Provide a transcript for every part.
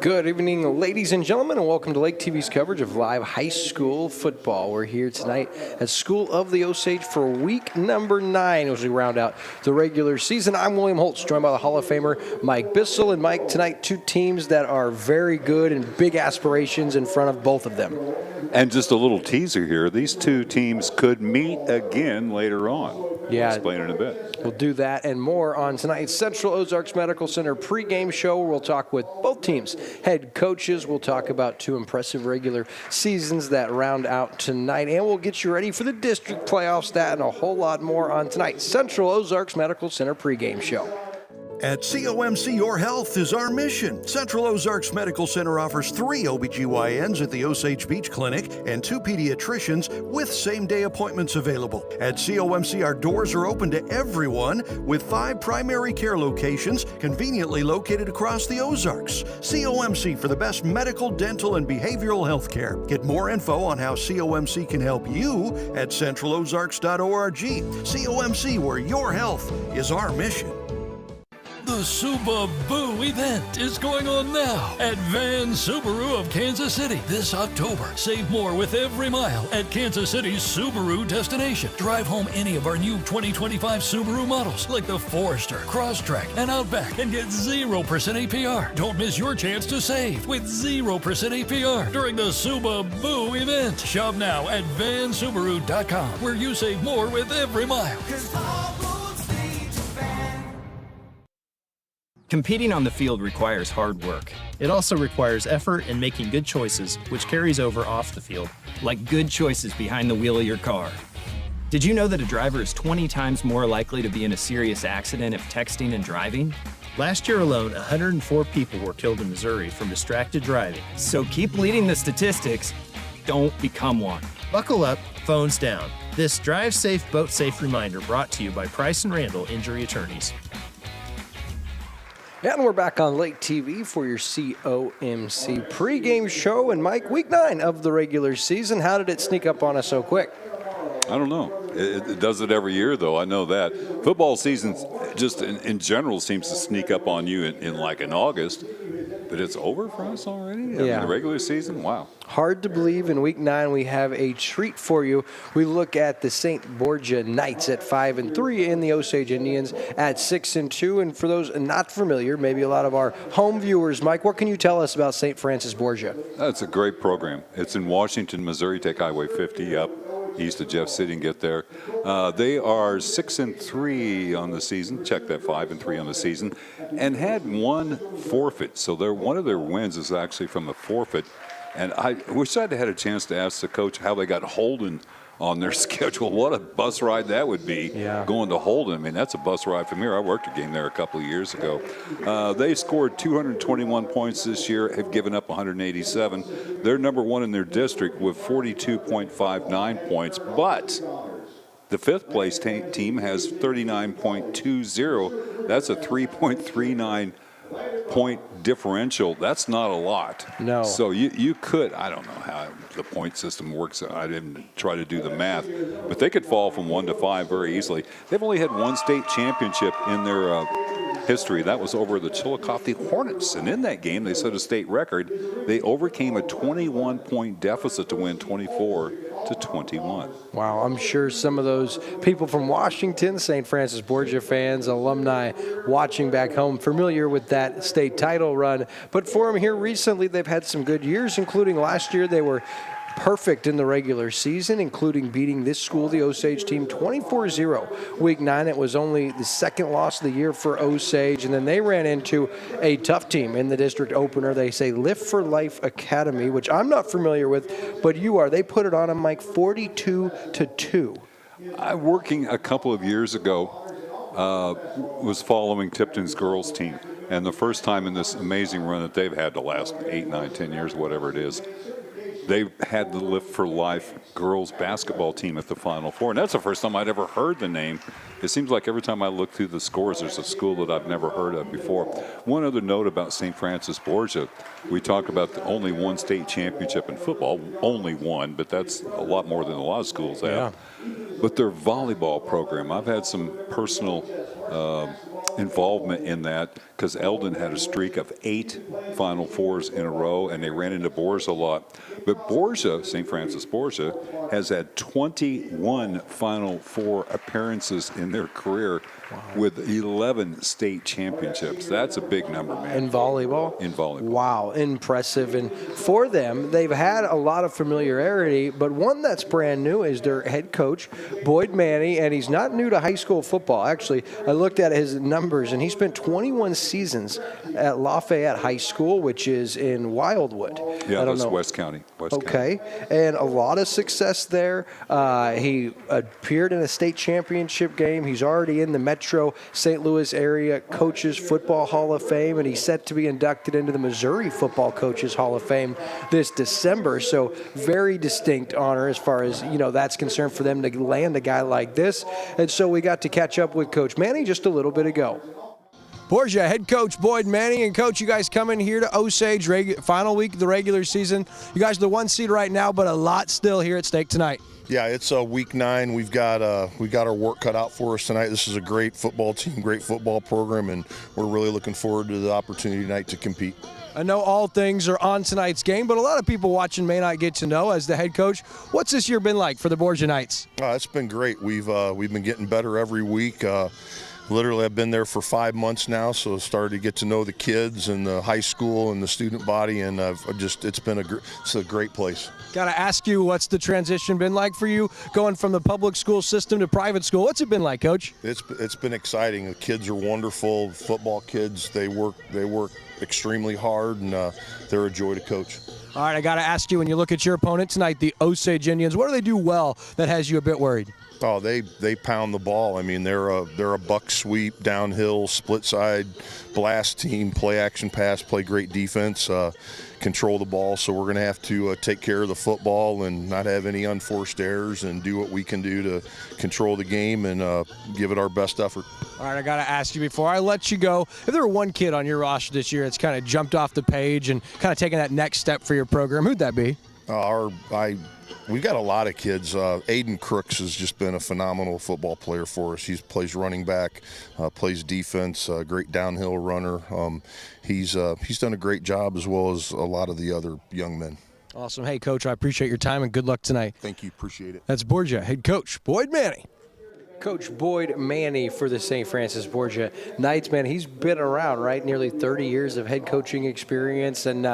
Good evening, ladies and gentlemen, and welcome to Lake TV's coverage of live high school football. We're here tonight at School of the Osage for week number 9 as we round out the regular season. I'm William Holtz, joined by the Hall of Famer Mike Bissell. And Mike, tonight two teams that are very good and big aspirations in front of both of them. And just a little teaser here, these two teams could meet again later on. Yeah. I'll explain in a bit. We'll do that and more on tonight's Central Ozarks Medical Center pregame show, where we'll talk with both teams' head coaches. We'll talk about two impressive regular seasons that round out tonight, and we'll get you ready for the district playoffs. That and a whole lot more on tonight's Central Ozarks Medical Center pregame show. At COMC, your health is our mission. Central Ozarks Medical Center offers 3 OBGYNs at the Osage Beach Clinic and 2 pediatricians with same-day appointments available. At COMC, our doors are open to everyone with 5 primary care locations conveniently located across the Ozarks. COMC for the best medical, dental, and behavioral health care. Get more info on how COMC can help you at centralozarks.org. COMC, where your health is our mission. The Suba Boo event is going on now at Van Subaru of Kansas City this October. Save more with every mile at Kansas City's Subaru destination. Drive home any of our new 2025 Subaru models like the Forester, Crosstrek, and Outback and get 0% APR. Don't miss your chance to save with 0% APR during the Suba Boo event. Shop now at vansubaru.com, where you save more with every mile. Competing on the field requires hard work. It also requires effort and making good choices, which carries over off the field. Like good choices behind the wheel of your car. Did you know that a driver is 20 times more likely to be in a serious accident if texting and driving? Last year alone, 104 people were killed in Missouri from distracted driving. So keep leading the statistics. Don't become one. Buckle up, phones down. This Drive Safe, Boat Safe reminder brought to you by Price & Randall Injury Attorneys. And we're back on Lake TV for your COMC pregame show. And Mike, week 9 of the regular season, how did it sneak up on us so quick? I don't know. It does it every year, though. I know that. Football season just in general seems to sneak up on you in August. But it's over for us already? I mean, the regular season? Wow. Hard to believe. In week 9, we have a treat for you. We look at the St. Borgia Knights at 5-3 and the Osage Indians at 6-2. And for those not familiar, maybe a lot of our home viewers, Mike, what can you tell us about St. Francis Borgia? That's a great program. It's in Washington, Missouri. Take Highway 50 up east of Jeff City and get there. They are 6-3 on the season. Check that, 5-3 on the season, and had one forfeit. So one of their wins is actually from a forfeit. And I wish I'd had a chance to ask the coach how they got Holden on their schedule. What a bus ride that would be, going to Holden. I mean, that's a bus ride from here. I worked a game there a couple of years ago. They scored 221 points this year, have given up 187. They're number 1 in their district with 42.59 points, but the 5th place team has 39.20. That's a 3.39 point differential. That's not a lot. No. So you could, I don't know how the point system works. I didn't try to do the math, but they could fall from 1 to 5 very easily. They've only had one state championship in their history. That was over the Chillicothe Hornets, and in that game they set a state record. They overcame a 21-point deficit to win 24-21. Wow, I'm sure some of those people from Washington, St. Francis Borgia fans, alumni watching back home, familiar with that state title run. But for them here recently, they've had some good years, including last year they were perfect in the regular season, including beating this school, the Osage team, 24-0. Week 9, it was only the 2nd loss of the year for Osage, and then they ran into a tough team in the district opener. They say Lift for Life Academy, which I'm not familiar with, but you are. They put it on them, Mike, 42-2. Working a couple of years ago, was following Tipton's girls team, and the first time in this amazing run that they've had the last 8, 9, 10 years, whatever it is, they had the Lift for Life girls basketball team at the Final Four. And that's the first time I'd ever heard the name. It seems like every time I look through the scores, there's a school that I've never heard of before. One other note about St. Francis Borgia. We talk about the only one state championship in football, only one, but that's a lot more than a lot of schools have. But their volleyball program, I've had some personal involvement in that because Eldon had a streak of 8 Final Fours in a row, and they ran into Borgia a lot. But Borgia, St. Francis Borgia, has had 21 Final Four appearances in their career with 11 state championships. That's a big number, man. In volleyball? In volleyball. Wow, impressive. And for them, they've had a lot of familiarity, but one that's brand new is their head coach, Boyd Manny, and he's not new to high school football. Actually, I looked at his numbers, and he spent 21 seasons at Lafayette High School, which is in Wildwood. Yeah, that's West County. Okay, and a lot of success there. He appeared in a state championship game. He's already in the Metro St. Louis area Coaches Football Hall of Fame, and he's set to be inducted into the Missouri Football Coaches Hall of Fame this December. So very distinct honor as far as, that's concerned for them to land a guy like this. And so we got to catch up with Coach Manny just a little bit ago. Borgia head coach Boyd Manny, and coach, you guys coming here to Osage, final week of the regular season. You guys are the 1 seed right now, but a lot still here at stake tonight. Yeah, it's week 9. We've got our work cut out for us tonight. This is a great football team, great football program, and we're really looking forward to the opportunity tonight to compete. I know all things are on tonight's game, but a lot of people watching may not get to know, as the head coach, what's this year been like for the Borgia Knights? It's been great. We've been getting better every week. Literally, I've been there for 5 months now, so I started to get to know the kids and the high school and the student body, and it's a great place. Got to ask you, what's the transition been like for you, going from the public school system to private school? What's it been like, Coach? It's been exciting. The kids are wonderful. Football kids, they work extremely hard, and they're a joy to coach. All right, I got to ask you, when you look at your opponent tonight, the Osage Indians, what do they do well that has you a bit worried? Oh, they pound the ball. I mean, they're a buck sweep, downhill, split side blast team, play action pass, play great defense, control the ball. So we're going to have to take care of the football and not have any unforced errors and do what we can do to control the game and give it our best effort. All right, I got to ask you before I let you go, if there were one kid on your roster this year that's kind of jumped off the page and kind of taken that next step for your program, who'd that be? We've got a lot of kids. Aiden Crooks has just been a phenomenal football player for us. He plays running back, plays defense, great downhill runner. He's done a great job, as well as a lot of the other young men. Awesome. Hey, Coach, I appreciate your time and good luck tonight. Thank you. Appreciate it. That's Borgia head coach Boyd Manny. Coach Boyd Manny for the St. Francis Borgia Knights, man, he's been around, right? Nearly 30 years of head coaching experience, and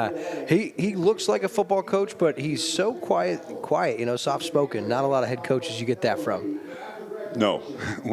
he looks like a football coach, but he's so quiet, soft-spoken. Not a lot of head coaches you get that from. No,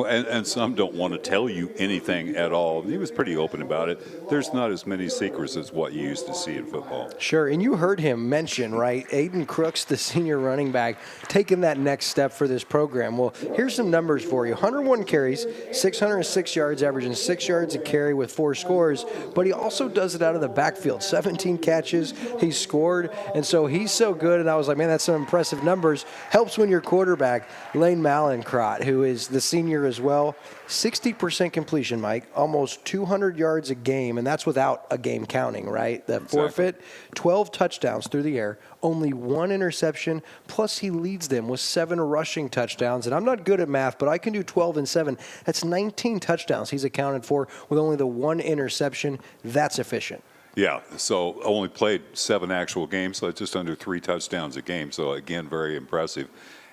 and some don't want to tell you anything at all. He was pretty open about it. There's not as many secrets as what you used to see in football. Sure, and you heard him mention, right, Aiden Crooks, the senior running back, taking that next step for this program. Well, here's some numbers for you. 101 carries, 606 yards, averaging 6 yards a carry with 4 scores, but he also does it out of the backfield. 17 catches, he scored, and so he's so good, and I was like, man, that's some impressive numbers. Helps when your quarterback, Lane Malincrot, who is the senior as well, 60% completion, Mike, almost 200 yards a game, and that's without a game counting, right? The forfeit, 12 touchdowns through the air, only 1 interception, plus he leads them with 7 rushing touchdowns. And I'm not good at math, but I can do 12 and 7. That's 19 touchdowns he's accounted for with only the 1 interception. That's efficient. Yeah, so only played 7 actual games, so just under 3 touchdowns a game. So, again, very impressive.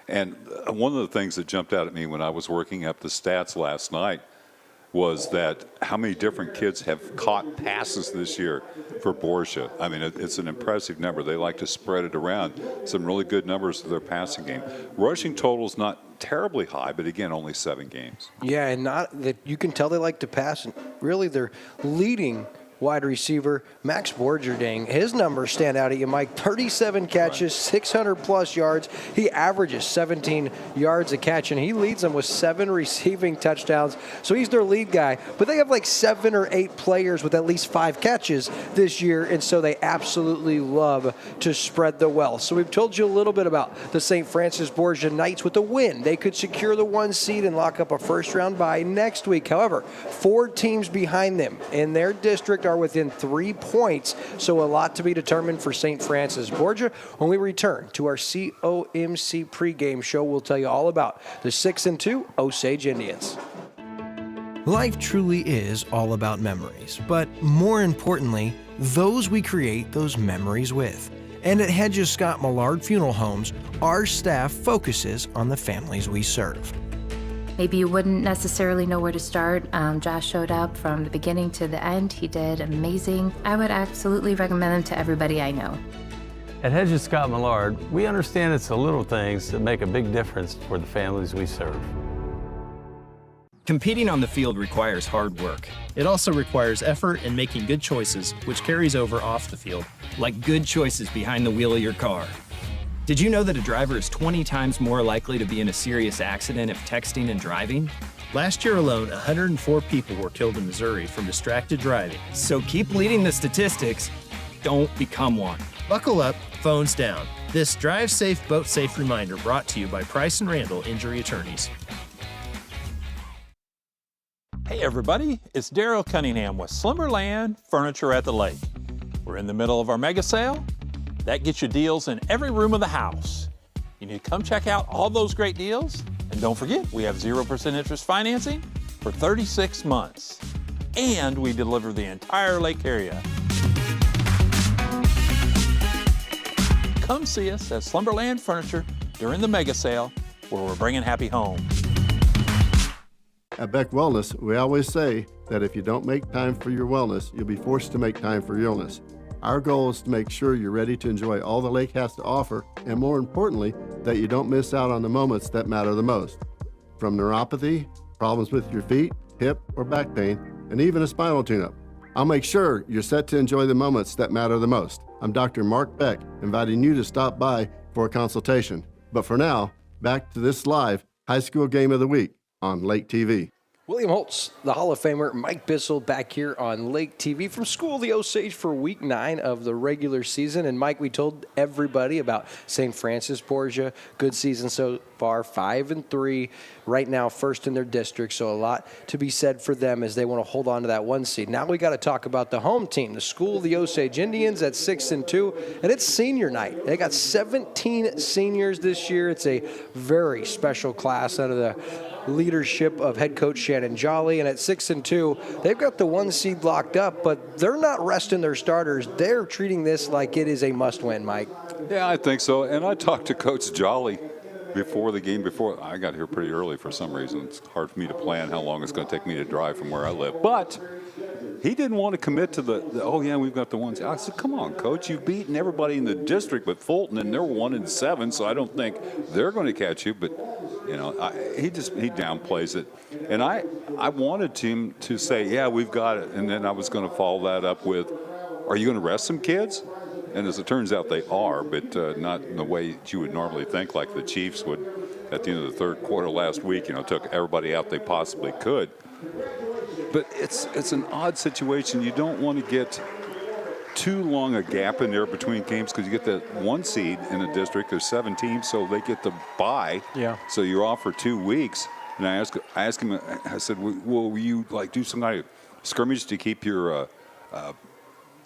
And one of the things that jumped out at me when I was working up the stats last night was that how many different kids have caught passes this year for Borgia. I mean, it's an impressive number. They like to spread it around. Some really good numbers of their passing game. Rushing total's not terribly high, but again, only 7 games. Yeah, and not that you can tell they like to pass. And really, they're leading wide receiver Max Borgerding. His numbers stand out at you, Mike. 37 catches, 600-plus yards. He averages 17 yards a catch, and he leads them with 7 receiving touchdowns. So he's their lead guy. But they have like 7 or 8 players with at least 5 catches this year, and so they absolutely love to spread the wealth. So we've told you a little bit about the St. Francis Borgia Knights. With a win, they could secure the 1 seed and lock up a first-round bye next week. However, 4 teams behind them in their district are within 3 points, so a lot to be determined for St. Francis Borgia. When we return to our COMC pregame show, we'll tell you all about the 6-2 Osage Indians. Life truly is all about memories, but more importantly, those we create those memories with. And at Hedges Scott Millard Funeral Homes, our staff focuses on the families we serve. Maybe you wouldn't necessarily know where to start. Josh showed up from the beginning to the end. He did amazing. I would absolutely recommend him to everybody I know. At Hedges Scott Millard, we understand it's the little things that make a big difference for the families we serve. Competing on the field requires hard work, It also requires effort and making good choices, which carries over off the field. like good choices behind the wheel of your car. Did you know that a driver is 20 times more likely to be in a serious accident if texting and driving? Last year alone, 104 people were killed in Missouri from distracted driving. So keep leading the statistics. Don't become one. Buckle up, phones down. This Drive Safe, Boat Safe reminder brought to you by Price & Randall Injury Attorneys. Hey everybody, it's Daryl Cunningham with Slumberland Furniture at the Lake. We're in the middle of our mega sale. That gets you deals in every room of the house. You need to come check out all those great deals. And don't forget, we have 0% interest financing for 36 months. And we deliver the entire lake area. Come see us at Slumberland Furniture during the mega sale where we're bringing happy home. At Beck Wellness, we always say that if you don't make time for your wellness, you'll be forced to make time for your illness. Our goal is to make sure you're ready to enjoy all the lake has to offer, and more importantly, that you don't miss out on the moments that matter the most. From neuropathy, problems with your feet, hip, or back pain, and even a spinal tune-up. I'll make sure you're set to enjoy the moments that matter the most. I'm Dr. Mark Beck, inviting you to stop by for a consultation. But for now, back to this live high school game of the week on Lake TV. William Holtz, the Hall of Famer, Mike Bissell back here on Lake TV from School of the Osage for week 9 of the regular season. And Mike, we told everybody about St. Francis Borgia. Good season so far, 5-3. Right now, first in their district. So a lot to be said for them as they want to hold on to that 1 seed. Now we got to talk about the home team, the School of the Osage Indians at 6-2. And it's senior night. They got 17 seniors this year. It's a very special class under the leadership of head coach Shannon Jolly, and at 6-2, they've got the 1 seed locked up, but they're not resting their starters. They're treating this like it is a must-win, Mike. Yeah, I think so. And I talked to Coach Jolly before the game. Before I got here pretty early for some reason. It's hard for me to plan how long it's going to take me to drive from where I live. But he didn't want to commit to the oh yeah, we've got the 1 seed. I said, come on, Coach, you've beaten everybody in the district but Fulton, and they're 1-7, so I don't think they're going to catch you. But you know, he downplays it. And I wanted him to say, yeah, we've got it. And then I was going to follow that up with, are you going to rest some kids? And as it turns out, they are, but not in the way that you would normally think, like the Chiefs would at the end of the third quarter last week, you know, took everybody out they possibly could. But it's an odd situation. You don't want to get too long a gap in there between games because you get that 1 seed in a district. There's 7 teams, so they get the bye. Yeah. So you're off for 2 weeks. And I asked him, I said, will you like do some kind of scrimmage to keep your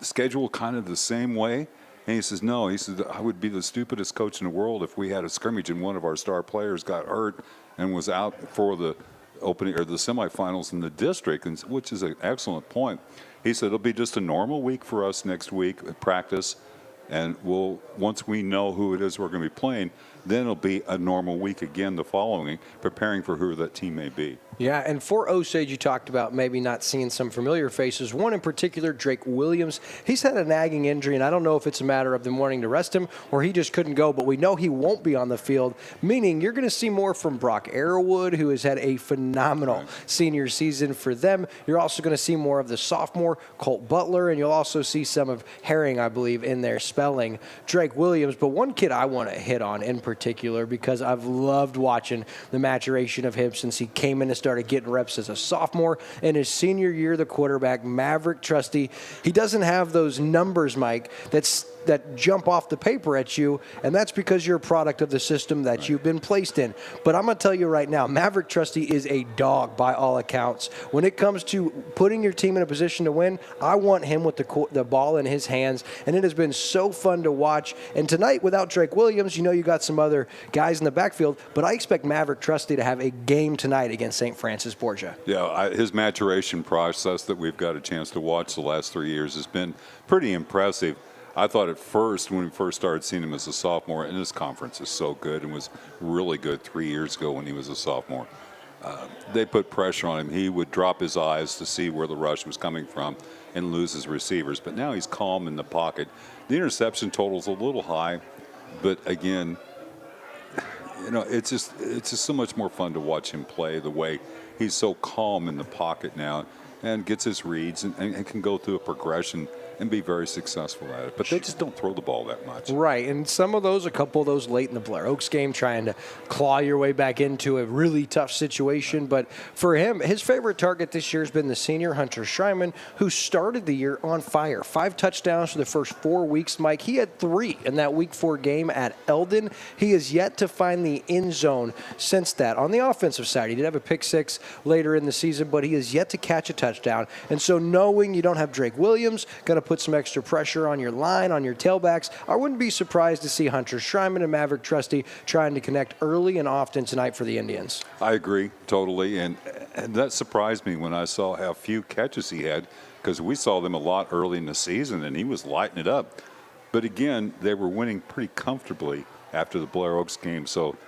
schedule kind of the same way? And he says, no. He says, I would be the stupidest coach in the world if we had a scrimmage and one of our star players got hurt and was out for the opening or the semifinals in the district, which is an excellent point. He said it'll be just a normal week for us next week at practice, and once we know who it is we're going to be playing, then it'll be a normal week again the following week, preparing for who that team may be. Yeah, and for Osage, you talked about maybe not seeing some familiar faces. One in particular, Drake Williams. He's had a nagging injury, and I don't know if it's a matter of them wanting to rest him or he just couldn't go, but we know he won't be on the field, meaning you're going to see more from Brock Arrowwood, who has had a phenomenal senior season for them. You're also going to see more of the sophomore, Colt Butler, and you'll also see some of Herring, I believe, in there spelling Drake Williams. But one kid I want to hit on in particular, because I've loved watching the maturation of him since he came in and started getting reps as a sophomore. In his senior year, the quarterback, Maverick Trusty, he doesn't have those numbers, Mike, that jump off the paper at you, and that's because you're a product of the system that you've been placed in. But I'm going to tell you right now, Maverick Trusty is a dog by all accounts. When it comes to putting your team in a position to win, I want him with the ball in his hands, and it has been so fun to watch. And tonight, without Drake Williams, you know you got some some other guys in the backfield, but I expect Maverick Trusty to have a game tonight against St. Francis Borgia. Yeah, his maturation process that we've got a chance to watch the last 3 years has been pretty impressive. I thought at first, when we first started seeing him as a sophomore, and his conference is so good and was really good 3 years ago when he was a sophomore, they put pressure on him. He would drop his eyes to see where the rush was coming from and lose his receivers. But now he's calm in the pocket. The interception total's a little high, but again, it's just so much more fun to watch him play the way he's so calm in the pocket now and gets his reads and can go through a progression and be very successful at it. But they just don't throw the ball that much. Right, and a couple of those late in the Blair Oaks game, trying to claw your way back into a really tough situation. But for him, his favorite target this year has been the senior Hunter Schreiman, who started the year on fire. 5 touchdowns for the first 4 weeks, Mike. He had 3 in that Week 4 game at Eldon. He has yet to find the end zone since that. On the offensive side, he did have a pick 6 later in the season, but he has yet to catch a touchdown. And so knowing you don't have Drake Williams, going to put some extra pressure on your line, on your tailbacks. I wouldn't be surprised to see Hunter Schreiman and Maverick Trusty trying to connect early and often tonight for the Indians. I agree totally, and that surprised me when I saw how few catches he had, because we saw them a lot early in the season, and he was lighting it up. But again, they were winning pretty comfortably after the Blair Oaks game, so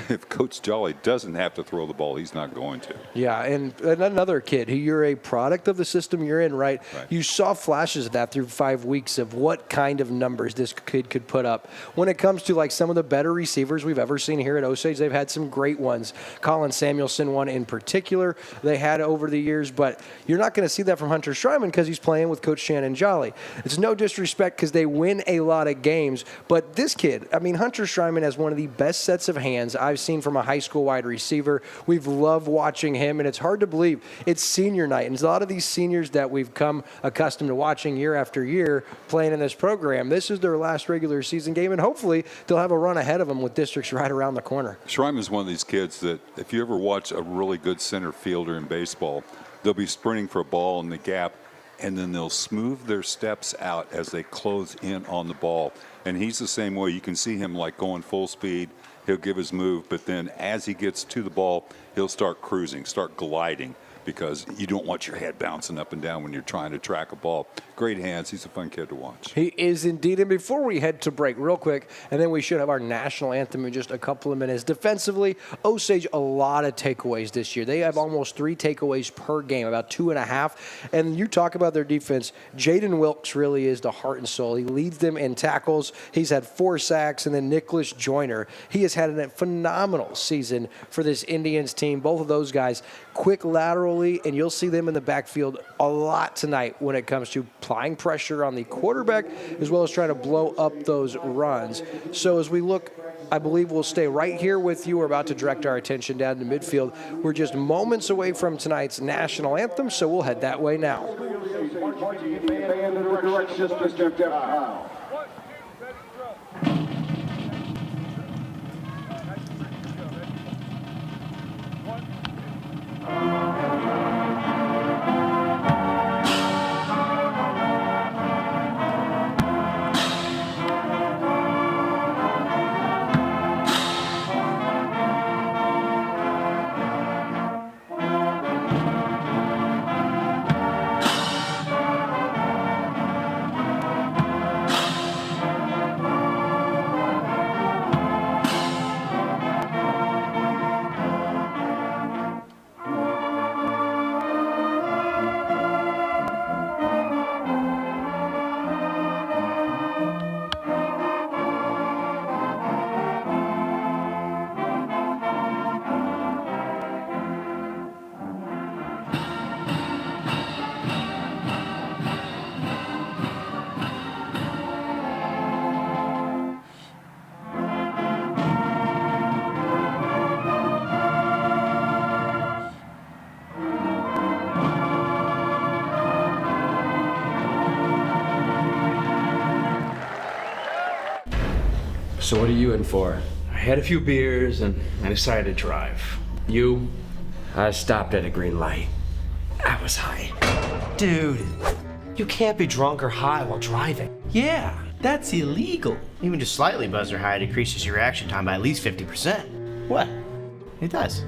if Coach Jolly doesn't have to throw the ball, he's not going to. Yeah, and another kid who you're a product of the system you're in, right? You saw flashes of that through 5 weeks of what kind of numbers this kid could put up. When it comes to like some of the better receivers we've ever seen here at Osage, they've had some great ones. Colin Samuelson, one in particular, they had over the years, but you're not going to see that from Hunter Schreiman because he's playing with Coach Shannon Jolly. It's no disrespect because they win a lot of games, but this kid, Hunter Schreiman has one of the best sets of hands I've seen from a high school wide receiver. We've loved watching him, and it's hard to believe it's senior night. And a lot of these seniors that we've come accustomed to watching year after year playing in this program, this is their last regular season game, and hopefully they'll have a run ahead of them with districts right around the corner. Schreiman's one of these kids that if you ever watch a really good center fielder in baseball, they'll be sprinting for a ball in the gap, and then they'll smooth their steps out as they close in on the ball. And he's the same way. You can see him like going full speed. He'll give his move, but then as he gets to the ball, he'll start cruising, start gliding, because you don't want your head bouncing up and down when you're trying to track a ball. Great hands. He's a fun kid to watch. He is indeed. And before we head to break real quick, and then we should have our national anthem in just a couple of minutes. Defensively, Osage, a lot of takeaways this year. They have almost 3 takeaways per game, about 2.5. And you talk about their defense, Jaden Wilkes really is the heart and soul. He leads them in tackles. He's had 4 sacks. And then Nicholas Joyner, he has had a phenomenal season for this Indians team. Both of those guys, quick laterally, and you'll see them in the backfield a lot tonight when it comes to applying pressure on the quarterback as well as trying to blow up those runs. So as we look, I believe we'll stay right here with you. We're about to direct our attention down to midfield. We're just moments away from tonight's national anthem, so we'll head that way now. So what are you in for? I had a few beers and I decided to drive. You? I stopped at a green light. I was high. Dude, you can't be drunk or high while driving. Yeah, That's illegal. Even just slightly buzzer high decreases your reaction time by at least 50%. What? It does.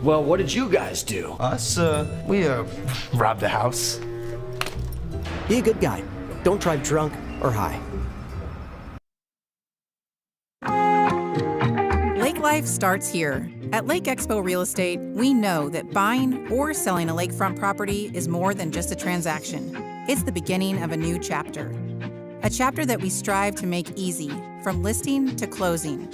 Well, what did you guys do? Us, we robbed the house. Be a good guy. Don't drive drunk or high. Lake life starts here. At Lake Expo Real Estate, we know that buying or selling a lakefront property is more than just a transaction. It's the beginning of a new chapter. A chapter that we strive to make easy, from listing to closing.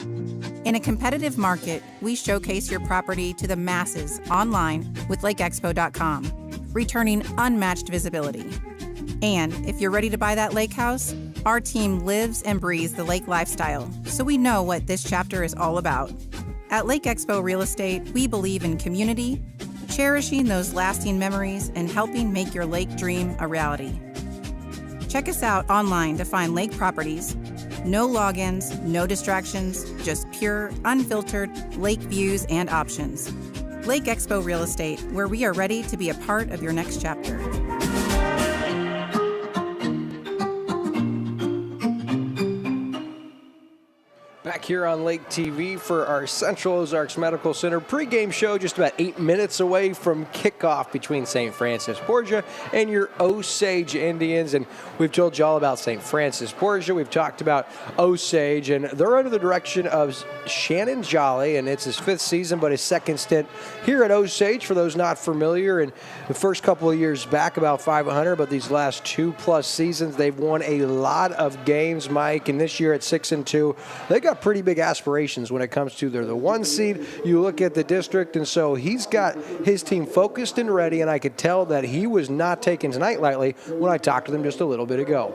In a competitive market, we showcase your property to the masses online with LakeExpo.com, returning unmatched visibility. And if you're ready to buy that lake house, our team lives and breathes the lake lifestyle, so we know what this chapter is all about. At Lake Expo Real Estate, we believe in community, cherishing those lasting memories, and helping make your lake dream a reality. Check us out online to find lake properties. No logins, no distractions, just pure, unfiltered lake views and options. Lake Expo Real Estate, where we are ready to be a part of your next chapter. Back here on Lake TV for our Central Ozarks Medical Center pregame show, just about 8 minutes away from kickoff between St. Francis Borgia and your Osage Indians. And we've told you all about St. Francis Borgia. We've talked about Osage, and they're under the direction of Shannon Jolly, and it's his 5th season, but his 2nd stint here at Osage. For those not familiar, and the first couple of years back, about 500, but these last 2+ seasons, they've won a lot of games, Mike. And this year at 6-2, they got pretty big aspirations when it comes to they're the 1 seed. You look at the district, and so he's got his team focused and ready, and I could tell that he was not taking tonight lightly when I talked to them just a little bit ago.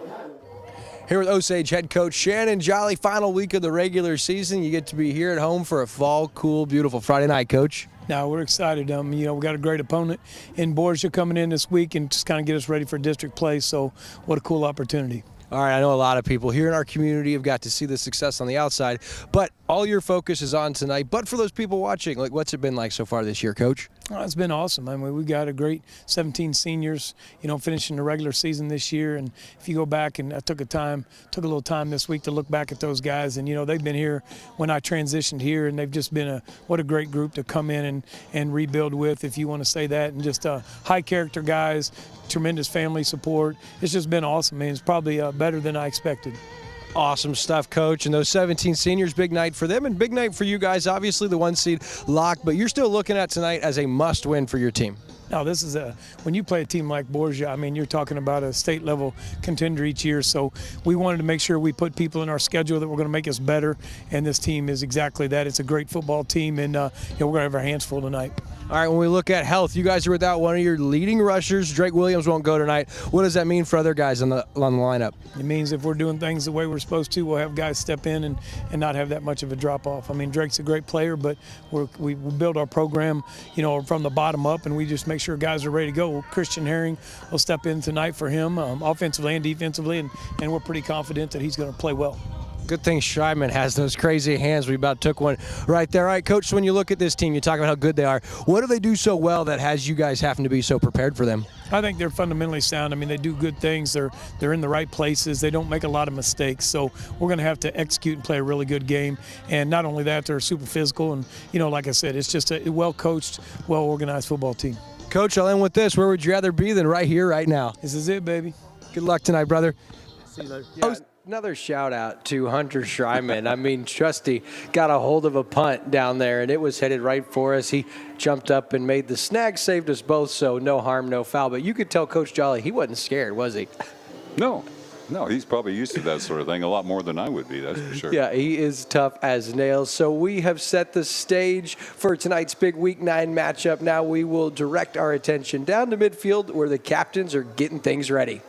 Here with Osage head coach Shannon Jolly, final week of the regular season. You get to be here at home for a fall, cool, beautiful Friday night, Coach. Now we're excited. We got a great opponent in Borgia coming in this week and just kind of get us ready for district play. So what a cool opportunity. All right, I know a lot of people here in our community have got to see the success on the outside, but all your focus is on tonight. But for those people watching, what's it been like so far this year, Coach? Oh, it's been awesome. We've got a great 17 seniors, finishing the regular season this year. And if you go back, and I took a little time this week to look back at those guys, and they've been here when I transitioned here, and they've just been what a great group to come in and rebuild with, if you want to say that, and just high character guys, tremendous family support. It's just been awesome, man. It's probably better than I expected. Awesome stuff, Coach. And those 17 seniors, big night for them and big night for you guys. Obviously the 1 seed locked, but you're still looking at tonight as a must-win for your team. Now, this is when you play a team like Borgia, you're talking about a state-level contender each year. So we wanted to make sure we put people in our schedule that were going to make us better, and this team is exactly that. It's a great football team, and we're going to have our hands full tonight. All right, when we look at health, you guys are without one of your leading rushers. Drake Williams won't go tonight. What does that mean for other guys on the lineup? It means if we're doing things the way we're supposed to, we'll have guys step in and not have that much of a drop-off. Drake's a great player, but we build our program, from the bottom up, and we just make sure guys are ready to go. Christian Herring will step in tonight for him, offensively and defensively, and we're pretty confident that he's going to play well. Good thing Schreiman has those crazy hands. We about took one right there. All right, Coach, so when you look at this team, you talk about how good they are. What do they do so well that has you guys having to be so prepared for them? I think they're fundamentally sound. They do good things. They're in the right places. They don't make a lot of mistakes. So we're going to have to execute and play a really good game. And not only that, they're super physical. And, like I said, it's just a well-coached, well-organized football team. Coach, I'll end with this. Where would you rather be than right here, right now? This is it, baby. Good luck tonight, brother. See you later. Yeah. Another shout out to Hunter Schreiman. Trusty got a hold of a punt down there, and it was headed right for us. He jumped up and made the snag, saved us both, so no harm, no foul. But you could tell Coach Jolly, he wasn't scared, was he? No, he's probably used to that sort of thing a lot more than I would be, that's for sure. Yeah, he is tough as nails. So we have set the stage for tonight's big Week 9 matchup. Now we will direct our attention down to midfield where the captains are getting things ready.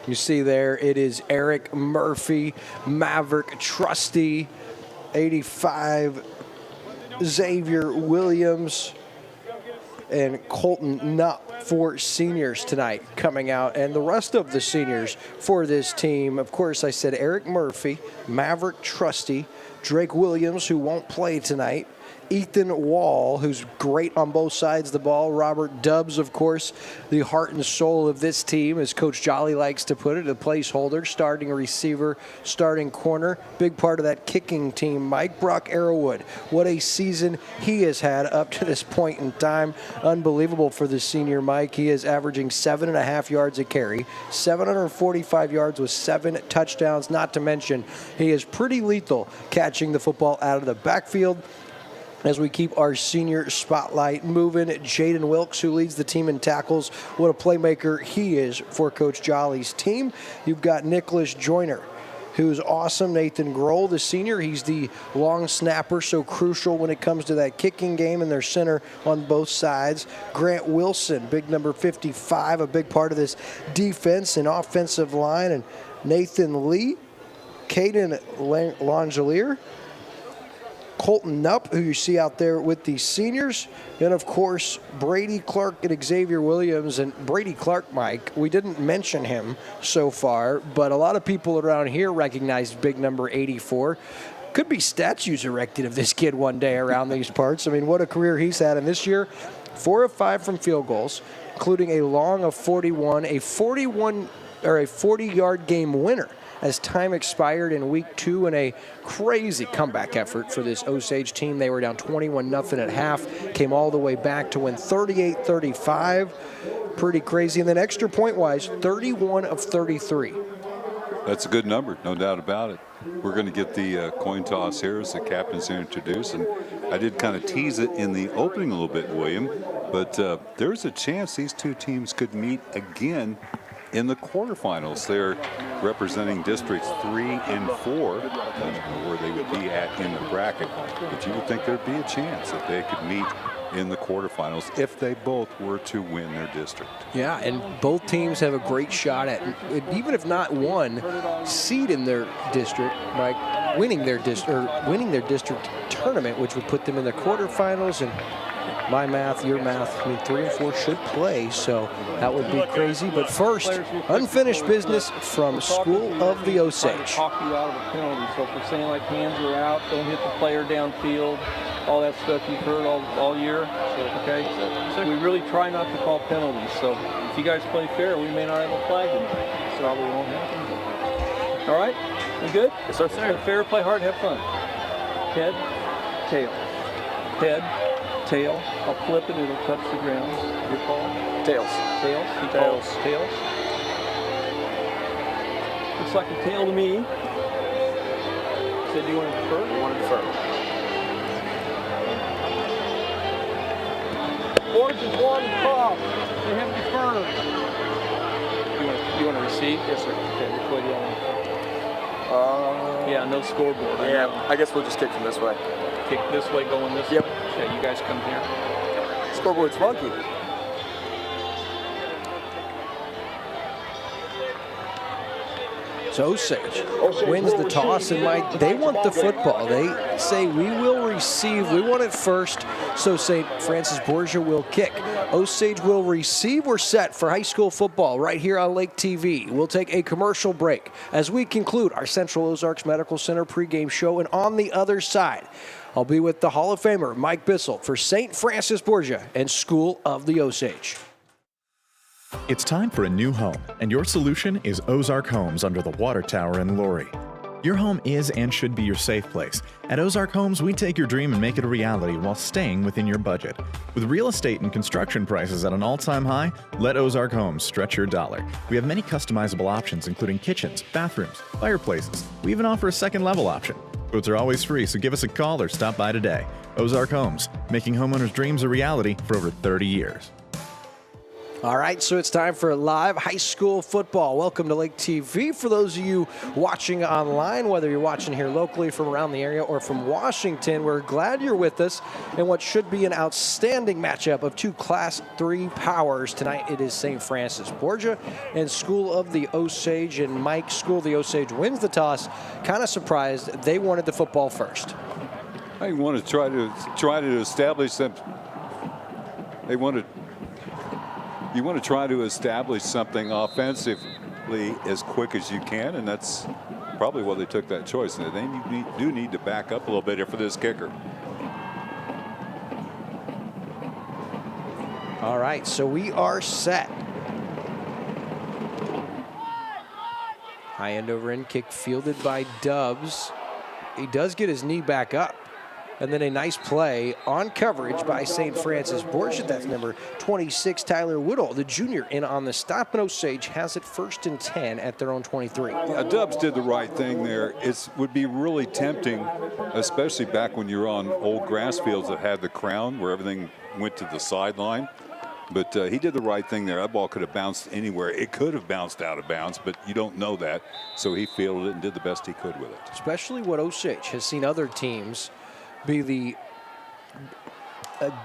You see there, it is Eric Murphy, Maverick Trusty, 85, Xavier Williams, and Colton Nutt for seniors tonight coming out. And the rest of the seniors for this team, of course, I said Eric Murphy, Maverick Trusty, Drake Williams, who won't play tonight, Ethan Wall, who's great on both sides of the ball. Robert Dubbs, of course, the heart and soul of this team, as Coach Jolly likes to put it, a placeholder, starting receiver, starting corner, big part of that kicking team. Mike Brock Arrowwood, what a season he has had up to this point in time. Unbelievable for the senior Mike. He is averaging 7.5 yards a carry, 745 yards with 7 touchdowns, not to mention he is pretty lethal catching the football out of the backfield. As we keep our senior spotlight moving, Jaden Wilkes, who leads the team in tackles, what a playmaker he is for Coach Jolly's team. You've got Nicholas Joyner, who's awesome. Nathan Grohl, the senior, he's the long snapper, so crucial when it comes to that kicking game, and their center on both sides. Grant Wilson, big number 55, a big part of this defense and offensive line. And Nathan Lee, Caden Langelier, Colton Nupp, who you see out there with the seniors, and of course Brady Clark and Xavier Williams. And Brady Clark, Mike, we didn't mention him so far, but a lot of people around here recognize big number 84. Could be statues erected of this kid one day around these parts. I mean, what a career he's had. And this year, 4 of 5 from field goals, including a long of 41, a 40-yard game winner as time expired in week 2, in a crazy comeback effort for this Osage team. They were down 21-0 at half, came all the way back to win 38-35. Pretty crazy. And then extra point-wise, 31 of 33. That's a good number, no doubt about it. We're going to get the coin toss here as the captains are introduced. And I did kind of tease it in the opening a little bit, William, but there's a chance these two teams could meet again in the quarterfinals. They're representing districts 3 and 4. I don't know where they would be at in the bracket, but you would think there'd be a chance that they could meet in the quarterfinals if they both were to win their district. Yeah, and both teams have a great shot at, even if not one seed in their district, like winning their district tournament, which would put them in the quarterfinals. And my math, your math, I mean, 3 and 4 should play, so that would be crazy. But first, unfinished business from School of the Osage. Talk you out of a penalty. So if we're saying like hands are out, don't hit the player downfield, all that stuff you've heard all year. Okay, so we really try not to call penalties. So if you guys play fair, we may not have a flag tonight. So probably won't happen. All right, we good? Yes, sir. Play fair, play hard, have fun. Head, tail, head. Tail. I'll flip it, it'll touch the ground. Your call? Tails. Tails? He calls tails. Looks like a tail to me. Said you want to defer? I want to defer. Borgia's one call. They have deferred. You want to receive? Yes, sir. Okay, record yelling. Yeah, no scoreboard. Yeah, I guess we'll just kick from this way. Kick this way, going this way? Yep. Yeah, you guys come here. Scoreboard's funky. So Osage wins the toss, and Mike, they want the football. They say, we will receive, we want it first, so St. Francis Borgia will kick. Osage will receive. We're set for high school football right here on Lake TV. We'll take a commercial break as we conclude our Central Ozarks Medical Center pregame show, and on the other side, I'll be with the Hall of Famer Mike Bissell for St. Francis Borgia and School of the Osage. It's time for a new home, and your solution is Ozark Homes under the water tower in Laurie. Your home is and should be your safe place. At Ozark Homes, we take your dream and make it a reality while staying within your budget. With real estate and construction prices at an all-time high, let Ozark Homes stretch your dollar. We have many customizable options, including kitchens, bathrooms, fireplaces. We even offer a second level option. Quotes are always free, so give us a call or stop by today. Ozark Homes, making homeowners' dreams a reality for over 30 years. All right, so it's time for live high school football. Welcome to Lake TV. For those of you watching online, whether you're watching here locally from around the area or from Washington, we're glad you're with us in what should be an outstanding matchup of two Class 3 powers. Tonight it is St. Francis Borgia and School of the Osage. And Mike, School of the Osage wins the toss. Kind of surprised they wanted the football first. I want to try to establish them. You want to try to establish something offensively as quick as you can, and that's probably why they took that choice. And they do need to back up a little bit here for this kicker. All right, so we are set. High end over end kick fielded by Dubs. He does get his knee back up. And then a nice play on coverage by St. Francis Borgia. That's number 26, Tyler Woodall, the junior, in on the stop. And Osage has it 1st and 10 at their own 23. Yeah, Dubs did the right thing there. It would be really tempting, especially back when you're on old grass fields that had the crown where everything went to the sideline. But he did the right thing there. That ball could have bounced anywhere. It could have bounced out of bounds, but you don't know that. So he fielded it and did the best he could with it. Especially what Osage has seen other teams be the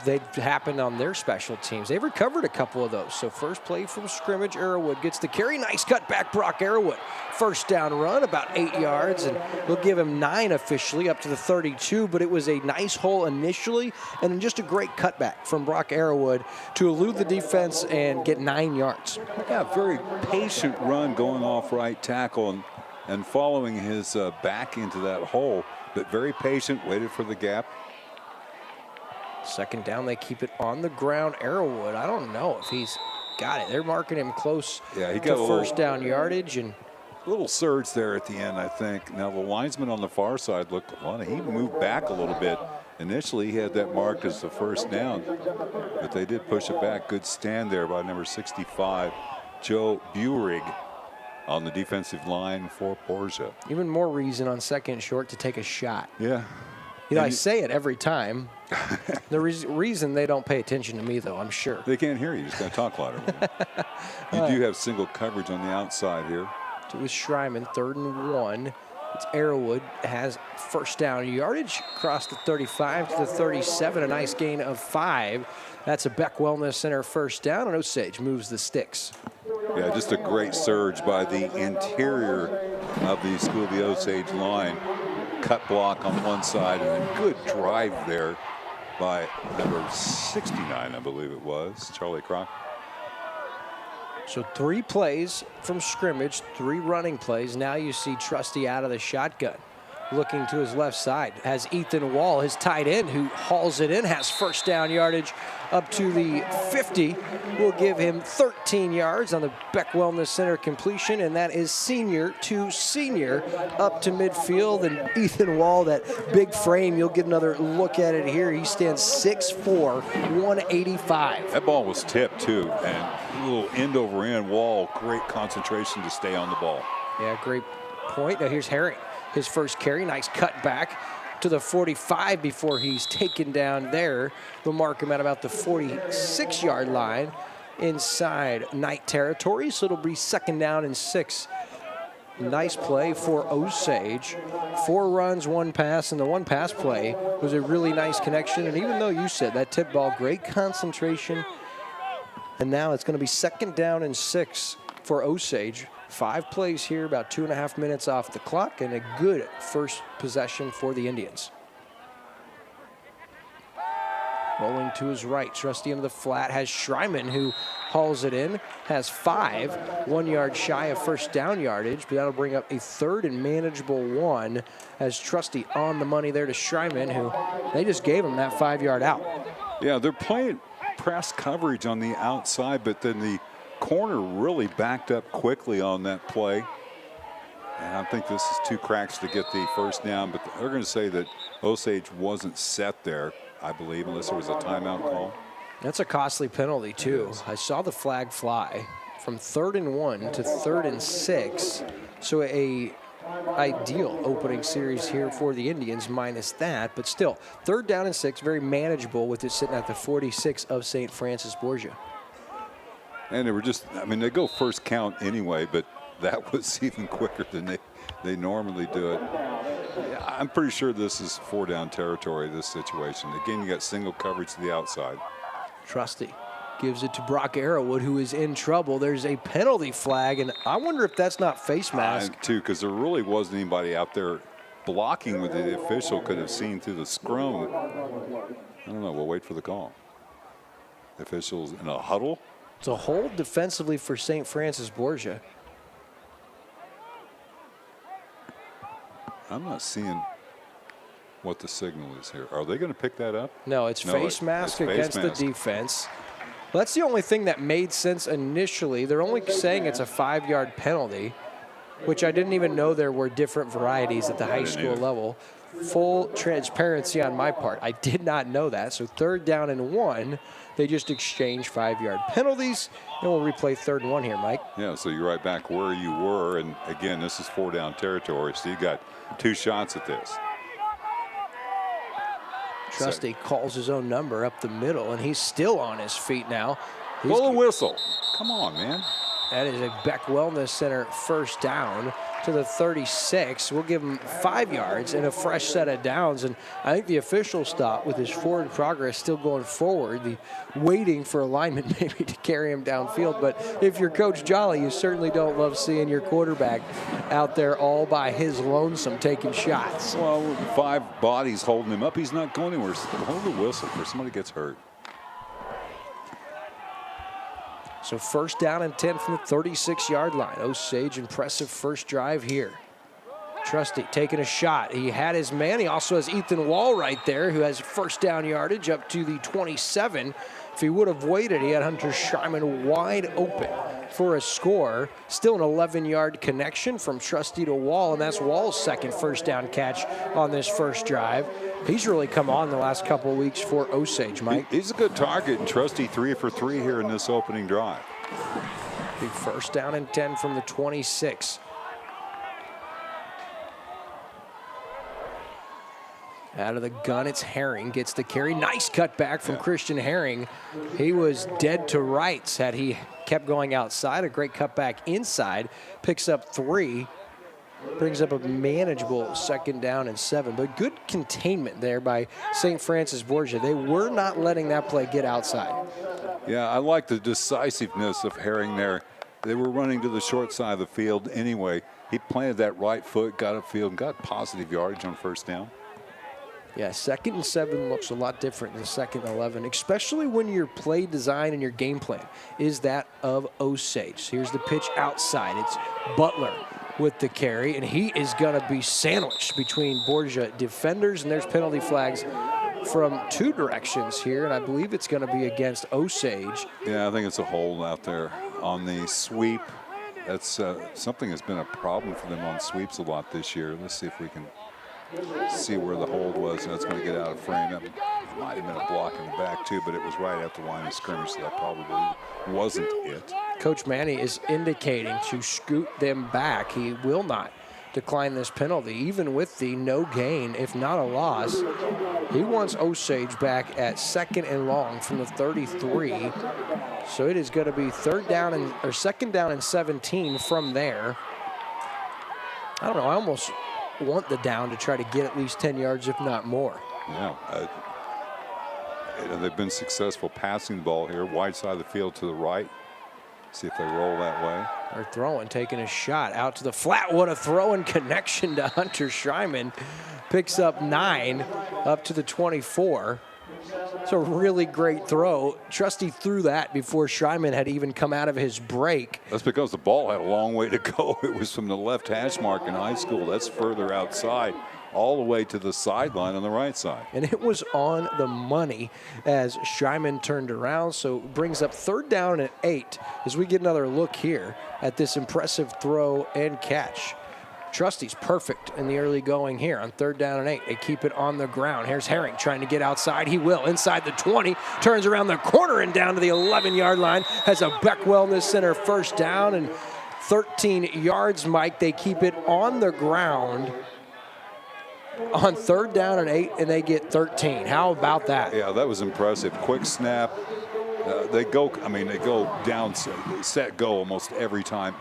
they happened on their special teams. They've recovered a couple of those. So first play from scrimmage, Arrowwood gets the carry. Nice cut back, Brock Arrowwood. First down run, about 8 yards, and we'll give him 9 officially up to the 32, but it was a nice hole initially, and then just a great cutback from Brock Arrowwood to elude the defense and get 9 yards. Yeah, very patient run going off right tackle and following his back into that hole, but very patient, waited for the gap. Second down, they keep it on the ground. Arrowwood, I don't know if he's got it. They're marking him close to first down yardage. And a little surge there at the end, I think. Now the linesman on the far side looked, well, he moved back a little bit. Initially, he had that marked as the first down, but they did push it back. Good stand there by number 65, Joe Burig, on the defensive line for Borgia. Even more reason on second and short to take a shot. Yeah. You know, I say it every time. The reason they don't pay attention to me, though, I'm sure. They can't hear you. You just got to talk louder. You do have single coverage on the outside here. With Schreiman, 3rd and 1. It's Arrowwood, has first down yardage across the 35 to the 37. A nice gain of 5. That's a Beck Wellness Center first down, and Osage moves the sticks. Yeah, just a great surge by the interior of the School of the Osage line. Cut block on one side and a good drive there by number 69, I believe it was, Charlie Crock. So 3 plays from scrimmage, 3 running plays. Now you see Trusty out of the shotgun. Looking to his left side, has Ethan Wall, his tight end, who hauls it in, has first down yardage up to the 50. We'll give him 13 yards on the Beck Wellness Center completion, and that is senior to senior up to midfield. And Ethan Wall, that big frame, you'll get another look at it here. He stands 6'4", 185. That ball was tipped, too, and a little end over end. Wall, great concentration to stay on the ball. Yeah, great point. Now here's Herring. His first carry, nice cut back to the 45 before he's taken down there. We'll mark him at about the 46-yard line inside night territory, so it'll be 2nd down and 6. Nice play for Osage. 4 runs, 1 pass, and the 1 pass play was a really nice connection. And even though you said that tip ball, great concentration. And now it's going to be 2nd down and 6 for Osage. 5 plays here, about 2.5 minutes off the clock, and a good first possession for the Indians. Rolling to his right, Trusty into the flat, has Schreiman, who hauls it in, has 5, 1 yard shy of first down yardage, but that'll bring up a 3rd and manageable 1 as Trusty on the money there to Schreiman, who they just gave him that 5-yard out. Yeah, they're playing press coverage on the outside, but then the corner really backed up quickly on that play. And I think this is 2 cracks to get the first down, but they're going to say that Osage wasn't set there, I believe, unless there was a timeout call. That's a costly penalty, too. I saw the flag fly from 3rd and 1 to 3rd and 6. So a ideal opening series here for the Indians minus that, but still 3rd down and 6, very manageable with it sitting at the 46 of St. Francis Borgia. And they were just, I mean, they go first count anyway, but that was even quicker than they normally do it. I'm pretty sure this is 4-down territory, this situation. Again, you got single coverage to the outside. Trusty gives it to Brock Arrowwood, who is in trouble. There's a penalty flag, and I wonder if that's not face mask. Too, because there really wasn't anybody out there blocking with the official could have seen through the scrum. I don't know, we'll wait for the call. The officials in a huddle. It's a hold defensively for St. Francis Borgia. I'm not seeing what the signal is here. Are they going to pick that up? No, it's face mask against the defense. Well, that's the only thing that made sense initially. They're only saying it's a 5-yard penalty, which I didn't even know there were different varieties at the high school level. Full transparency on my part. I did not know that. So 3rd down and 1, they just exchanged 5-yard penalties, and we'll replay 3rd and 1 here, Mike. Yeah, so you're right back where you were, and again, this is 4-down territory, so you got 2 shots at this. Trusty calls his own number up the middle, and he's still on his feet now. Blow the whistle. Come on, man. That is a Beck Wellness Center 1st down to the 36. We'll give him 5 yards and a fresh set of downs. And I think the official stop with his forward progress still going forward, waiting for a lineman maybe to carry him downfield. But if you're Coach Jolly, you certainly don't love seeing your quarterback out there all by his lonesome taking shots. Well, with 5 bodies holding him up, he's not going anywhere. Hold the whistle for somebody gets hurt. So 1st down and 10 from the 36-yard line. Osage, impressive first drive here. Trusty taking a shot. He had his man. He also has Ethan Wall right there, who has 1st down yardage up to the 27. If he would have waited, he had Hunter Schreiman wide open for a score. Still an 11-yard connection from Trusty to Wall, and that's Wall's 2nd 1st down catch on this first drive. He's really come on the last couple of weeks for Osage, Mike. He's a good target, and Trusty 3 for 3 here in this opening drive. Big 1st down and 10 from the 26. Out of the gun, it's Herring, gets the carry. Nice cutback from Christian Herring. He was dead to rights had he kept going outside. A great cutback inside, picks up 3. Brings up a manageable 2nd down and 7, but good containment there by St. Francis Borgia. They were not letting that play get outside. Yeah, I like the decisiveness of Herring there. They were running to the short side of the field anyway. He planted that right foot, got upfield, and got positive yardage on 1st down. Yeah, 2nd and 7 looks a lot different than 2nd and 11, especially when your play design and your game plan is that of Osage. Here's the pitch outside. It's Butler with the carry, and he is going to be sandwiched between Borgia defenders, and there's penalty flags from 2 directions here, and I believe it's going to be against Osage. Yeah, I think it's a hold out there on the sweep. That's something that's been a problem for them on sweeps a lot this year. Let's see if we can see where the hold was. That's going to get out of frame. That might have been a block in the back too, but it was right at the line of scrimmage, so that probably wasn't it. Coach Manny is indicating to scoot them back. He will not decline this penalty, even with the no gain, if not a loss. He wants Osage back at 2nd and long from the 33. So it is going to be 2nd down and 17 from there. I don't know, I almost want the down to try to get at least 10 yards, if not more. Yeah, they've been successful passing the ball here, wide side of the field to the right. See if they roll that way. They're throwing, taking a shot out to the flat. What a throw-in connection to Hunter Schreiman. Picks up 9 up to the 24. It's a really great throw. Trusty threw that before Schreiman had even come out of his break. That's because the ball had a long way to go. It was from the left hash mark in high school. That's further outside, all the way to the sideline on the right side. And it was on the money as Schreiman turned around, so it brings up 3rd down and 8 as we get another look here at this impressive throw and catch. Trusty's perfect in the early going here on 3rd down and 8. They keep it on the ground. Here's Herring trying to get outside. He will. Inside the 20, turns around the corner and down to the 11-yard line. Has a Beck Wellness Center 1st down and 13 yards, Mike. They keep it on the ground on 3rd down and 8, and they get 13. How about that? Yeah, that was impressive. Quick snap. They go down, set, go almost every time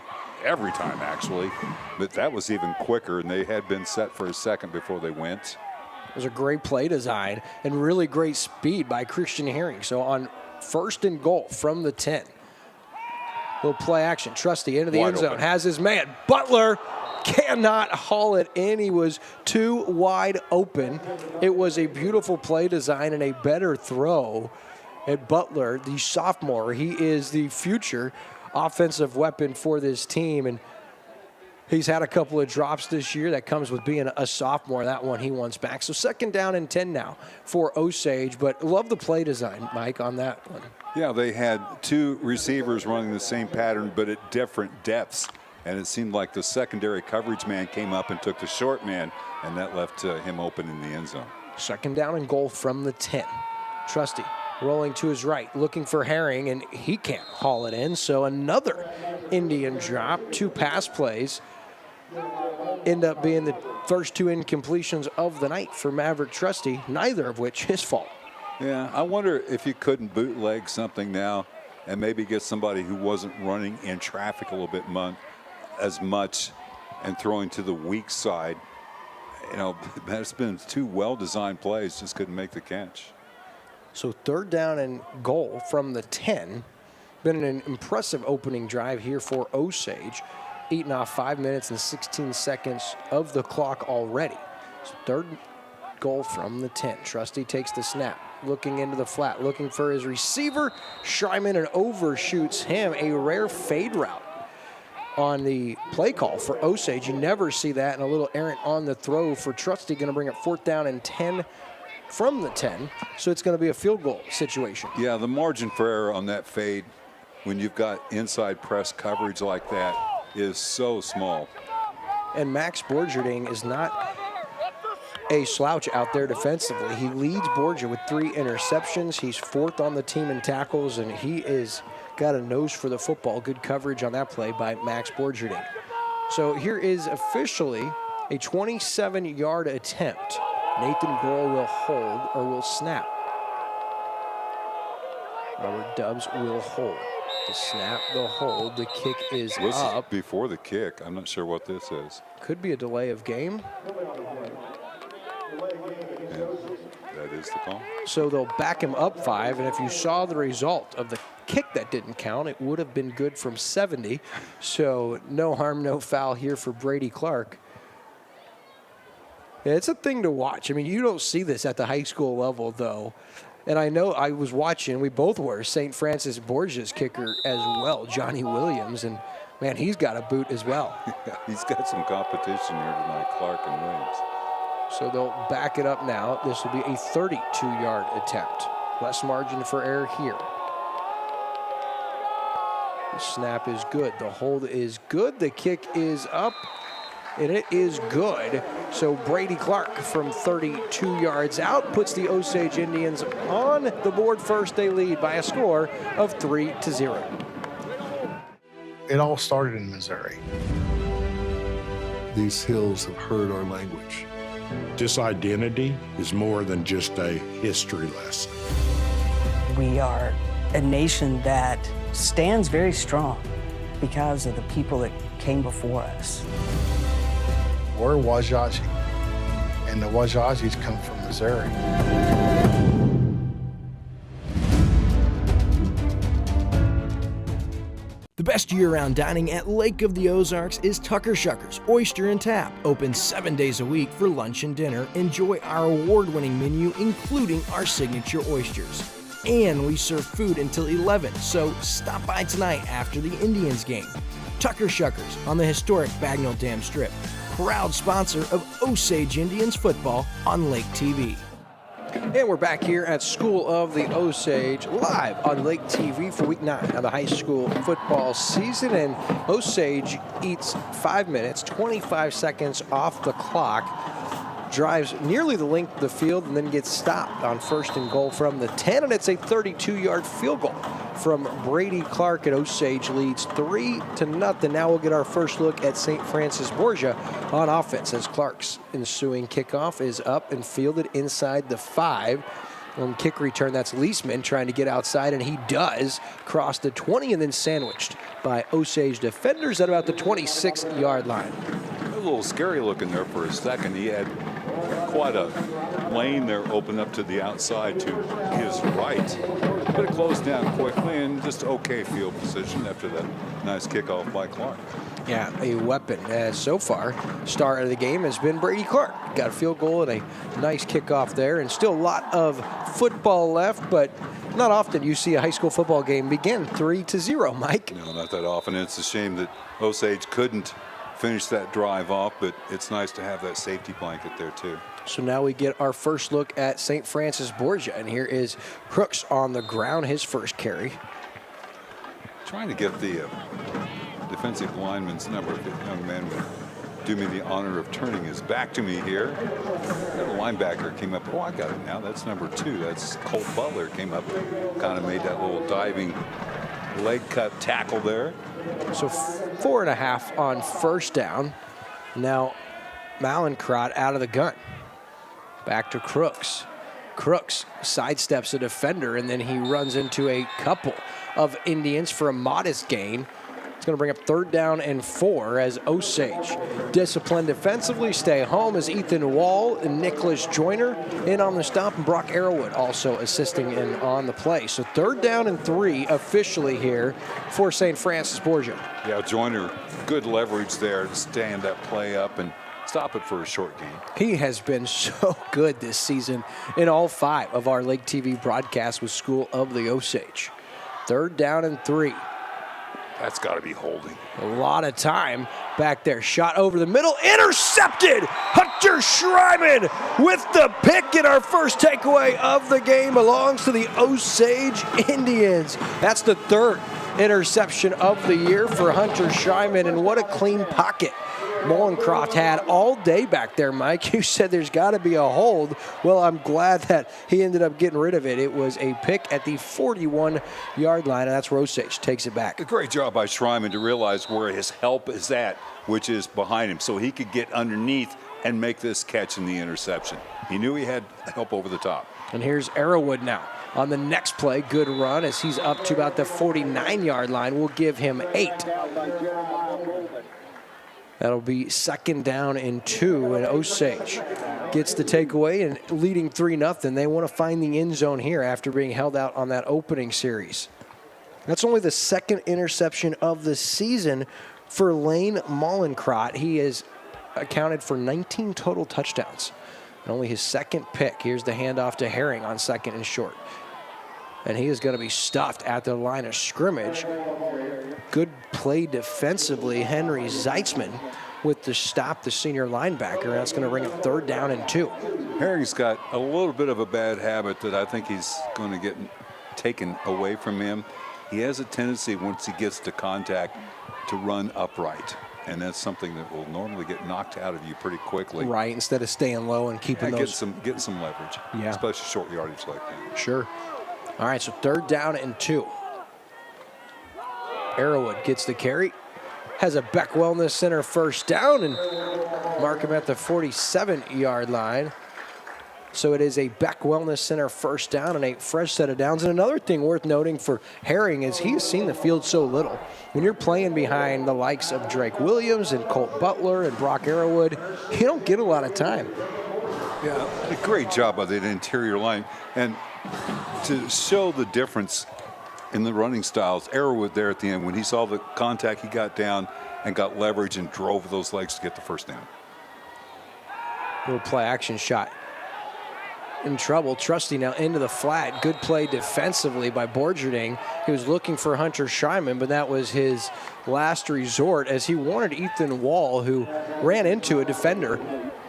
actually, but that was even quicker, and they had been set for a second before they went. It was a great play design and really great speed by Christian Herring. So on 1st and goal from the 10, little play action. Trusty into the end zone, has his man. Butler cannot haul it in. He was too wide open. It was a beautiful play design and a better throw. And Butler, the sophomore, he is the future offensive weapon for this team. And He's had a couple of drops this year. That comes with being a sophomore. That one he wants back. So 2nd down and 10 now for Osage. But love the play design, Mike, on that one. Yeah, they had 2 receivers running the same pattern, but at different depths. And it seemed like the secondary coverage man came up and took the short man, and that left him open in the end zone. 2nd down and goal from the 10. Trusty rolling to his right, looking for Herring, and he can't haul it in. So another Indian drop. 2 pass plays end up being the first 2 incompletions of the night for Maverick Trusty, neither of which his fault. Yeah, I wonder if you couldn't bootleg something now and maybe get somebody who wasn't running in traffic a little bit as much and throwing to the weak side. You know, that's been 2 well-designed plays, just couldn't make the catch. So 3rd down and goal from the 10. Been an impressive opening drive here for Osage. Eating off 5 minutes and 16 seconds of the clock already. So 3rd goal from the 10. Trusty takes the snap, looking into the flat, looking for his receiver. Schreiman and overshoots him. A rare fade route on the play call for Osage. You never see that, and a little errant on the throw for Trusty. Going to bring up 4th down and 10 from the 10. So it's going to be a field goal situation. Yeah, the margin for error on that fade when you've got inside press coverage like that is so small. And Max Borgia is not a slouch out there defensively. He leads Borgia with 3 interceptions. He's 4th on the team in tackles, and he is got a nose for the football. Good coverage on that play by Max Borgia. So here is officially a 27-yard attempt. Nathan Grohl will hold, or will snap. Robert Dubs will hold. The snap, the hold, the kick is this up. Is before the kick. I'm not sure what this is. Could be a delay of game. Yeah, that is the call. So they'll back him up 5, and if you saw the result of the kick that didn't count, it would have been good from 70. So no harm, no foul here for Brady Clark. Yeah, it's a thing to watch. I mean, you don't see this at the high school level, though. And I know I was watching, we both were, St. Francis Borgia's kicker as well, Johnny Williams, and man, he's got a boot as well. Yeah, he's got some competition here tonight, Clark and Williams. So they'll back it up now. This will be a 32-yard attempt. Less margin for error here. The snap is good. The hold is good. The kick is up, and it is good. So Brady Clark from 32 yards out puts the Osage Indians on the board first. They lead by a score of 3-0. It all started in Missouri. These hills have heard our language. This identity is more than just a history lesson. We are a nation that stands very strong because of the people that came before us. We're Wajaji, and the Wajajis come from Missouri. The best year-round dining at Lake of the Ozarks is Tucker Shuckers Oyster and Tap. Open 7 days a week for lunch and dinner. Enjoy our award-winning menu, including our signature oysters. And we serve food until 11, so stop by tonight after the Indians game. Tucker Shuckers on the historic Bagnell Dam Strip. Proud sponsor of Osage Indians football on Lake TV. And we're back here at School of the Osage, live on Lake TV for week 9 of the high school football season. And Osage eats 5 minutes, 25 seconds off the clock, drives nearly the length of the field, and then gets stopped on 1st and goal from the 10. And it's a 32-yard field goal from Brady Clark, and Osage leads 3-0. Now we'll get our first look at St. Francis Borgia on offense as Clark's ensuing kickoff is up and fielded inside the 5. On kick return, that's Leisman trying to get outside, and he does cross the 20 and then sandwiched by Osage defenders at about the 26-yard line. A little scary looking there for a second. He had quite a lane there open up to the outside to his right. But it closed down quickly and just okay field position after that nice kickoff by Clark. Yeah, a weapon. So far, star of the game has been Brady Clark. Got a field goal and a nice kickoff there, and still a lot of football left, but not often you see a high school football game begin 3-0, Mike. No, not that often. It's a shame that Osage couldn't finish that drive off, but it's nice to have that safety blanket there too. So now we get our first look at St. Francis Borgia, and here is Crooks on the ground, his first carry. Trying to get the defensive lineman's number. If the young man would do me the honor of turning his back to me here. That linebacker came up. Oh, I got it now. That's number 2. That's Colt Butler came up, kind of made that little diving leg cut tackle there. So 4.5 on first down. Now Mallinckrodt out of the gun. Back to Crooks. Crooks sidesteps a defender, and then he runs into a couple of Indians for a modest gain. It's going to bring up 3rd down and 4 as Osage, disciplined defensively, stay home as Ethan Wall and Nicholas Joyner in on the stop, and Brock Arrowwood also assisting in on the play. So 3rd down and 3 officially here for St. Francis Borgia. Yeah, Joyner, good leverage there to stand that play up and stop it for a short gain. He has been so good this season in all 5 of our Lake TV broadcasts with School of the Osage. 3rd down and 3. That's got to be holding. A lot of time back there. Shot over the middle. Intercepted! Hunter Schreiman with the pick, and our first takeaway of the game belongs to the Osage Indians. That's the 3rd interception of the year for Hunter Schreiman, and what a clean pocket Mallinckrodt had all day back there, Mike. You said there's got to be a hold. Well, I'm glad that he ended up getting rid of it. It was a pick at the 41-yard line, and that's where Osage takes it back. A great job by Schreiman to realize where his help is at, which is behind him, so he could get underneath and make this catch in the interception. He knew he had help over the top. And here's Arrowwood now. On the next play, good run as he's up to about the 49-yard line. We'll give him 8. That'll be 2nd down and 2, and Osage gets the takeaway and leading 3-0. They want to find the end zone here after being held out on that opening series. That's only the 2nd interception of the season for Lane Mallinckrodt. He has accounted for 19 total touchdowns and only his 2nd pick. Here's the handoff to Herring on 2nd and short. And he is going to be stuffed at the line of scrimmage. Good play defensively. Henry Zeitzman with the stop, the senior linebacker. That's going to bring up 3rd down and 2. Herring's got a little bit of a bad habit that I think he's going to get taken away from him. He has a tendency, once he gets to contact, to run upright. And that's something that will normally get knocked out of you pretty quickly. Right, instead of staying low and keeping those. Getting some leverage, especially short yardage like that. Sure. All right, so 3rd down and 2. Arrowwood gets the carry, has a Beck Wellness Center 1st down, and mark him at the 47-yard line. So it is a Beck Wellness Center 1st down and a fresh set of downs. And another thing worth noting for Herring is he's seen the field so little. When you're playing behind the likes of Drake Williams and Colt Butler and Brock Arrowwood, you don't get a lot of time. Yeah, a great job by the interior line. And to show the difference in the running styles, Arrowwood there at the end, when he saw the contact, he got down and got leverage and drove those legs to get the 1st down. Little play action shot. In trouble. Trusty now into the flat. Good play defensively by Borgia. He was looking for Hunter Schreiman, but that was his last resort as he wanted Ethan Wall, who ran into a defender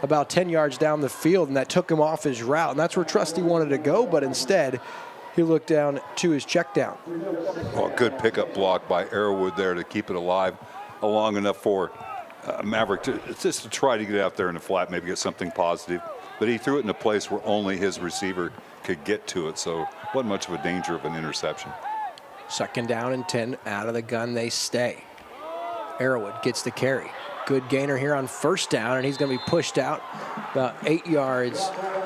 about 10 yards down the field, and that took him off his route. And that's where Trusty wanted to go, but instead he looked down to his check down. Well, good pickup block by Arrowwood there to keep it alive long enough for Maverick to just to try to get out there in the flat, maybe get something positive. But he threw it in a place where only his receiver could get to it, so wasn't much of a danger of an interception. 2nd down and 10, out of the gun they stay. Arrowwood gets the carry. Good gainer here on 1st down, and he's going to be pushed out about 8 yards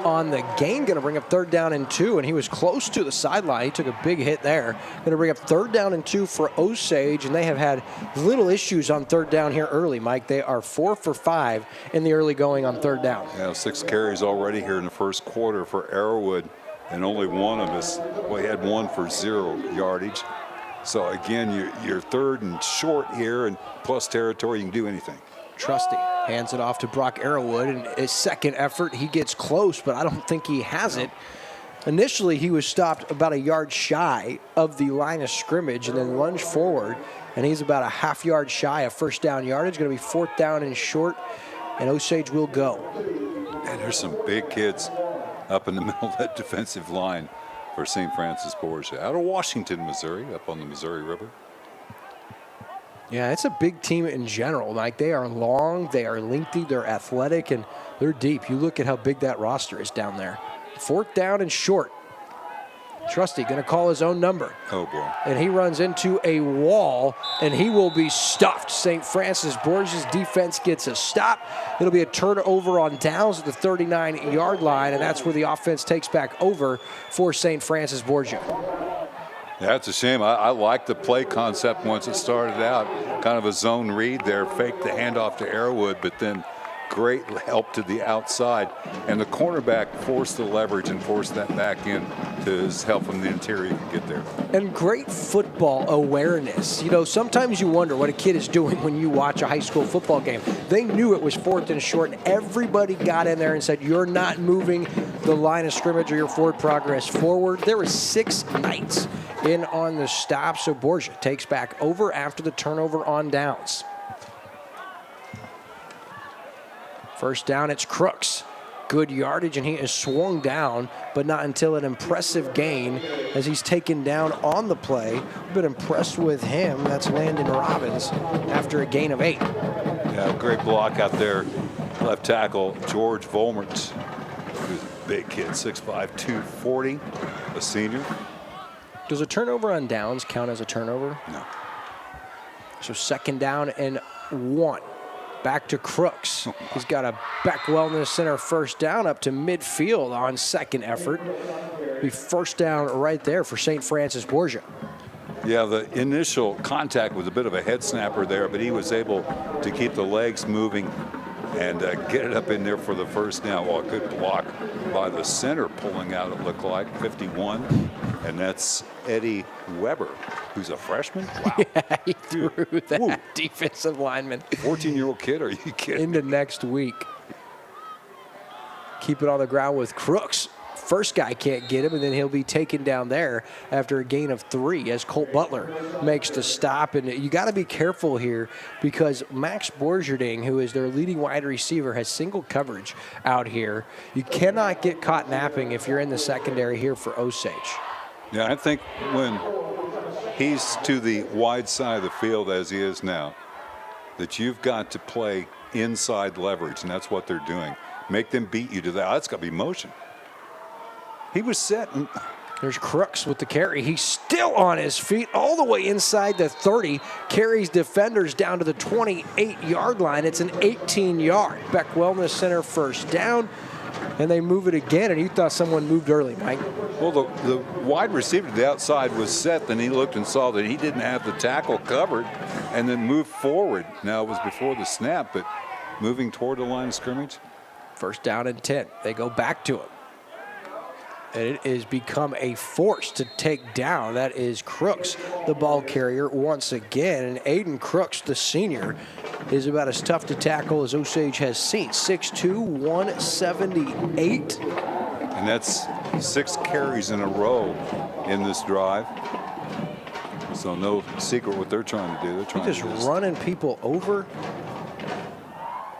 on the gain. Going to bring up 3rd down and 2, and he was close to the sideline. He took a big hit there. Going to bring up 3rd down and 2 for Osage, and they have had little issues on 3rd down here early, Mike. They are 4 for 5 in the early going on 3rd down. Yeah, 6 carries already here in the 1st quarter for Arrowwood, and only one of us, well, he had 1 for 0 yardage. So again, you're 3rd and short here, and plus territory, you can do anything. Trusty hands it off to Brock Arrowwood, and his 2nd effort, he gets close, but I don't think he has it. Initially, he was stopped about a yard shy of the line of scrimmage and then lunged forward, and he's about a half yard shy of first down yardage. Going to be 4th down and short, and Osage will go. And there's some big kids up in the middle of that defensive line for St. Francis Borgia. Out of Washington, Missouri, up on the Missouri River. Yeah, it's a big team in general. Like, they are long, they are lengthy, they're athletic, and they're deep. You look at how big that roster is down there. 4th down and short. Trusty going to call his own number. Oh, boy. And he runs into a wall, and he will be stuffed. St. Francis Borgia's defense gets a stop. It'll be a turnover on downs at the 39-yard line, and that's where the offense takes back over for St. Francis Borgia. Yeah, it's a shame. I like the play concept once it started out. Kind of a zone read there, fake the handoff to Arrowwood, but then great help to the outside. And the cornerback forced the leverage and forced that back in to his help from the interior to get there. And great football awareness. You know, sometimes you wonder what a kid is doing when you watch a high school football game. They knew it was 4th and short, and everybody got in there and said, you're not moving the line of scrimmage or your forward progress forward. There were 6 Knights in on the stop, so Borgia takes back over after the turnover on downs. First down, it's Crooks. Good yardage, and he is swung down, but not until an impressive gain as he's taken down on the play. We've been impressed with him. That's Landon Robbins after a gain of 8. Yeah, great block out there. Left tackle, George Volmert, who's a big kid, 6'5", 240, a senior. Does a turnover on downs count as a turnover? No. So 2nd down and 1. Back to Crooks. He's got a back wellness center first down up to midfield on 2nd effort. Be 1st down right there for St. Francis Borgia. Yeah, the initial contact was a bit of a head snapper there, but he was able to keep the legs moving and get it up in there for the first down. Well, a good block by the center pulling out, it looked like, 51. And that's Eddie Weber, who's a freshman. Wow. Yeah, he threw that defensive lineman. 14-year-old kid, are you kidding? Into next week. Keep it on the ground with Crooks. First guy can't get him, and then he'll be taken down there after a gain of 3 as Colt Butler makes the stop. And you got to be careful here because Max Borgerding, who is their leading wide receiver, has single coverage out here. You cannot get caught napping if you're in the secondary here for Osage. Yeah, I think when he's to the wide side of the field as he is now, that you've got to play inside leverage, and that's what they're doing. Make them beat you to that. That's got to be motion. He was set. There's Crooks with the carry. He's still on his feet all the way inside the 30. Carries defenders down to the 28-yard line. It's an 18-yard. Beck Wellness Center first down. And they move it again, and you thought someone moved early, Mike. Well, the wide receiver to the outside was set. Then he looked and saw that he didn't have the tackle covered and then moved forward. Now, it was before the snap, but moving toward the line of scrimmage. First down and 10. They go back to him. And it has become a force to take down. That is Crooks, the ball carrier, once again. And Aiden Crooks, the senior, is about as tough to tackle as Osage has seen. 6'2", 178. And that's 6 carries in a row in this drive. So no secret what they're trying to do. They're trying just running people over.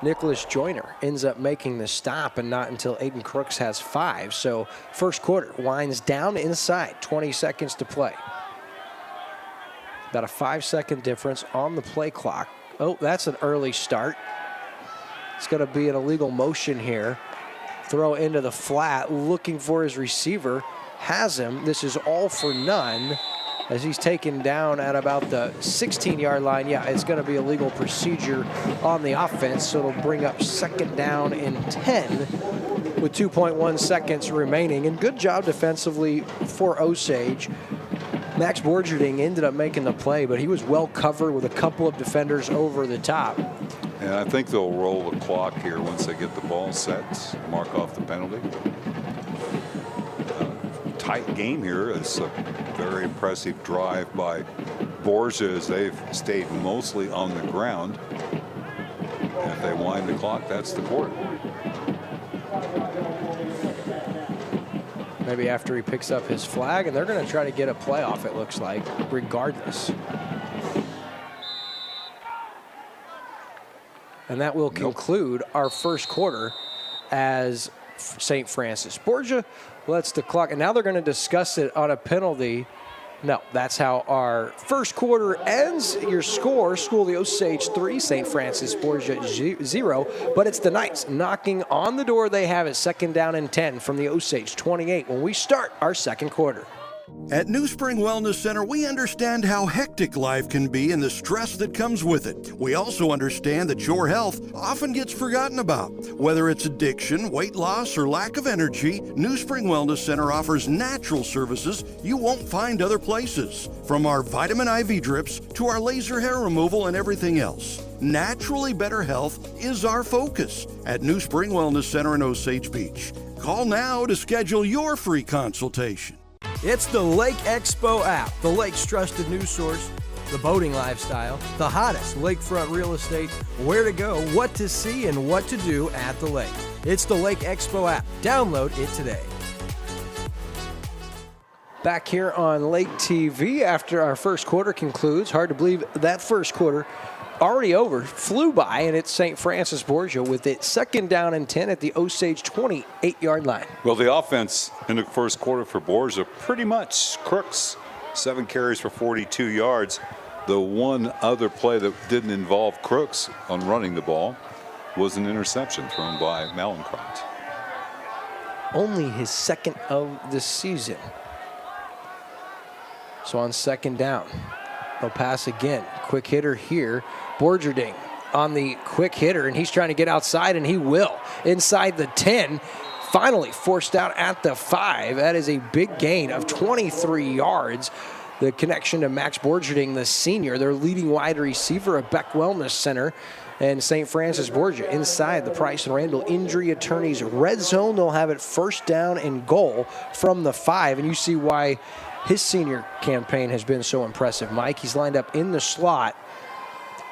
Nicholas Joyner ends up making the stop, and not until Aiden Crooks has 5. So first quarter winds down inside, 20 seconds to play. About a 5-second difference on the play clock. Oh, that's an early start. It's going to be an illegal motion here. Throw into the flat, looking for his receiver. Has him. This is all for none as he's taken down at about the 16-yard line. Yeah, it's going to be a legal procedure on the offense, so it'll bring up 2nd down and 10 with 2.1 seconds remaining. And good job defensively for Osage. Max Borgerding ended up making the play, but he was well covered with a couple of defenders over the top. And I think they'll roll the clock here once they get the ball set, mark off the penalty. Tight game here. It's a very impressive drive by Borgia as they've stayed mostly on the ground. And if they wind the clock, that's the quarter. Maybe after he picks up his flag, and they're going to try to get a playoff, it looks like, regardless. And that will conclude our first quarter as St. Francis. Borgia lets the clock, and now they're going to discuss it on a penalty. No, that's how our first quarter ends. Your score, School of the Osage 3, St. Francis Borgia 0. But it's the Knights knocking on the door. They have it 2nd down and 10 from the Osage 28 when we start our second quarter. At New Spring Wellness Center, we understand how hectic life can be and the stress that comes with it. We also understand that your health often gets forgotten about. Whether it's addiction, weight loss, or lack of energy, New Spring Wellness Center offers natural services you won't find other places. From our vitamin IV drips to our laser hair removal and everything else. Naturally better health is our focus at New Spring Wellness Center in Osage Beach. Call now to schedule your free consultation. It's the Lake Expo app, the lake's trusted news source, the boating lifestyle, the hottest lakefront real estate, where to go, what to see, and what to do at the lake. It's the Lake Expo app. Download it today. Back here on Lake TV after our first quarter concludes. Hard to believe that first quarter already over, flew by, and it's St. Francis Borgia with it 2nd down and 10 at the Osage 28-yard line. Well, the offense in the first quarter for Borgia pretty much crooks. 7 carries for 42 yards. The one other play that didn't involve Crooks on running the ball was an interception thrown by Malencrot. Only his 2nd of the season. So on 2nd down, they'll pass again. Quick hitter here. Borgerding on the quick hitter, and he's trying to get outside, and he will. Inside the 10, finally forced out at the 5. That is a big gain of 23 yards. The connection to Max Borgerding, the senior, their leading wide receiver at Beck Wellness Center. And St. Francis Borgia inside the Price and Randall Injury Attorneys red zone. They'll have it 1st down and goal from the 5, and you see why his senior campaign has been so impressive, Mike. He's lined up in the slot.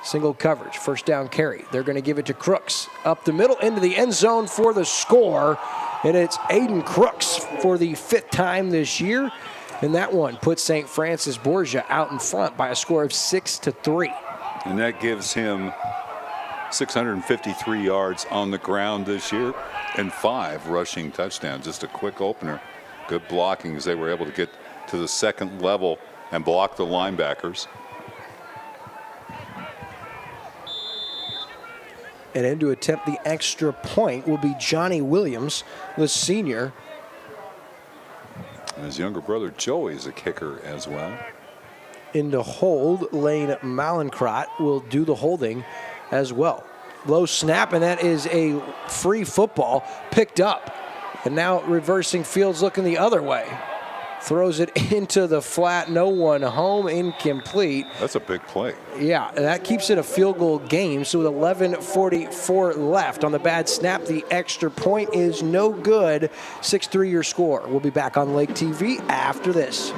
Single coverage, 1st down carry. They're going to give it to Crooks. Up the middle into the end zone for the score. And it's Aiden Crooks for the 5th time this year. And that one puts St. Francis Borgia out in front by a score of 6-3. And that gives him 653 yards on the ground this year and 5 rushing touchdowns. Just a quick opener. Good blocking as they were able to get to the 2nd level and block the linebackers. And in to attempt the extra point will be Johnny Williams, the senior. And his younger brother Joey is a kicker as well. Into hold, Lane Malencrot will do the holding as well. Low snap, and that is a free football picked up. And now reversing fields looking the other way. Throws it into the flat, no one home, incomplete. That's a big play. Yeah, and that keeps it a field goal game. So with 11:44 left on the bad snap, the extra point is no good. 6-3 your score. We'll be back on Lake TV after this.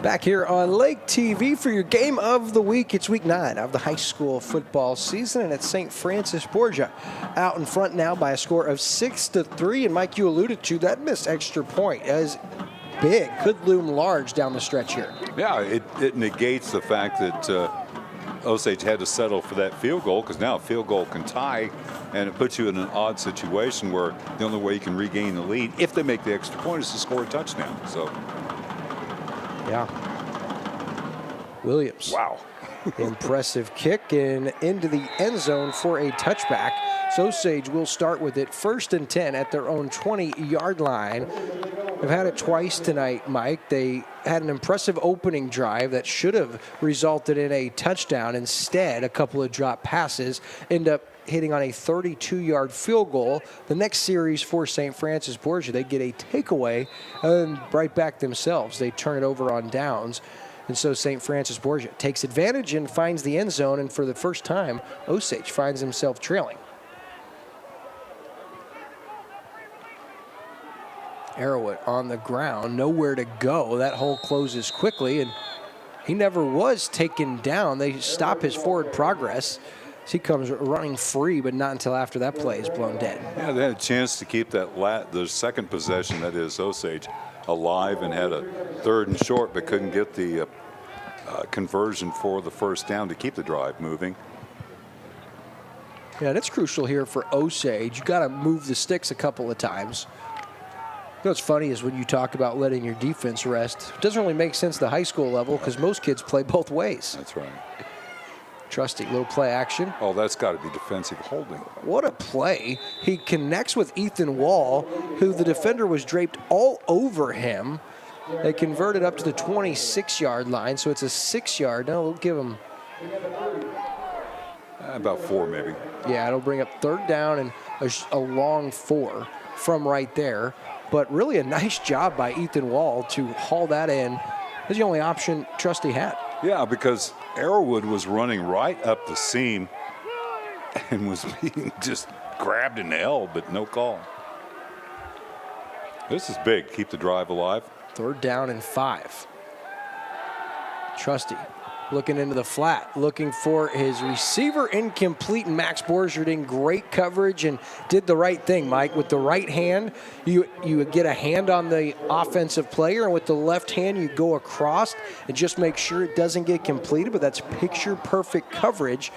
Back here on Lake TV for your game of the week. It's week 9 of the high school football season, and it's St. Francis Borgia out in front now by a score of 6-3. And Mike, you alluded to that missed extra point as big, could loom large down the stretch here. Yeah, it negates the fact that Osage had to settle for that field goal, because now a field goal can tie, and it puts you in an odd situation where the only way you can regain the lead, if they make the extra point, is to score a touchdown. So. Yeah. Williams. Wow. Impressive kick and into the end zone for a touchback. So Osage will start with it 1st and 10 at their own 20-yard line. They've had it twice tonight, Mike. They had an impressive opening drive that should have resulted in a touchdown. Instead, a couple of drop passes end up hitting on a 32-yard field goal. The next series for St. Francis Borgia, they get a takeaway and right back themselves. They turn it over on downs. And so St. Francis Borgia takes advantage and finds the end zone. And for the first time, Osage finds himself trailing. Arrowwood on the ground, nowhere to go. That hole closes quickly, and he never was taken down. They stop his forward progress. He comes running free, but not until after that play is blown dead. Yeah, they had a chance to keep that the second possession, that is Osage, alive, and had a 3rd and short, but couldn't get the conversion for the first down to keep the drive moving. Yeah, and it's crucial here for Osage. You got to move the sticks a couple of times. You know what's funny is when you talk about letting your defense rest, it doesn't really make sense at the high school level because most kids play both ways. That's right. Trusty, little play action. Oh, that's got to be defensive holding. What a play. He connects with Ethan Wall, who the defender was draped all over him. They converted up to the 26-yard line, so it's a 6-yard. No, we'll give him about 4 maybe. Yeah, it'll bring up 3rd down and a long 4 from right there. But really a nice job by Ethan Wall to haul that in. That's the only option Trusty had. Yeah, because Arrowwood was running right up the seam and was being just grabbed and held, but no call. This is big. Keep the drive alive. 3rd down and 5. Trusty looking into the flat, looking for his receiver, incomplete, and Max Borgia in great coverage and did the right thing, Mike. With the right hand, you get a hand on the offensive player, and with the left hand, you go across and just make sure it doesn't get completed, but that's picture-perfect coverage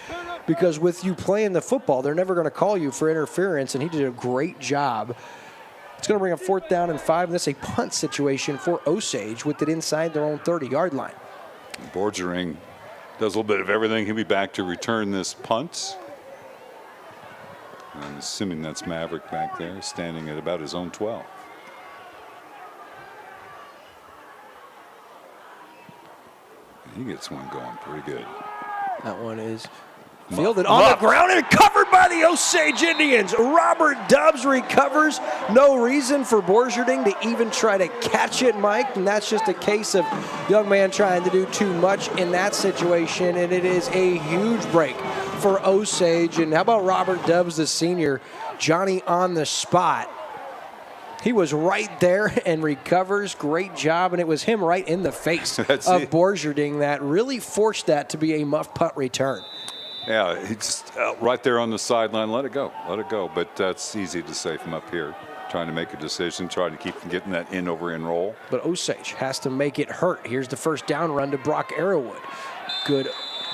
because with you playing the football, they're never going to call you for interference, and he did a great job. It's going to bring up 4th down and 5, and this is a punt situation for Osage with it inside their own 30-yard line. Borgering does a little bit of everything. He'll be back to return this punt. I'm assuming that's Maverick back there, standing at about his own 12. He gets one going pretty good. That one is fielded on the ground and covered by the Osage Indians. Robert Dubbs recovers. No reason for Borgerding to even try to catch it, Mike. And that's just a case of young man trying to do too much in that situation. And it is a huge break for Osage. And how about Robert Dubbs, the senior? Johnny on the spot. He was right there and recovers. Great job. And it was him right in the face of Borgerding that really forced that to be a muff punt return. Yeah, he's just right there on the sideline. Let it go. Let it go. But that's easy to say from up here. Trying to make a decision, trying to keep from getting that in-over-in roll. But Osage has to make it hurt. Here's the 1st down run to Brock Arrowwood. Good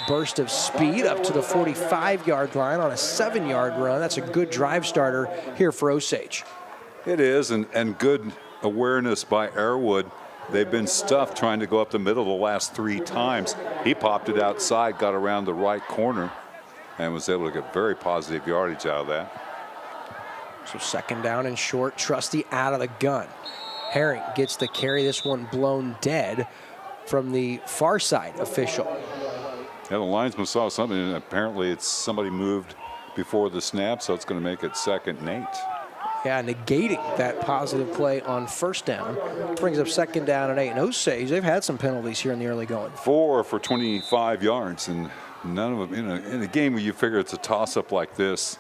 burst of speed up to the 45-yard line on a 7-yard run. That's a good drive starter here for Osage. It is, and good awareness by Arrowwood. They've been stuffed trying to go up the middle the last 3 times. He popped it outside, got around the right corner, and was able to get very positive yardage out of that. So 2nd down and short, Trusty out of the gun. Herring gets the carry, this one blown dead from the far side official. Yeah, the linesman saw something, and apparently it's somebody moved before the snap, so it's going to make it 2nd and 8. Yeah, negating that positive play on 1st down. Brings up 2nd down and 8. And Osage, they've had some penalties here in the early going. 4 for 25 yards, and none of them in a game where you figure it's a toss-up like this.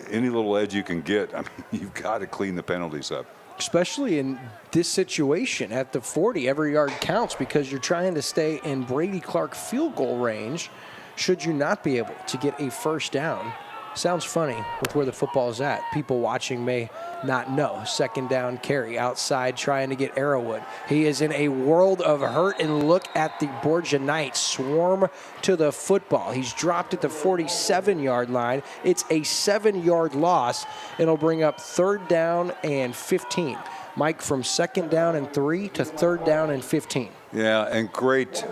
Any little edge you can get, I mean, you've got to clean the penalties up. Especially in this situation at the 40, every yard counts because you're trying to stay in Brady Clark field goal range should you not be able to get a 1st down. Sounds funny with where the football is at. People watching may not know. 2nd down carry outside trying to get Arrowwood. He is in a world of hurt, and look at the Borgia Knights swarm to the football. He's dropped at the 47-yard line. It's a 7-yard loss. It'll bring up 3rd down and 15. Mike, from 2nd down and 3 to 3rd down and 15. Yeah, and great.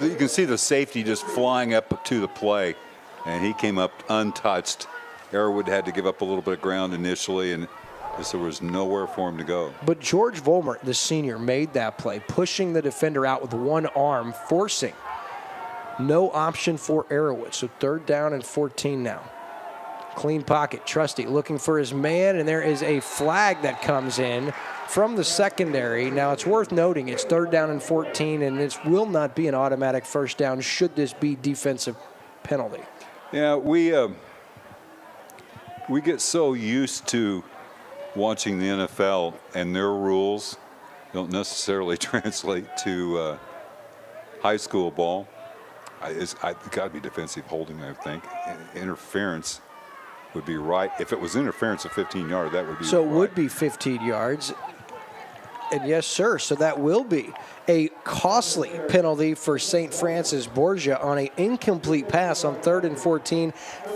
You can see the safety just flying up to the play. And he came up untouched. Arrowwood had to give up a little bit of ground initially, and There was nowhere for him to go. But George Vollmer, the senior, made that play, pushing the defender out with one arm, forcing no option for Arrowwood. So 3rd down and 14 now. Clean pocket. Trusty looking for his man, and there is a flag that comes in from the secondary. Now, it's worth noting it's 3rd down and 14, and this will not be an automatic first down should this be defensive penalty. Yeah, we get so used to watching the NFL, and their rules don't necessarily translate to high school ball. It's got to be defensive holding, I think. Interference would be right. If it was interference of 15-yard, that would be so right. It would be 15 yards. And yes, sir. So that will be a costly penalty for St. Francis Borgia on an incomplete pass on 3rd and 14.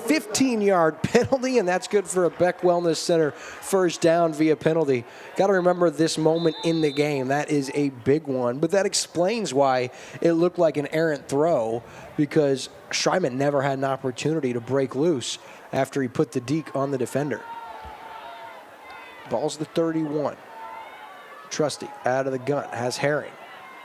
15-yard penalty, and that's good for a Beck Wellness Center first down via penalty. Got to remember this moment in the game. That is a big one, but that explains why it looked like an errant throw, because Schreiman never had an opportunity to break loose after he put the deke on the defender. Ball's the 31. Trusty out of the gun, has Herring.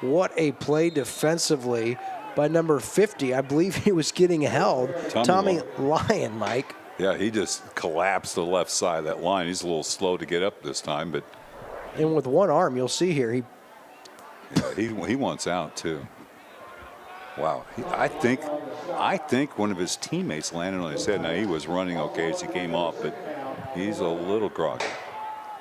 What a play defensively by number 50. I believe he was getting held. Tommy Lyon, Mike. Yeah, he just collapsed the left side of that line. He's a little slow to get up this time, but. And with one arm, you'll see here, he wants out too. Wow, I think one of his teammates landed on his head. Now, he was running okay as he came off, but he's a little groggy.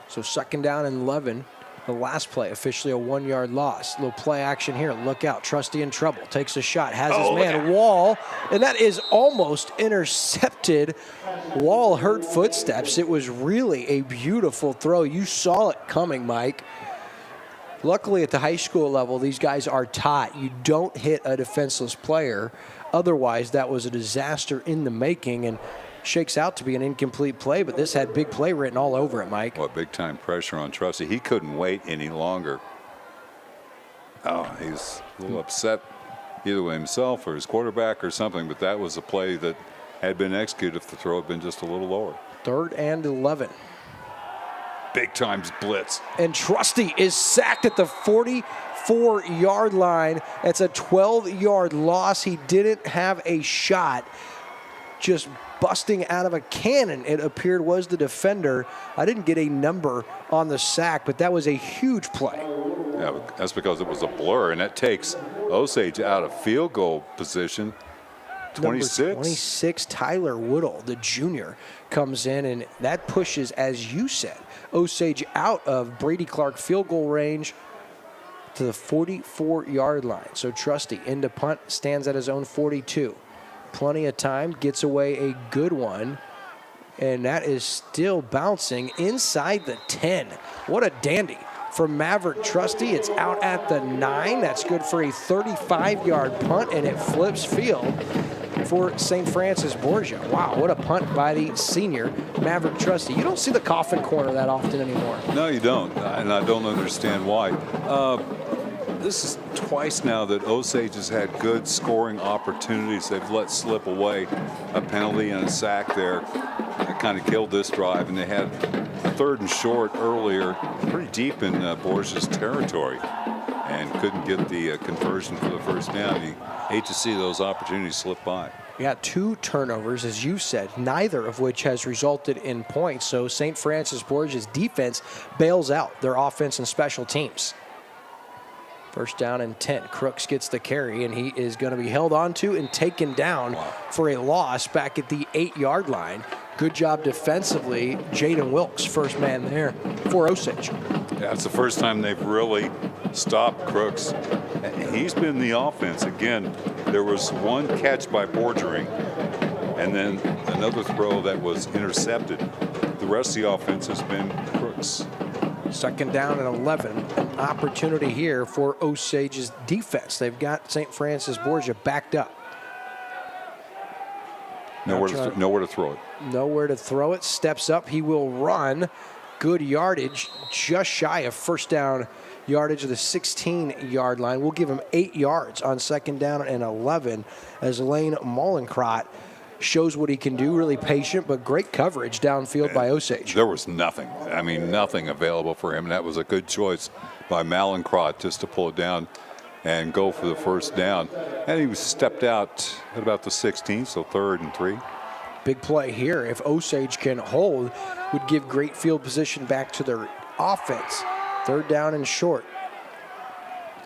So 2nd down and 11. The last play, officially a 1-yard loss. Little play action here. Look out. Trusty in trouble. Takes a shot. Has his man Wall. And that is almost intercepted. Wall heard footsteps. It was really a beautiful throw. You saw it coming, Mike. Luckily, at the high school level, these guys are taught you don't hit a defenseless player. Otherwise, that was a disaster in the making. And shakes out to be an incomplete play, but this had big play written all over it, Mike. Well, big time pressure on Trusty. He couldn't wait any longer. Oh, he's a little upset either with himself or his quarterback or something, but that was a play that had been executed if the throw had been just a little lower. 3rd and 11. Big time blitz. And Trusty is sacked at the 44-yard line. That's a 12-yard loss. He didn't have a shot. Just busting out of a cannon, it appeared, was the defender. I didn't get a number on the sack, but that was a huge play. Yeah, that's because it was a blur, and that takes Osage out of field goal position. 26. Number 26, Tyler Woodall, the junior, comes in, and that pushes, as you said, Osage out of Brady Clark field goal range to the 44-yard line. So Trusty into punt, stands at his own 42. Plenty of time, gets away a good one, and that is still bouncing inside the 10. What a dandy from Maverick Trusty. It's out at the 9. That's good for a 35-yard punt, and it flips field for St. Francis Borgia. Wow, what a punt by the senior Maverick Trusty. You don't see the coffin corner that often anymore. No, you don't, and I don't understand why. This is twice now that Osage has had good scoring opportunities. They've let slip away a penalty and a sack there. That kind of killed this drive, and they had a 3rd and short earlier, pretty deep in Borgia's territory, and couldn't get the conversion for the first down. You hate to see those opportunities slip by. We got 2 turnovers, as you said, neither of which has resulted in points. So St. Francis Borgia's defense bails out their offense and special teams. 1st down and 10. Crooks gets the carry, and he is going to be held onto and taken down for a loss back at the 8-yard line. Good job defensively. Jaden Wilkes, first man there for Osage. Yeah, it's the first time they've really stopped Crooks. He's been the offense. Again, there was one catch by Borgering, and then another throw that was intercepted. The rest of the offense has been Crooks. 2nd down and 11. An opportunity here for Osage's defense. They've got St. Francis Borgia backed up. Nowhere to throw it. Nowhere to throw it. Steps up. He will run. Good yardage. Just shy of first down yardage of the 16-yard line. We'll give him 8 yards on 2nd down and 11 as Lane Mollencrot shows what he can do, really patient, but great coverage downfield by Osage. There was nothing. I mean, nothing available for him, and that was a good choice by Malincrot just to pull it down and go for the first down. And he was stepped out at about the 16, so 3rd and 3. Big play here. If Osage can hold, would give great field position back to their offense. 3rd down and short.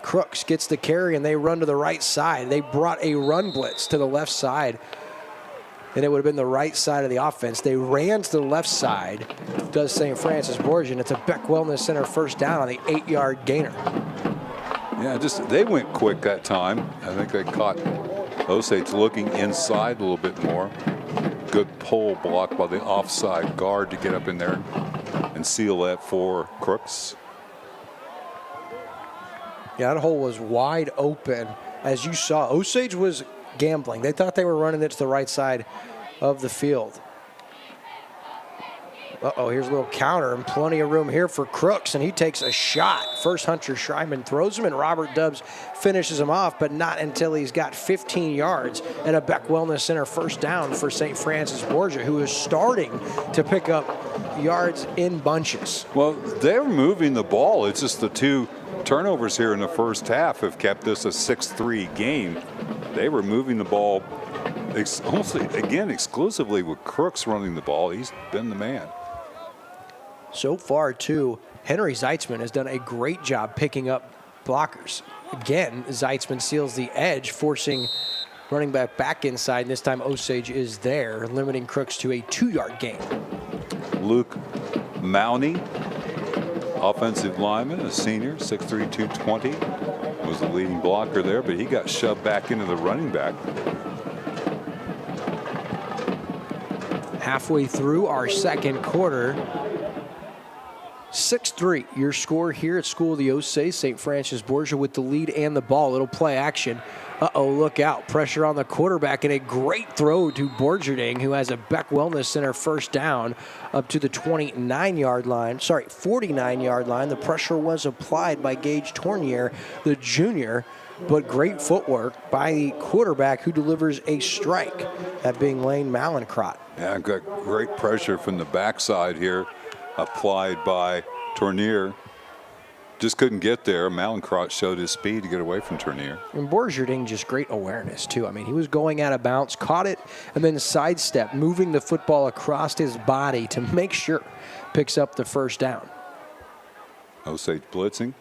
Crooks gets the carry, and they run to the right side. They brought a run blitz to the left side, and it would have been the right side of the offense. They ran to the left side, does St. Francis Borgia, and it's a Beck Wellness Center first down on the 8-yard gainer. Yeah, they went quick that time. I think they caught Osage looking inside a little bit more. Good pull block by the offside guard to get up in there and seal that for Crooks. Yeah, that hole was wide open. As you saw, Osage was gambling. They thought they were running it to the right side of the field. Uh-oh, here's a little counter and plenty of room here for Crooks, and he takes a shot. First, Hunter Schreiman throws him, and Robert Dubbs finishes him off, but not until he's got 15 yards and a Beck Wellness Center first down for St. Francis Borgia, who is starting to pick up yards in bunches. Well, they're moving the ball. It's just the 2 turnovers here in the first half have kept this a 6-3 game. They were moving the ball almost, again, exclusively with Crooks running the ball. He's been the man. So far, too, Henry Zeitzman has done a great job picking up blockers. Again, Zeitzman seals the edge, forcing running back inside, and this time Osage is there, limiting Crooks to a 2-yard gain. Luke Mowney, offensive lineman, a senior, 6'3", 220, was the leading blocker there, but he got shoved back into the running back. Halfway through our second quarter, 6-3, your score here at School of the Osage. St. Francis Borgia with the lead and the ball. It'll play action. Uh-oh, look out. Pressure on the quarterback, and a great throw to Borgerding, who has a Beck Wellness Center first down up to the 49-yard line. 49-yard line. The pressure was applied by Gage Tournier, the junior, but great footwork by the quarterback, who delivers a strike, that being Lane Malincrot. Yeah, got great pressure from the backside here, applied by Tournier. Just couldn't get there. Malincrot showed his speed to get away from Tournier. And Borgerding, just great awareness, too. I mean, he was going out of bounds, caught it, and then sidestep, moving the football across his body to make sure picks up the first down. Osage blitzing.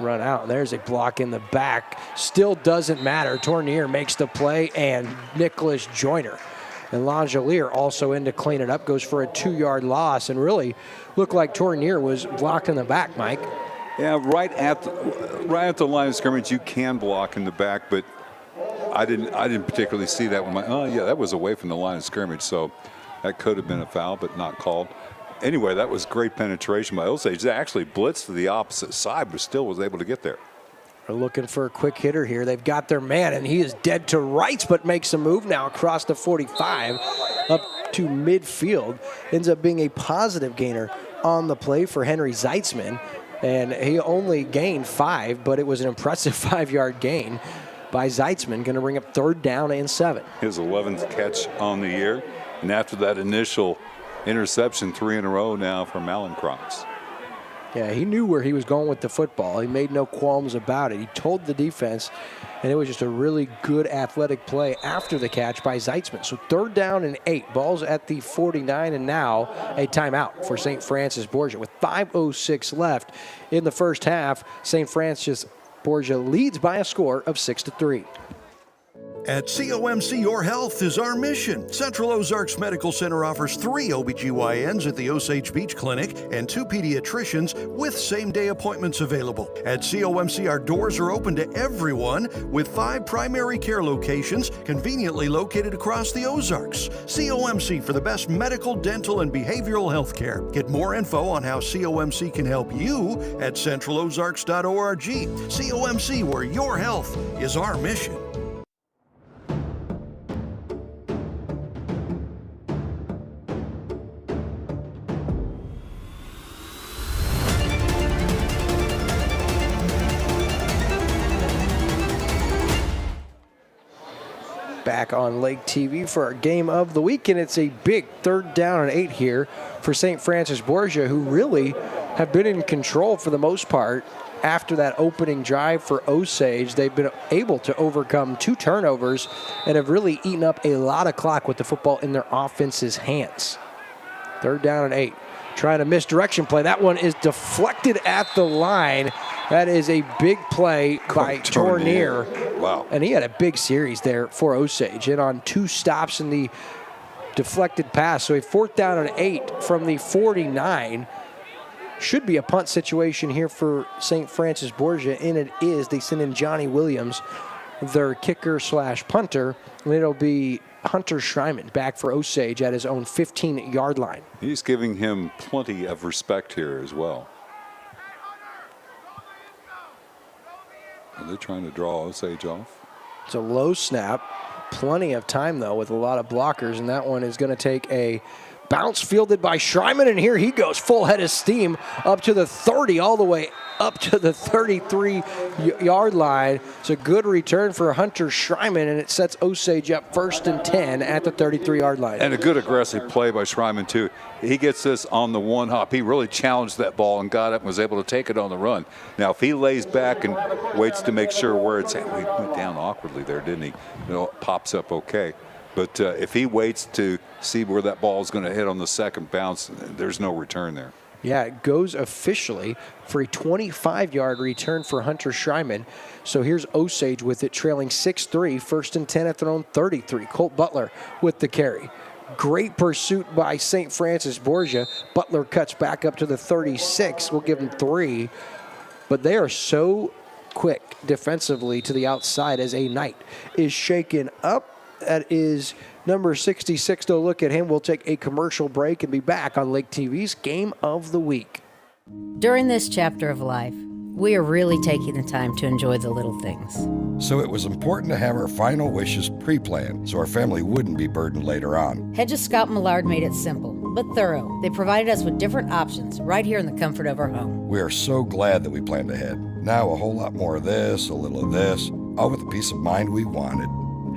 Run out. There's a block in the back. Still doesn't matter. Tournier makes the play, and Nicholas Joyner. And Langelier also in to clean it up, goes for a 2-yard loss, and really looked like Tournier was blocked in the back, Mike. Yeah, right at the line of scrimmage, you can block in the back, but I didn't particularly see that one. Oh yeah, that was away from the line of scrimmage, so that could have been a foul, but not called. Anyway, that was great penetration by Osage. They actually blitzed to the opposite side, but still was able to get there. They're looking for a quick hitter here. They've got their man, and he is dead to rights, but makes a move now across the 45 up to midfield. Ends up being a positive gainer on the play for Henry Zeitzman, and he only gained 5, but it was an impressive 5-yard gain by Zeitzman, going to bring up 3rd down and 7. His 11th catch on the year, and after that initial interception, 3 in a row now for Malincrot. Yeah, he knew where he was going with the football. He made no qualms about it. He told the defense, and it was just a really good athletic play after the catch by Zeitzman. So 3rd down and 8. Ball's at the 49, and now a timeout for St. Francis Borgia. With 5:06 left in the first half, St. Francis Borgia leads by a score of 6-3. At COMC, your health is our mission. Central Ozarks Medical Center offers 3 OBGYNs at the Osage Beach Clinic and 2 pediatricians with same-day appointments available. At COMC, our doors are open to everyone with 5 primary care locations conveniently located across the Ozarks. COMC for the best medical, dental, and behavioral health care. Get more info on how COMC can help you at centralozarks.org. COMC, where your health is our mission. back on Lake TV for our game of the week, and it's a big 3rd down and 8 here for St. Francis Borgia, who really have been in control for the most part. After that opening drive for Osage, they've been able to overcome 2 turnovers and have really eaten up a lot of clock with the football in their offense's hands. 3rd down and 8. Trying to misdirection play. That one is deflected at the line. That is a big play by Tournier. Wow. And he had a big series there for Osage, and on 2 stops in the deflected pass. So a 4th down and 8 from the 49. Should be a punt situation here for St. Francis Borgia, and it is. They send in Johnny Williams, their kicker/punter, and it'll be Hunter Schreiman back for Osage at his own 15-yard line. He's giving him plenty of respect here as well. Are they trying to draw Osage off? It's a low snap. Plenty of time, though, with a lot of blockers, and that one is going to take a bounce fielded by Schreiman, and here he goes, full head of steam up to the 30, all the way up to the 33-yard line. It's a good return for Hunter Schreiman, and it sets Osage up 1st and 10 at the 33-yard line. And a good aggressive play by Schreiman, too. He gets this on the one hop. He really challenged that ball and got up and was able to take it on the run. Now, if he lays back and waits to make sure where it's at, he went down awkwardly there, didn't he? You know, it pops up okay. But if he waits to see where that ball is going to hit on the second bounce, there's no return there. Yeah, it goes officially for a 25-yard return for Hunter Schreiman. So here's Osage with it, trailing 6-3, 1st and 10 at their own 33. Colt Butler with the carry. Great pursuit by St. Francis Borgia. Butler cuts back up to the 36. We'll give him 3. But they are so quick defensively to the outside as a Knight is shaken up. That is number 66. To look at him, we'll take a commercial break and be back on Lake TV's Game of the Week. During this chapter of life, we are really taking the time to enjoy the little things. So it was important to have our final wishes pre-planned so our family wouldn't be burdened later on. Hedges Scott Millard made it simple but thorough. They provided us with different options right here in the comfort of our home. We are so glad that we planned ahead. Now a whole lot more of this, a little of this, all with the peace of mind we wanted.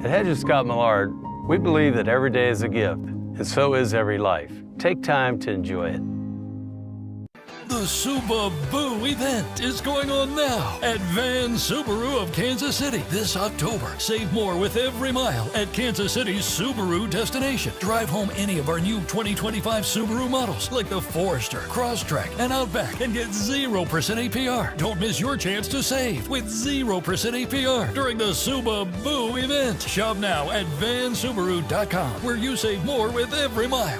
At Hedges Scott Millard, we believe that every day is a gift, and so is every life. Take time to enjoy it. The Suba Boo event is going on now at Van Subaru of Kansas City this October. Save more with every mile at Kansas City's Subaru destination. Drive home any of our new 2025 Subaru models like the Forester, Crosstrek, and Outback and get 0% APR. Don't miss your chance to save with 0% APR during the Suba Boo event. Shop now at vansubaru.com where you save more with every mile.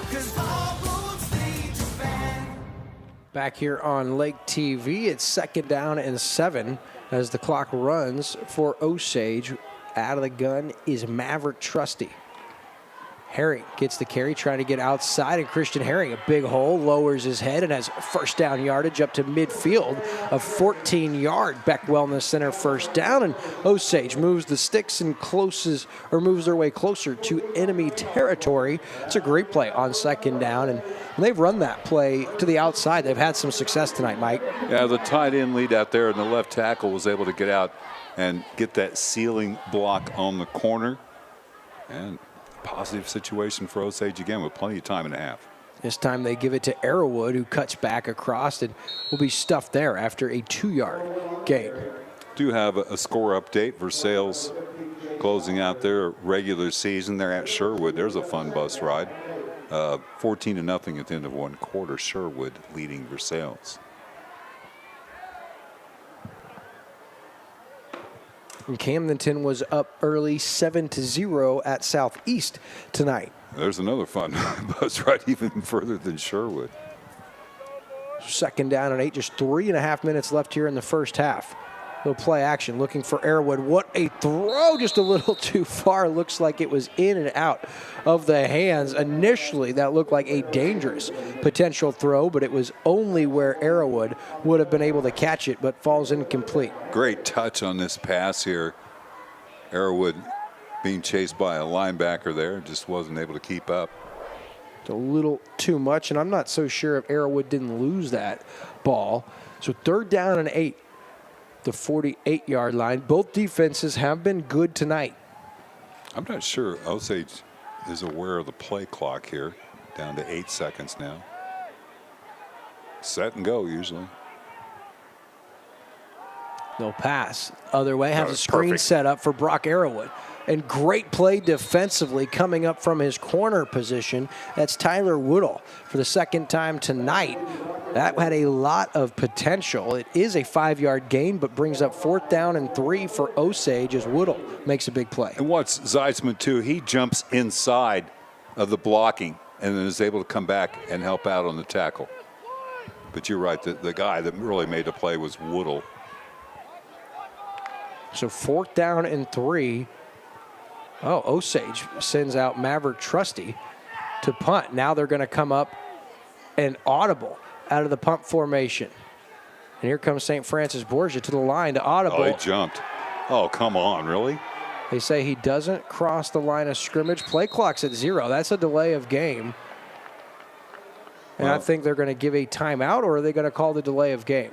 Back here on Lake TV, it's 2nd down and 7 as the clock runs for Osage. Out of the gun is Maverick Trusty. Herring gets the carry, trying to get outside, and Christian Herring, a big hole, lowers his head and has 1st down yardage up to midfield of 14-yard. Beck Wellness Center 1st down, and Osage moves the sticks and moves their way closer to enemy territory. It's a great play on 2nd down, and when they've run that play to the outside, they've had some success tonight, Mike. Yeah, the tight end lead out there, and the left tackle was able to get out and get that ceiling block on the corner. And positive situation for Osage again with plenty of time and a half. This time they give it to Arrowwood, who cuts back across and will be stuffed there after a 2-yard gain. Do have a score update. Versailles closing out their regular season. They're at Sherwood. There's a fun bus ride. 14-0 at the end of 1 quarter. Sherwood leading Versailles. And Camdenton was up early 7-0 at Southeast tonight. There's another fun bus ride even further than Sherwood. 2nd down and 8, just 3.5 minutes left here in the first half. Little play action, looking for Arrowwood. What a throw, just a little too far. Looks like it was in and out of the hands. Initially, that looked like a dangerous potential throw, but it was only where Arrowwood would have been able to catch it, but falls incomplete. Great touch on this pass here. Arrowwood being chased by a linebacker there, just wasn't able to keep up. It's a little too much, and I'm not so sure if Arrowwood didn't lose that ball. So 3rd down and 8. The 48-yard line. Both defenses have been good tonight. I'm not sure Osage is aware of the play clock here. Down to 8 seconds now. Set and go usually. No pass. Other way, has a screen perfect. set up for Brock Arrowwood. And great play defensively coming up from his corner position. That's Tyler Woodall for the second time tonight. That had a lot of potential. It is a 5-yard gain, but brings up 4th down and 3 for Osage as Woodall makes a big play. And what's Zeitzman too, he jumps inside of the blocking and then is able to come back and help out on the tackle. But you're right, the guy that really made the play was Woodall. So 4th down and 3. Oh, Osage sends out Maverick Trusty to punt. Now they're going to come up and audible out of the punt formation. And here comes St. Francis Borgia to the line to audible. Oh, he jumped. Oh, come on, really? They say he doesn't cross the line of scrimmage. Play clock's at 0. That's a delay of game. And I think they're going to give a timeout, or are they going to call the delay of game?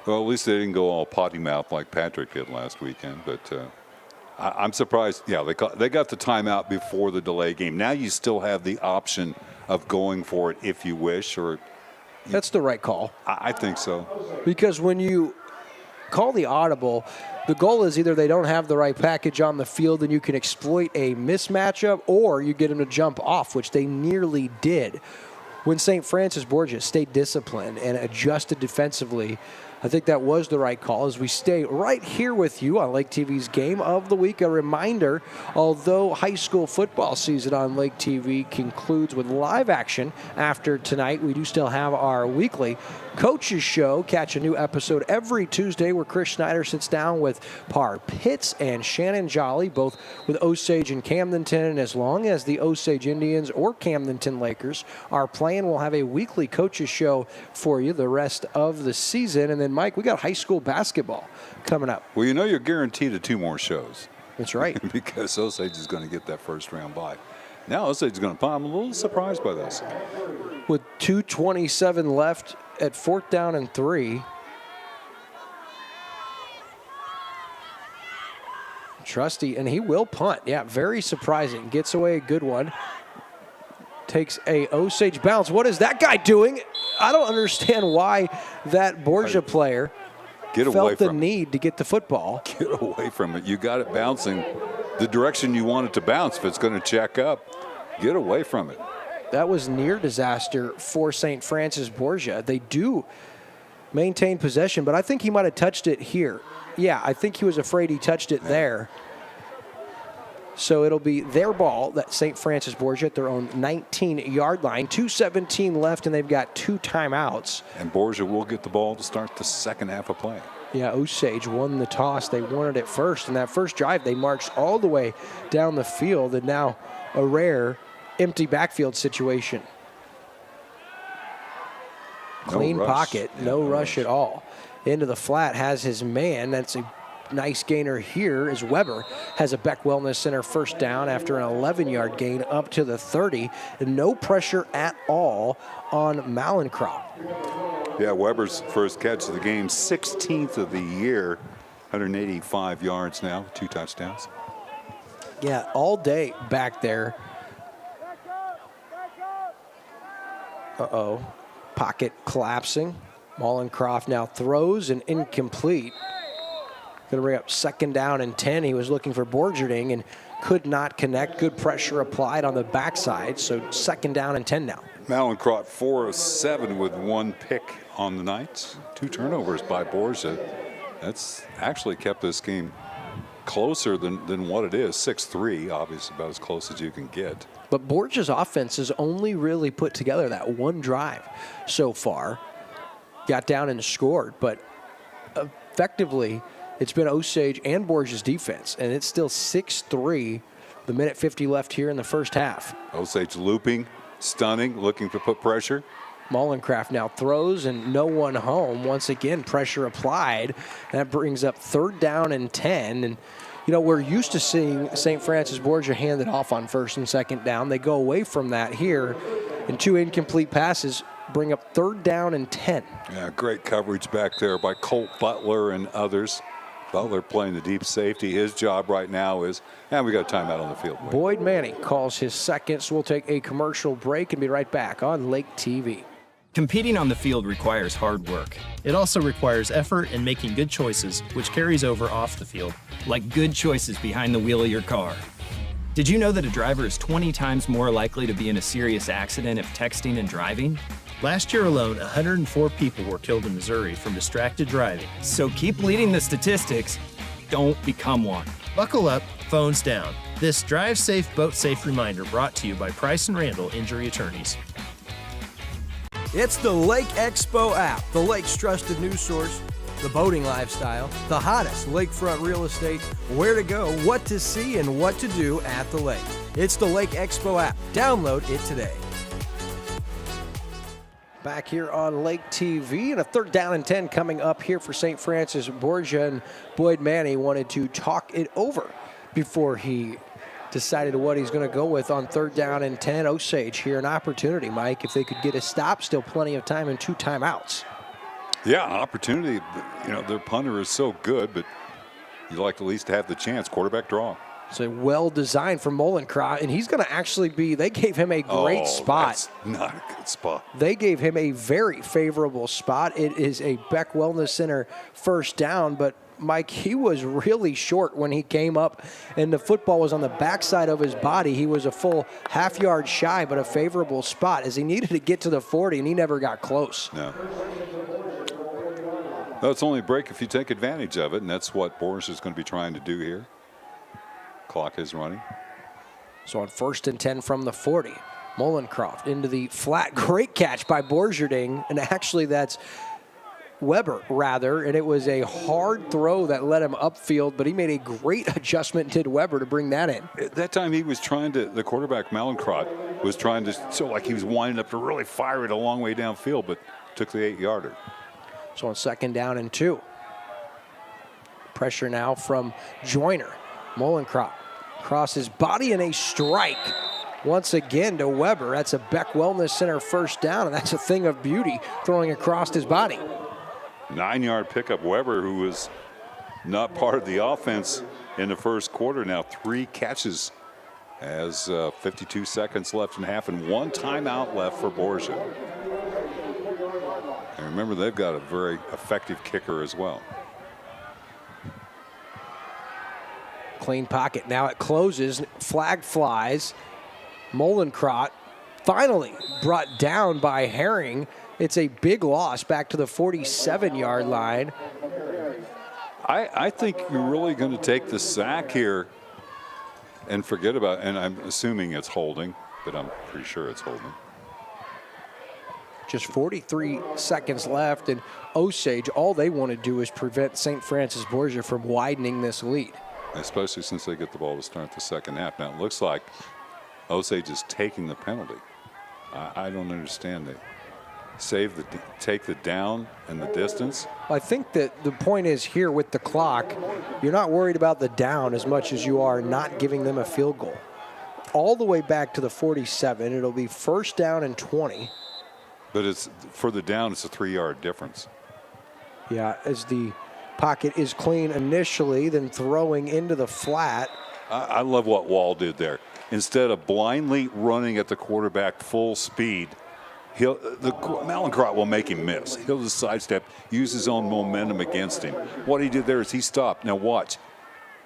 Well, at least they didn't go all potty mouth like Patrick did last weekend. But I'm surprised. Yeah, they got the timeout before the delay game. Now you still have the option of going for it if you wish. That's the right call. I think so. Because when you call the audible, the goal is either they don't have the right package on the field and you can exploit a mismatchup, or you get them to jump off, which they nearly did. When St. Francis Borgia stayed disciplined and adjusted defensively, I think that was the right call as we stay right here with you on Lake TV's Game of the Week. A reminder, although high school football season on Lake TV concludes with live action after tonight, we do still have our weekly Coaches Show. Catch a new episode every Tuesday where Chris Schneider sits down with Par Pitts and Shannon Jolly, both with Osage and Camdenton. And as long as the Osage Indians or Camdenton Lakers are playing, we'll have a weekly Coaches Show for you the rest of the season. And then, Mike, we got high school basketball coming up. Well, you know you're guaranteed 2 more shows. That's right. Because Osage is going to get that first round bye. Now Osage is going to punt. I'm a little surprised by this. With 2:27 left at 4th down and 3. Trusty, and he will punt. Yeah, very surprising. Gets away a good one. Takes a Osage bounce. What is that guy doing? I don't understand why that Borgia player felt the need to get the football. Get away from it. You got it bouncing the direction you want it to bounce. If it's going to check up, get away from it. That was near disaster for St. Francis Borgia. They do maintain possession, but I think he might have touched it here. Yeah, I think he was afraid he touched it there. So it'll be their ball, that St. Francis Borgia at their own 19-yard line. 2:17 left, and they've got 2 timeouts. And Borgia will get the ball to start the second half of play. Yeah, Osage won the toss. They wanted it first. And that first drive, they marched all the way down the field, and now a rare empty backfield situation. Clean pocket, no rush at all. Into the flat has his man. That's a nice gainer here as Weber has a Beck Wellness Center first down after an 11-yard gain up to the 30. And no pressure at all on Malencroft. Yeah, Weber's first catch of the game, 16th of the year, 185 yards now, 2 touchdowns. Yeah, all day back there. Uh-oh, pocket collapsing. Malencroft now throws and incomplete. Going to bring up 2nd down and 10. He was looking for Borgerding and could not connect. Good pressure applied on the backside, so 2nd down and 10 now. Malencroft 4 of 7 with 1 pick on the night. 2 turnovers by Borgia. That's actually kept this game closer than what it is. 6-3, obviously about as close as you can get. But Borgia's offense has only really put together that 1 drive so far. Got down and scored, but effectively it's been Osage and Borgia's defense, and it's still 6-3, the minute 50 left here in the first half. Osage looping, stunning, looking to put pressure. Malencroft now throws and no one home. Once again, pressure applied. That brings up 3rd down and 10. And, you know, we're used to seeing St. Francis Borgia hand it off on 1st and 2nd down. They go away from that here, and 2 incomplete passes bring up 3rd down and 10. Yeah, great coverage back there by Colt Butler and others. Butler playing the deep safety. His job right now is, and we got a timeout on the field. Boyd Manning calls his second, so we'll take a commercial break and be right back on Lake TV. Competing on the field requires hard work. It also requires effort and making good choices, which carries over off the field, like good choices behind the wheel of your car. Did you know that a driver is 20 times more likely to be in a serious accident if texting and driving? Last year alone, 104 people were killed in Missouri from distracted driving. So keep leading the statistics. Don't become one. Buckle up, phones down. This Drive Safe, Boat Safe reminder brought to you by Price & Randall Injury Attorneys. It's the Lake Expo app, the lake's trusted news source, the boating lifestyle, the hottest lakefront real estate, where to go, what to see, and what to do at the lake. It's the Lake Expo app. Download it today. Back here on Lake TV, and a 3rd down and 10 coming up here for St. Francis. Borgia and Boyd Manning wanted to talk it over before he decided what he's going to go with on 3rd down and 10. Osage here, an opportunity, Mike, if they could get a stop, still plenty of time and 2 timeouts. Yeah, an opportunity. You know, their punter is so good, but you like at least to have the chance. Quarterback draw. It's a well-designed for Molencroft, and he's going to actually be, they gave him a great spot. That's not a good spot. They gave him a very favorable spot. It is a Beck Wellness Center 1st down, but Mike, he was really short when he came up, and the football was on the backside of his body. He was a full half yard shy, but a favorable spot as he needed to get to the 40, and he never got close. No. Well, it's only a break if you take advantage of it, and that's what Borgia is going to be trying to do here. Clock is running. So on 1st and 10 from the 40, Molencroft into the flat. Great catch by Borgerding, and actually that's Weber, rather, and it was a hard throw that led him upfield, but he made a great adjustment, did Weber, to bring that in. At that time, he was trying to, the quarterback, Malencrot, was trying to show like he was winding up to really fire it a long way downfield, but took the 8-yarder. So on 2nd down and 2. Pressure now from Joyner. Molencrot across his body and a strike once again to Weber. That's a Beck Wellness Center 1st down, and that's a thing of beauty throwing across his body. 9-yard pickup. Weber, who was not part of the offense in the 1st quarter, now 3 catches as 52 seconds left in half and 1 timeout left for Borgia. And remember, they've got a very effective kicker as well. Clean pocket. Now it closes. Flag flies. Molencrot finally brought down by Herring. It's a big loss back to the 47-yard line. I think you're really going to take the sack here and forget about, and I'm assuming it's holding, but I'm pretty sure it's holding. Just 43 seconds left, and Osage, all they want to do is prevent St. Francis Borgia from widening this lead. Especially since they get the ball to start the 2nd half. Now it looks like Osage is taking the penalty. I don't understand it. Take the down and the distance. I think that the point is here with the clock, you're not worried about the down as much as you are not giving them a field goal. All the way back to the 47, it'll be 1st down and 20. But it's for the down, it's a 3-yard difference. Yeah, as the pocket is clean initially, then throwing into the flat. I love what Wall did there. Instead of blindly running at the quarterback full speed, Malencrot will make him miss. He'll just sidestep, use his own momentum against him. What he did there is he stopped. Now watch.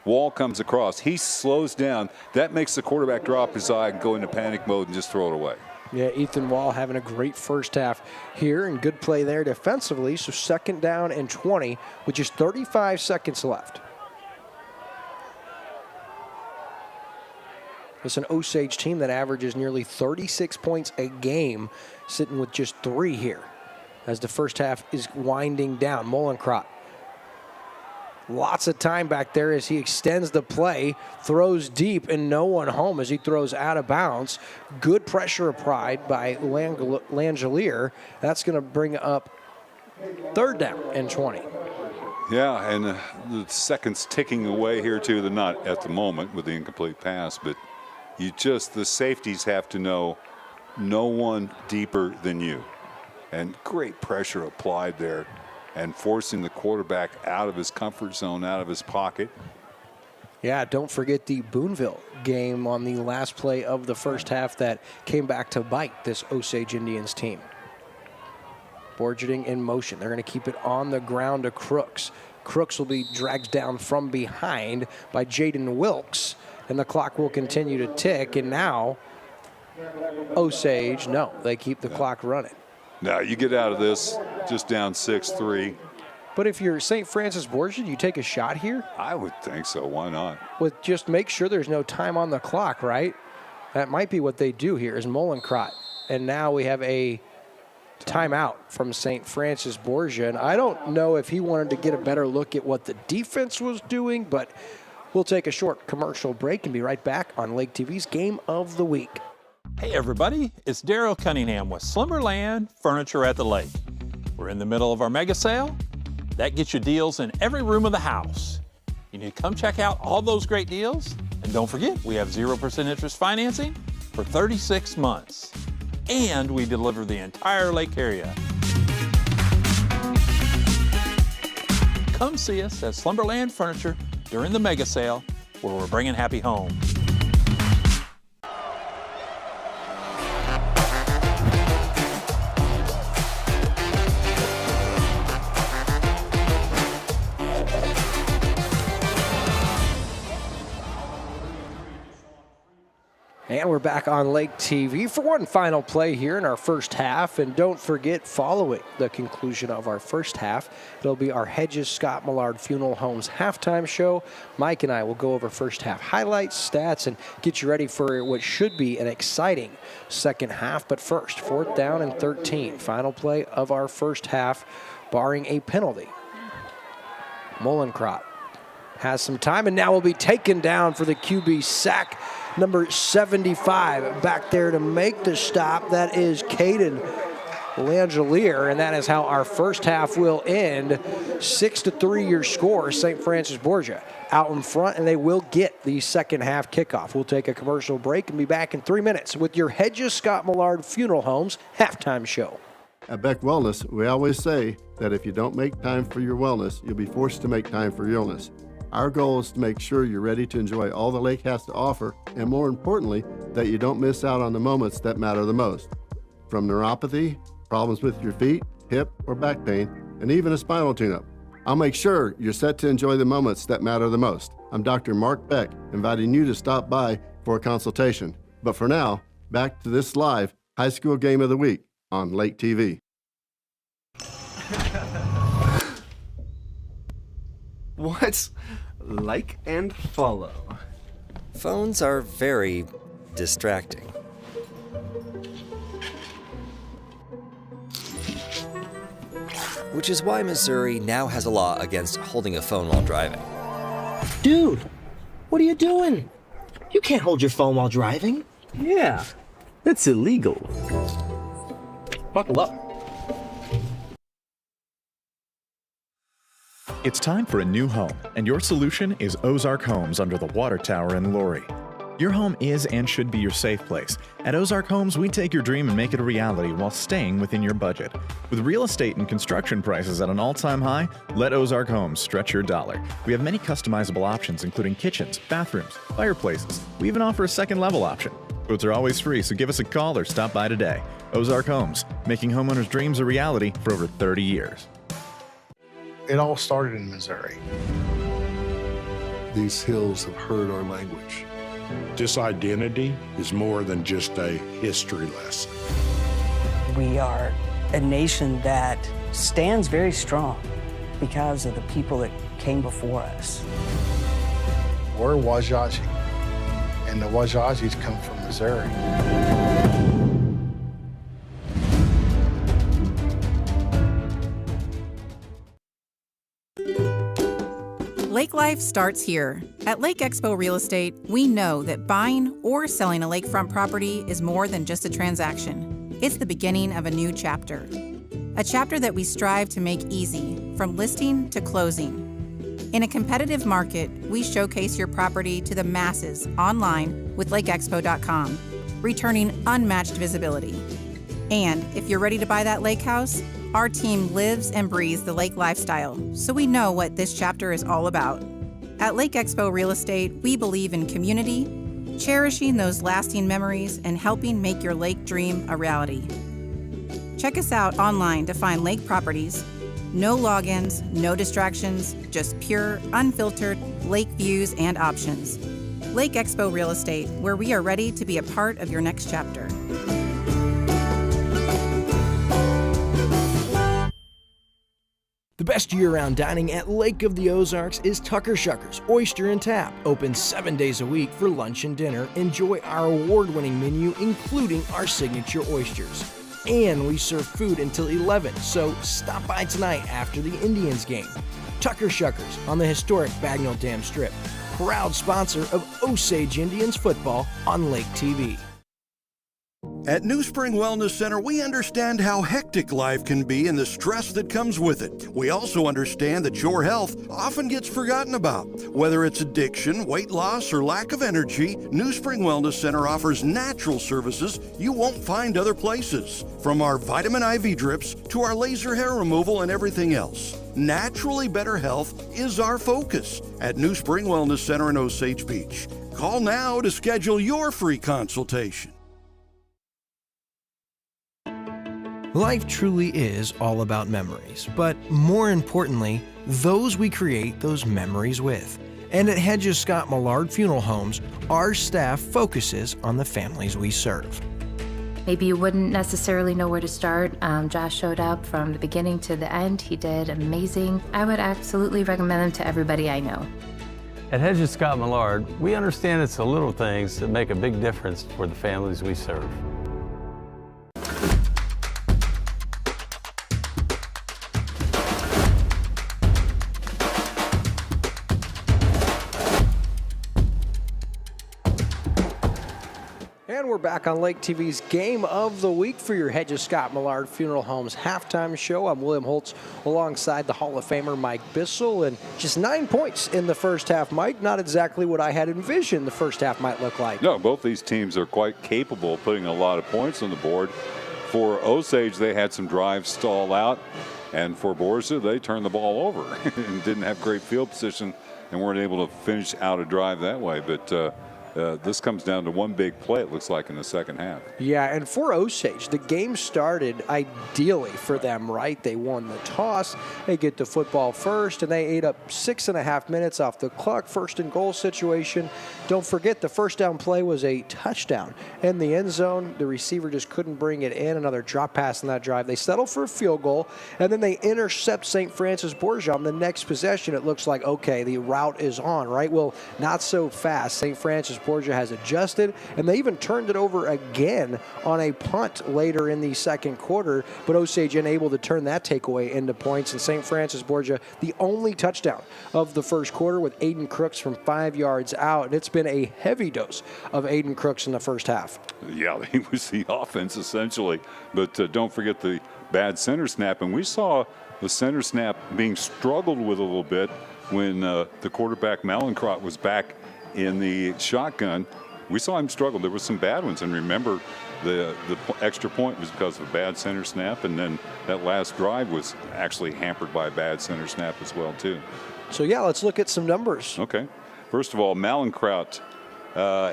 Wall comes across. He slows down. That makes the quarterback drop his eye and go into panic mode and just throw it away. Yeah, Ethan Wall having a great 1st half here and good play there defensively. So 2nd down and 20 with just 35 seconds left. It's an Osage team that averages nearly 36 points a game, sitting with just 3 here as the 1st half is winding down. Molencrot. Lots of time back there as he extends the play, throws deep, and no one home as he throws out of bounds. Good pressure applied by Langelier. That's going to bring up 3rd down and 20. Yeah, and the seconds ticking away here too. They're not at the moment with the incomplete pass, but the safeties have to know no one deeper than you. And great pressure applied there and forcing the quarterback out of his comfort zone, out of his pocket. Yeah, don't forget the Boonville game on the last play of the first half that came back to bite this Osage Indians team. Borgia in motion. They're going to keep it on the ground to Crooks. Crooks will be dragged down from behind by Jaden Wilkes, and the clock will continue to tick. And now, Osage, no, they keep the clock running. Now you get out of this just down 6-3. But if you're St. Francis Borgia, do you take a shot here? I would think so. Why not? With just make sure there's no time on the clock, right? That might be what they do here is Mollenkrodt. And now we have a timeout from St. Francis Borgia. And I don't know if he wanted to get a better look at what the defense was doing, but we'll take a short commercial break and be right back on Lake TV's Game of the Week. Hey everybody, it's Daryl Cunningham with Slumberland Furniture at the Lake. We're in the middle of our mega sale. That gets you deals in every room of the house. You need to come check out all those great deals. And don't forget, we have 0% interest financing for 36 months. And we deliver the entire lake area. Come see us at Slumberland Furniture during the mega sale where we're bringing happy home. And we're back on Lake TV for one final play here in our first half. And don't forget, following the conclusion of our first half, it'll be our Hedges Scott Millard Funeral Homes halftime show. Mike and I will go over first half highlights, stats, and get you ready for what should be an exciting second half. But first, 4th down and 13. Final play of our first half, barring a penalty. Mollenkrodt has some time and now will be taken down for the QB sack. Number 75 back there to make the stop. That is Caden Langelier, and that is how our first half will end. 6-3 your score. St. Francis Borgia out in front, and they will get the second half kickoff. We'll take a commercial break and be back in 3 minutes with your Hedges Scott Millard Funeral Homes halftime show. At Beck Wellness, we always say that if you don't make time for your wellness, you'll be forced to make time for your illness. Our goal is to make sure you're ready to enjoy all the lake has to offer, and more importantly, that you don't miss out on the moments that matter the most. From neuropathy, problems with your feet, hip, or back pain, and even a spinal tune-up. I'll make sure you're set to enjoy the moments that matter the most. I'm Dr. Mark Beck, inviting you to stop by for a consultation. But for now, back to this live high school game of the week on Lake TV. What? Like and follow. Phones are very distracting. Which is why Missouri now has a law against holding a phone while driving. Dude, what are you doing? You can't hold your phone while driving. Yeah, that's illegal. Buckle up. It's time for a new home, and your solution is Ozark Homes under the water tower in Laurie. Your home is and should be your safe place. At Ozark Homes, we take your dream and make it a reality while staying within your budget. With real estate and construction prices at an all-time high, let Ozark Homes stretch your dollar. We have many customizable options, including kitchens, bathrooms, fireplaces. We even offer a second level option. Quotes are always free, so give us a call or stop by today. Ozark Homes, making homeowners' dreams a reality for over 30 years. It all started in Missouri. These hills have heard our language. This identity is more than just a history lesson. We are a nation that stands very strong because of the people that came before us. We're Osage, and the Osages come from Missouri. Lake life starts here. At Lake Expo Real Estate, we know that buying or selling a lakefront property is more than just a transaction. It's the beginning of a new chapter. A chapter that we strive to make easy, from listing to closing. In a competitive market, we showcase your property to the masses online with lakeexpo.com, returning unmatched visibility. And if you're ready to buy that lake house, Our team lives and breathes the lake lifestyle, so we know what this chapter is all about. At Lake Expo Real Estate, we believe in community, cherishing those lasting memories, and helping make your lake dream a reality. Check us out online to find lake properties. No logins, no distractions, just pure, unfiltered lake views and options. Lake Expo Real Estate, where we are ready to be a part of your next chapter. The best year-round dining at Lake of the Ozarks is Tucker Shuckers Oyster and Tap. Open 7 days a week for lunch and dinner. Enjoy our award-winning menu, including our signature oysters. And we serve food until 11, so stop by tonight after the Indians game. Tucker Shuckers on the historic Bagnell Dam Strip. Proud sponsor of Osage Indians football on Lake TV. At New Spring Wellness Center, we understand how hectic life can be and the stress that comes with it. We also understand that your health often gets forgotten about. Whether it's addiction, weight loss, or lack of energy, New Spring Wellness Center offers natural services you won't find other places. From our vitamin IV drips to our laser hair removal and everything else. Naturally better health is our focus at New Spring Wellness Center in Osage Beach. Call now to schedule your free consultation. Life truly is all about memories, but more importantly, those we create those memories with. And at Hedges Scott Millard Funeral Homes, our staff focuses on the families we serve. Maybe you wouldn't necessarily know where to start. Josh showed up from the beginning to the end. He did amazing. I would absolutely recommend them to everybody I know. At Hedges Scott Millard, we understand it's the little things that make a big difference for the families we serve. And we're back on Lake TV's Game of the Week for your Hedges Scott Millard Funeral Homes halftime show. I'm William Holtz alongside the Hall of Famer Mike Bissell. And just 9 points in the first half, Mike. Not exactly what I had envisioned the first half might look like. No, both these teams are quite capable of putting a lot of points on the board. For Osage, they had some drives stall out. And for Borgia, they turned the ball over and didn't have great field position and weren't able to finish out a drive that way. But this comes down to one big play, it looks like, in the second half. Yeah, and for Osage, the game started ideally for them, right? They won the toss, they get the football first, and they ate up 6.5 minutes off the clock. First and goal situation. Don't forget, the first down play was a touchdown in the end zone. The receiver just couldn't bring it in. Another drop pass in that drive. They settle for a field goal, and then they intercept St. Francis Borgia on the next possession. It looks like, okay, the route is on, right? Well, not so fast. St. Francis Borgia has adjusted, and they even turned it over again on a punt later in the second quarter, but Osage unable to turn that takeaway into points, and St. Francis Borgia the only touchdown of the first quarter with Aiden Crooks from 5 yards out, and it's been a heavy dose of Aiden Crooks in the first half. Yeah, he was the offense essentially, but don't forget the bad center snap, and we saw the center snap being struggled with a little bit when the quarterback Malincrot was back in the shotgun. We saw him struggle. There were some bad ones, and remember, the extra point was because of a bad center snap, and then that last drive was actually hampered by a bad center snap as well, too. So, yeah, let's look at some numbers. Okay. First of all, Malincrot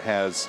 has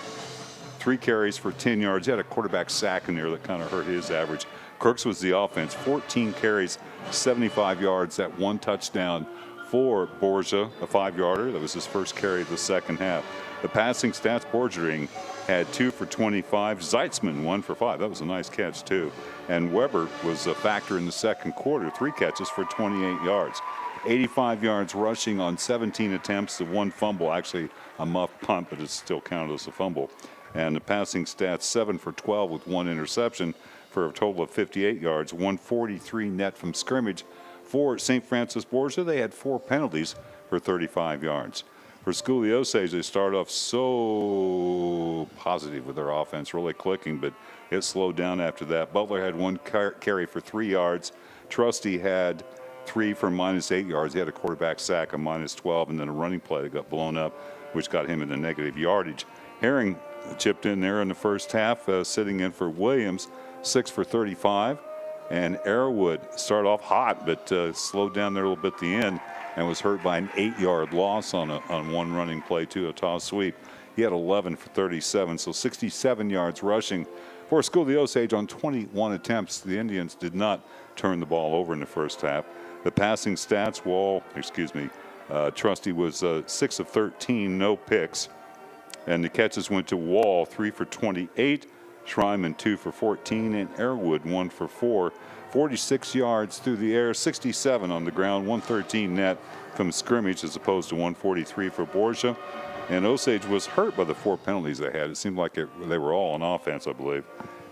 3 carries for 10 yards. He had a quarterback sack in there that kind of hurt his average. Crooks was the offense. 14 carries, 75 yards, that 1 touchdown for Borgia, a 5-yarder. That was his first carry of the second half. The passing stats, Borgia had 2 for 25. Zeitzman 1 for 5. That was a nice catch, too. And Weber was a factor in the second quarter. 3 catches for 28 yards. 85 yards rushing on 17 attempts to 1 fumble. Actually, a muff punt, but it's still counted as a fumble. And the passing stats, 7 for 12 with 1 interception for a total of 58 yards. 143 net from scrimmage. For St. Francis Borgia, they had 4 penalties for 35 yards. For Schooley Osage, they start off so positive with their offense, really clicking, but it slowed down after that. Butler had 1 carry for 3 yards. Trusty had 3 for -8 yards. He had a quarterback sack of -12, and then a running play that got blown up, which got him into negative yardage. Herring chipped in there in the first half, sitting in for Williams, 6 for 35. And Arrowwood started off hot, but slowed down there a little bit at the end and was hurt by an 8-yard loss on one running play to a toss sweep. He had 11 for 37, so 67 yards rushing for School of the Osage on 21 attempts. The Indians did not turn the ball over in the first half. The passing stats, Trusty was 6 of 13, no picks. And the catches went to Wall, 3 for 28, Schreiman 2 for 14, and Arrowwood 1 for 4. 46 yards through the air, 67 on the ground, 113 net from scrimmage as opposed to 143 for Borgia. And Osage was hurt by the 4 penalties they had. It seemed like they were all on offense, I believe.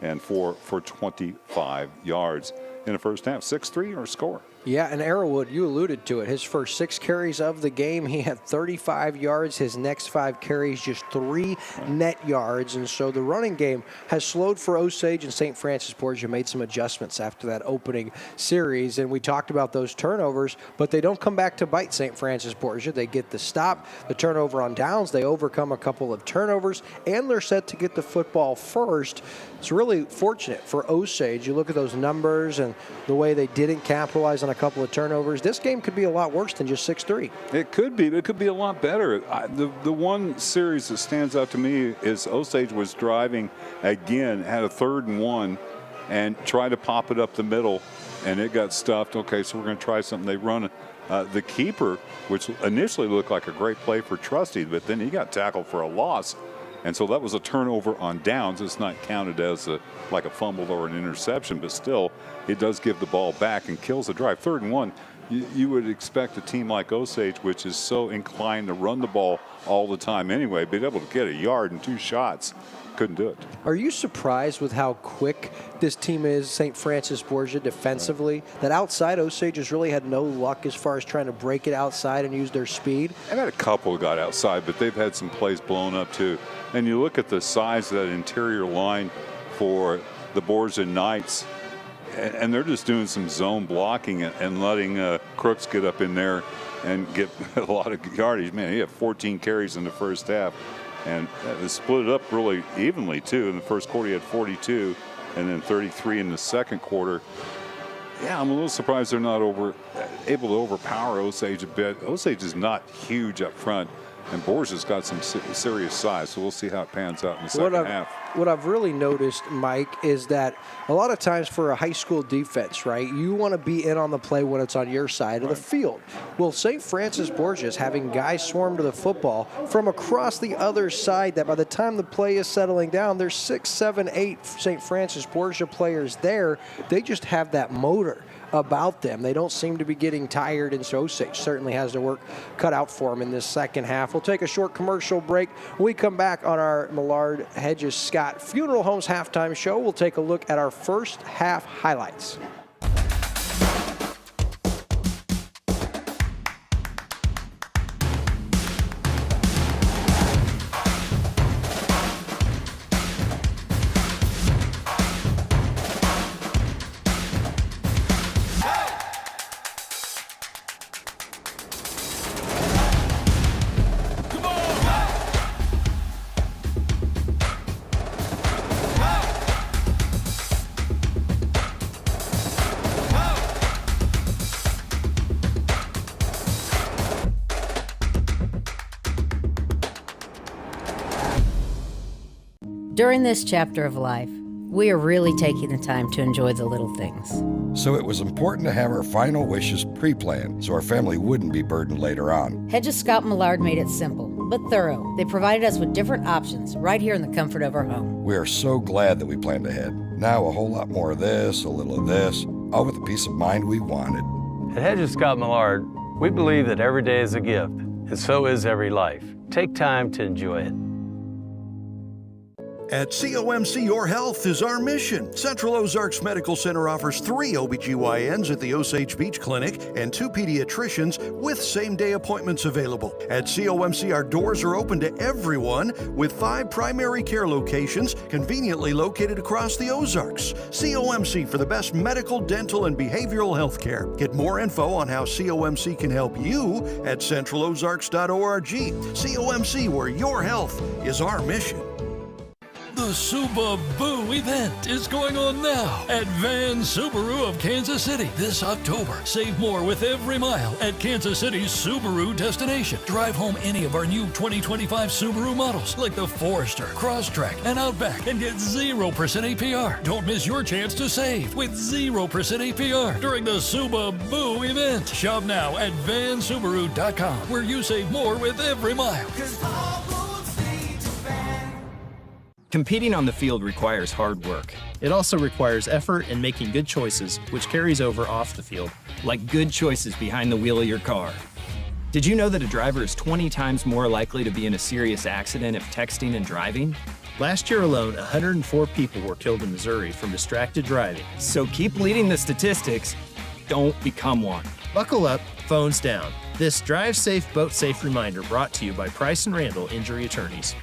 And 4 for 25 yards in the first half. 6-3 or score. Yeah, and Arrowwood, you alluded to it. His first 6 carries of the game, he had 35 yards. His next 5 carries, just 3 net yards. And so the running game has slowed for Osage, and St. Francis Borgia made some adjustments after that opening series. And we talked about those turnovers, but they don't come back to bite St. Francis Borgia. They get the stop, the turnover on downs. They overcome a couple of turnovers, and they're set to get the football first. It's really fortunate for Osage. You look at those numbers and the way they didn't capitalize on a couple of turnovers. This game could be a lot worse than just 6-3. It could be, but it could be a lot better. The one series that stands out to me is Osage was driving again, had a 3rd and 1, and tried to pop it up the middle, and it got stuffed. Okay, so we're going to try something. They run the keeper, which initially looked like a great play for Trusty, but then he got tackled for a loss. And so that was a turnover on downs. It's not counted as like a fumble or an interception, but still, it does give the ball back and kills the drive. 3rd and 1, you would expect a team like Osage, which is so inclined to run the ball all the time anyway, be able to get a yard and 2 shots. Couldn't do it. Are you surprised with how quick this team is, St. Francis Borgia, defensively? That outside Osage has really had no luck as far as trying to break it outside and use their speed? I've had a couple got outside, but they've had some plays blown up too. And you look at the size of that interior line for the Borgia Knights, and they're just doing some zone blocking and letting Crooks get up in there and get a lot of yardage. Man, he had 14 carries in the first half. And they split it up really evenly, too. In the first quarter, he had 42, and then 33 in the second quarter. Yeah, I'm a little surprised they're not able to overpower Osage a bit. Osage is not huge up front, and Borgia's got some serious size, so we'll see how it pans out in the second half. What I've really noticed, Mike, is that a lot of times for a high school defense, right, you want to be in on the play when it's on your side of the field. Well, St. Francis Borgia is having guys swarm to the football from across the other side that by the time the play is settling down, there's 6, 7, 8 St. Francis Borgia players there. They just have that motor about them. They don't seem to be getting tired, and so Osage certainly has their work cut out for them in this second half. We'll take a short commercial break. When we come back on our Millard Hedges Scott Funeral Homes halftime show, we'll take a look at our first half highlights. During this chapter of life, we are really taking the time to enjoy the little things. So it was important to have our final wishes pre-planned so our family wouldn't be burdened later on. Hedges Scott Millard made it simple, but thorough. They provided us with different options right here in the comfort of our home. We are so glad that we planned ahead. Now a whole lot more of this, a little of this, all with the peace of mind we wanted. At Hedges Scott Millard, we believe that every day is a gift, and so is every life. Take time to enjoy it. At COMC, your health is our mission. Central Ozarks Medical Center offers 3 OBGYNs at the Osage Beach Clinic and 2 pediatricians with same-day appointments available. At COMC, our doors are open to everyone with 5 primary care locations conveniently located across the Ozarks. COMC for the best medical, dental, and behavioral health care. Get more info on how COMC can help you at centralozarks.org. COMC, where your health is our mission. The The Suba Boo event is going on now at Van Subaru of Kansas City this October. Save more with every mile at Kansas City's Subaru destination. Drive home any of our new 2025 Subaru models like the Forester, Crosstrek, and Outback and get 0% APR. Don't miss your chance to save with 0% APR during the Suba Boo event. Shop now at vansubaru.com where you save more with every mile. Competing on the field requires hard work. It also requires effort and making good choices, which carries over off the field. Like good choices behind the wheel of your car. Did you know that a driver is 20 times more likely to be in a serious accident if texting and driving? Last year alone, 104 people were killed in Missouri from distracted driving. So keep leading the statistics. Don't become one. Buckle up, phones down. This Drive Safe, Boat Safe reminder brought to you by Price & Randall Injury Attorneys.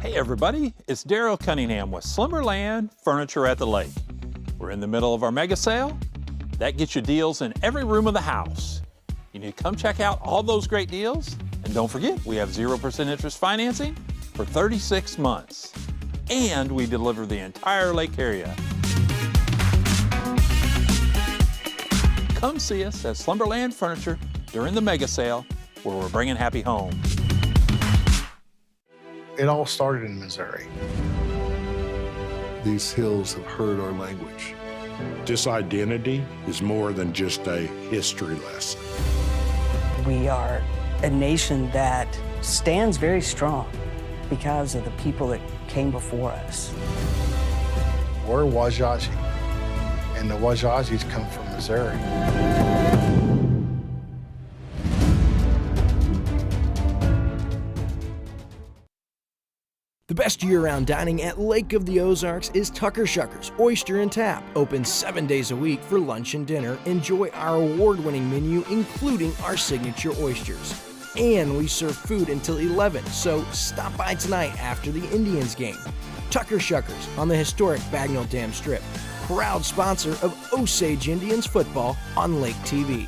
Hey everybody, it's Daryl Cunningham with Slimmerland Furniture at the Lake. We're in the middle of our mega sale. That gets you deals in every room of the house. You need to come check out all those great deals. And don't forget, we have 0% interest financing for 36 months. And we deliver the entire lake area. Come see us at Slumberland Furniture during the mega sale where we're bringing happy home. It all started in Missouri. These hills have heard our language. This identity is more than just a history lesson. We are a nation that stands very strong because of the people that came before us. We're Osage, and the Osages come from Missouri. The best year-round dining at Lake of the Ozarks is Tucker Shuckers Oyster and Tap. Open 7 days a week for lunch and dinner. Enjoy our award-winning menu, including our signature oysters. And we serve food until 11, so stop by tonight after the Indians game. Tucker Shuckers on the historic Bagnell Dam Strip. Proud sponsor of Osage Indians football on Lake TV.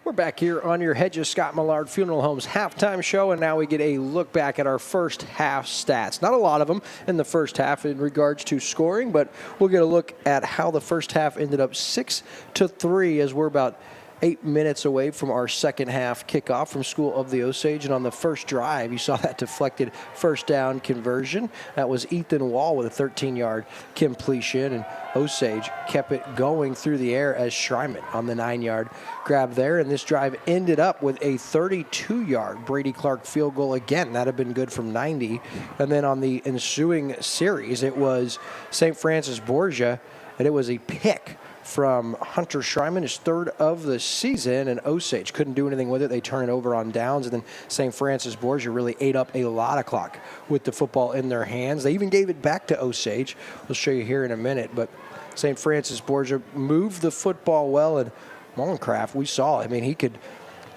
We're back here on your Hedges Scott Millard Funeral Homes halftime show, and now we get a look back at our first half stats. Not a lot of them in the first half in regards to scoring, but we'll get a look at how the first half ended up 6-3 as we're about 8 minutes away from our second half kickoff from School of the Osage. And on the first drive, you saw that deflected first down conversion. That was Ethan Wall with a 13-yard completion, and Osage kept it going through the air as Schreiman on the 9-yard grab there. And this drive ended up with a 32-yard Brady Clark field goal again. That had been good from 90. And then on the ensuing series, it was St. Francis Borgia, and it was a pick from Hunter Schreiman, his third of the season, and Osage couldn't do anything with it. They turn it over on downs, and then St. Francis Borgia really ate up a lot of clock with the football in their hands. They even gave it back to Osage. We'll show you here in a minute, but St. Francis Borgia moved the football well, and Mollencraft, we saw, I mean, he could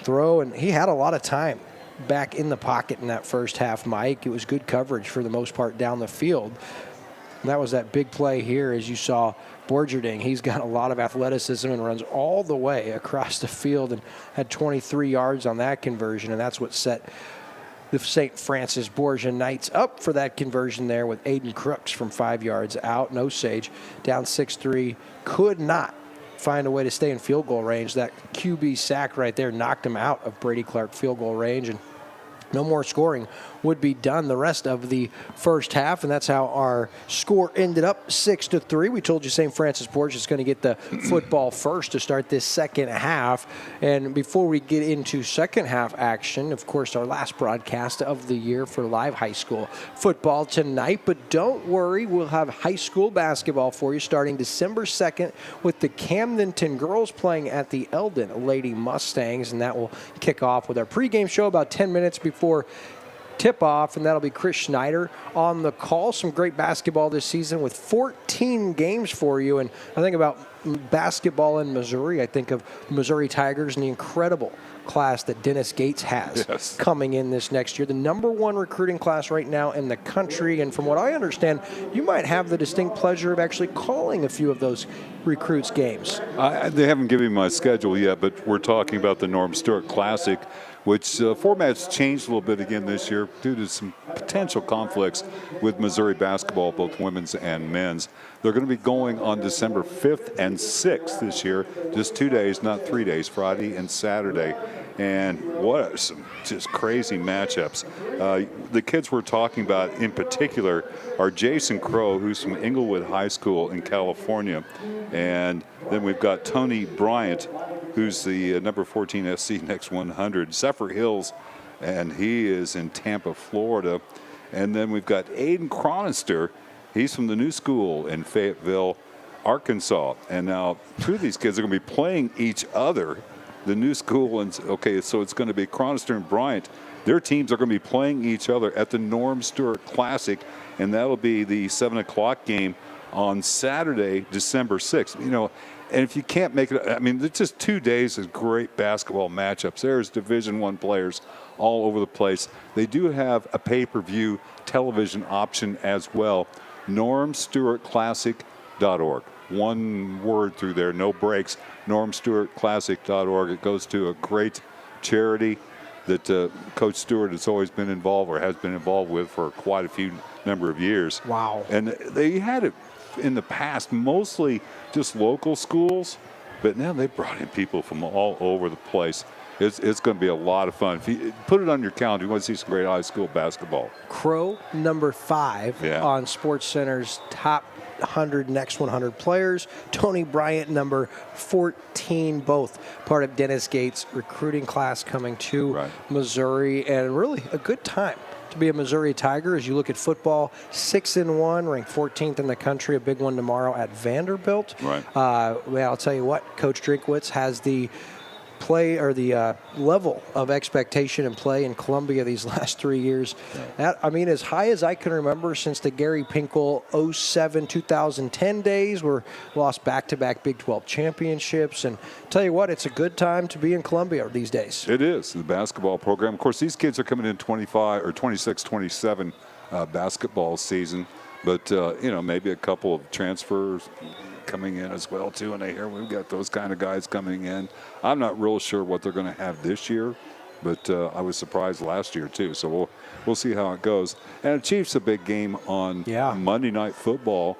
throw, and he had a lot of time back in the pocket in that first half, Mike. It was good coverage for the most part down the field. And that was that big play here, as you saw Borgerding. He's got a lot of athleticism and runs all the way across the field and had 23 yards on that conversion, and that's what set the St. Francis Borgia Knights up for that conversion there with Aiden Crooks from 5 yards out. And Osage down 6-3, could not find a way to stay in field goal range. That QB sack right there knocked him out of Brady Clark field goal range, and no more scoring would be done the rest of the first half, and that's how our score ended up, 6-3. We told you St. Francis Borgia is going to get the football first to start this second half. And before we get into second half action, of course, our last broadcast of the year for live high school football tonight. But don't worry, we'll have high school basketball for you starting December 2nd with the Camdenton girls playing at the Eldon Lady Mustangs, and that will kick off with our pregame show about 10 minutes before tip-off, and that'll be Chris Schneider on the call. Some great basketball this season with 14 games for you. And I think about basketball in Missouri. I think of Missouri Tigers and the incredible class that Dennis Gates has coming in this next year. The #1 recruiting class right now in the country. And from what I understand, you might have the distinct pleasure of actually calling a few of those recruits games. They haven't given me my schedule yet, but we're talking about the Norm Stewart Classic, which format's changed a little bit again this year due to some potential conflicts with Missouri basketball, both women's and men's. They're going to be going on December 5th and 6th this year, just 2 days, not 3 days, Friday and Saturday. And what some just crazy matchups. The kids we're talking about in particular are Jason Crow, who's from Inglewood High School in California. And then we've got Tony Bryant, who's the number 14 SC Next 100. Zephyr Hills, and he is in Tampa, Florida. And then we've got Aiden Chronister. He's from the New School in Fayetteville, Arkansas. And now two of these kids are going to be playing each other. The New School, and okay, so it's going to be Chronister and Bryant. Their teams are going to be playing each other at the Norm Stewart Classic, and that'll be the 7 o'clock game on Saturday, December 6th. You know, and if you can't make it, I mean, it's just 2 days of great basketball matchups. There's Division I players all over the place. They do have a pay-per-view television option as well. NormStewartClassic.org. One word through there, no breaks. NormStewartClassic.org. It goes to a great charity that Coach Stewart has always been involved or has been involved with for quite a few number of years. Wow. And they had it in the past, mostly just local schools, but now they've brought in people from all over the place. It's going to be a lot of fun. If you put it on your calendar, you want to see some great high school basketball. Crow, #5 on SportsCenter's top 100 Next 100 players. Tony Bryant, number 14, both part of Dennis Gates' recruiting class coming to Missouri, and really a good time to be a Missouri Tiger as you look at football. 6-1, ranked 14th in the country. A big one tomorrow at Vanderbilt. Right. Well, I'll tell you what, Coach Drinkwitz has the play or the level of expectation and play in Columbia these last 3 years. That, I mean, as high as I can remember since the Gary Pinkel 07-2010 days, where lost back-to-back Big 12 championships. And tell you what, it's a good time to be in Columbia these days. It is, the basketball program. Of course, these kids are coming in 25 or 26, 27 basketball season. But, you know, maybe a couple of transfers coming in as well, too. And I hear we've got those kind of guys coming in. I'm not real sure what they're going to have this year, but I was surprised last year, too. So we'll see how it goes. And the Chiefs, a big game on Monday Night Football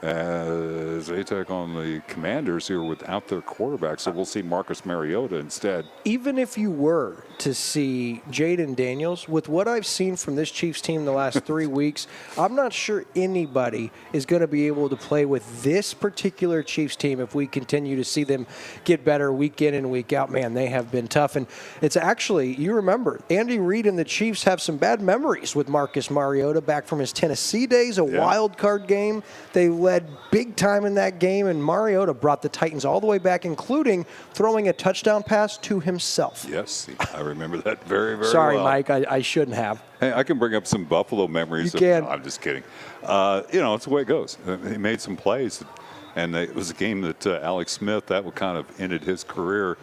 as they take on the Commanders, who are without their quarterback. So we'll see Marcus Mariota instead. Even if you were to see Jaden Daniels, with what I've seen from this Chiefs team the last 3 weeks, I'm not sure anybody is going to be able to play with this particular Chiefs team if we continue to see them get better week in and week out. Man, they have been tough. And it's actually, you remember, Andy Reid and the Chiefs have some bad memories with Marcus Mariota back from his Tennessee days, a wild card game. They led big time in that game, and Mariota brought the Titans all the way back, including throwing a touchdown pass to himself. Yes, I remember that very, very Sorry, well. Mike, I shouldn't have. Hey, I can bring up some Buffalo memories. You can. No, I'm just kidding. You know, it's the way it goes. He made some plays, and it was a game that Alex Smith, that would kind of ended his career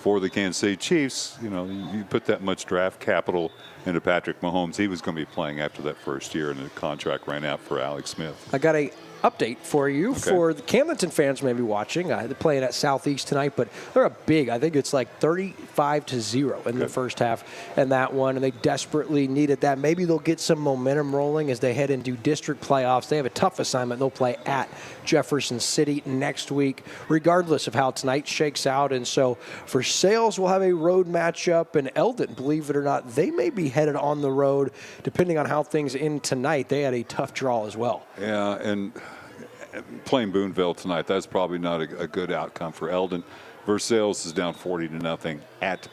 for the Kansas City Chiefs. You know, you put that much draft capital into Patrick Mahomes, he was going to be playing after that first year, and the contract ran out for Alex Smith. I got a update for you for the Camdenton fans maybe watching. They're playing at Southeast tonight, but they're a big, I think it's like 35-0 in the first half in that one, and they desperately needed that. Maybe they'll get some momentum rolling as they head into district playoffs. They have a tough assignment. They'll play at Jefferson City next week, regardless of how tonight shakes out. And so for Sales, we'll have a road matchup, and Eldon, believe it or not, they may be headed on the road depending on how things end tonight. They had a tough draw as well. Yeah, and playing Boonville tonight, that's probably not a good outcome for Eldon. Versailles is down 40-0 at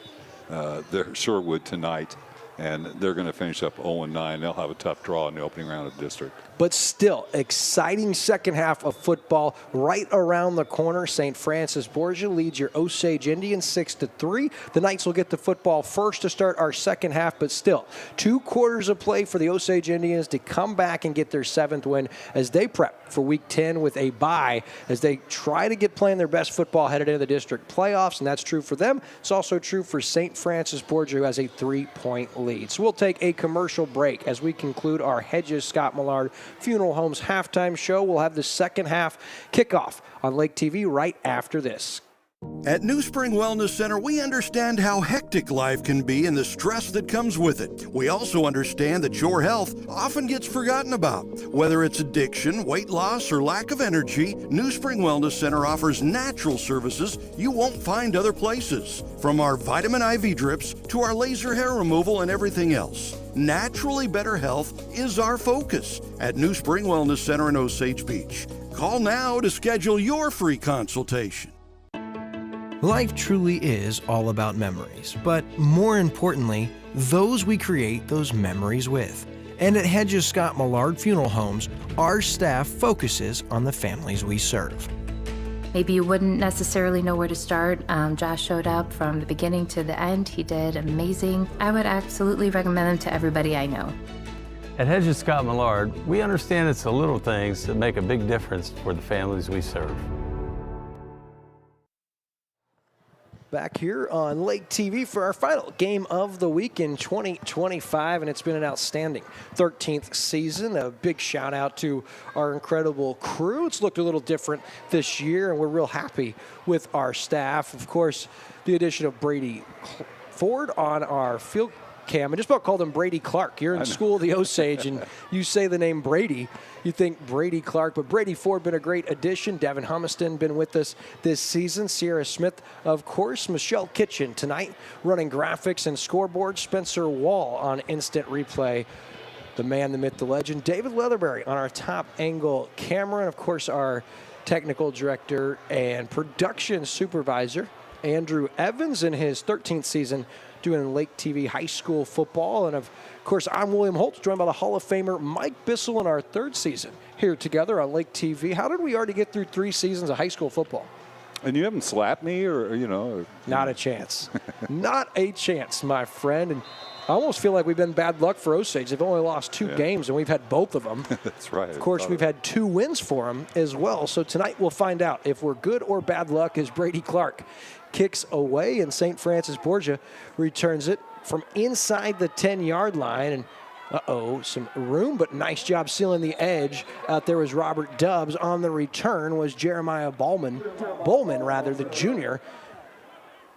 their Sherwood tonight. and they're going to finish up 0-9. They'll have a tough draw in the opening round of district. But still, exciting second half of football right around the corner. St. Francis Borgia leads your Osage Indians 6-3. The Knights will get the football first to start our second half, but still, 2 quarters of play for the Osage Indians to come back and get their 7th win as they prep for Week 10 with a bye, as they try to get playing their best football headed into the district playoffs, and that's true for them. It's also true for St. Francis Borgia, who has a 3-point lead. So we'll take a commercial break as we conclude our Hedges Scott Millard Funeral Homes halftime show. We'll have the second half kickoff on Lake TV right after this. At New Spring Wellness Center, we understand how hectic life can be and the stress that comes with it. We also understand that your health often gets forgotten about. Whether it's addiction, weight loss, or lack of energy, New Spring Wellness Center offers natural services you won't find other places. From our vitamin IV drips to our laser hair removal and everything else. Naturally better health is our focus at New Spring Wellness Center in Osage Beach. Call now to schedule your free consultation. Life truly is all about memories, but more importantly, those we create those memories with. And at Hedges Scott Millard Funeral Homes, our staff focuses on the families we serve. Maybe you wouldn't necessarily know where to start. Josh showed up from the beginning to the end. He did amazing. I would absolutely recommend him to everybody I know. At Hedges Scott Millard, we understand it's the little things that make a big difference for the families we serve. Back here on Lake TV for our final game of the week in 2025, and it's been an outstanding 13th season. A big shout out to our incredible crew. It's looked a little different this year, and we're real happy with our staff. Of course, the addition of Brady Ford on our field cam. I just about called him Brady Clark. You're in school of the Osage, and you say the name Brady, you think Brady Clark, but Brady Ford been a great addition. Devin Humiston been with us this season. Sierra Smith, of course. Michelle Kitchen tonight running graphics and scoreboard. Spencer Wall on instant replay. The man, the myth, the legend. David Leatherberry on our top angle camera. And, of course, our technical director and production supervisor, Andrew Evans, in his 13th season doing Lake TV high school football. And of course, I'm William Holtz, joined by the Hall of Famer Mike Bissell in our 3rd season here together on Lake TV. How did we already get through 3 seasons of high school football? And you haven't slapped me or you know? Not a chance. Not a chance, my friend. And I almost feel like we've been bad luck for Osage. They've only lost 2 games, and we've had both of them. That's right. Of course, we've had 2 wins for them as well. So tonight we'll find out if we're good or bad luck as Brady Clark kicks away, and St. Francis Borgia returns it from inside the 10-yard line. And some room, but nice job sealing the edge. Out there was Robert Dubbs. On the return was Jeremiah Bowman, the junior.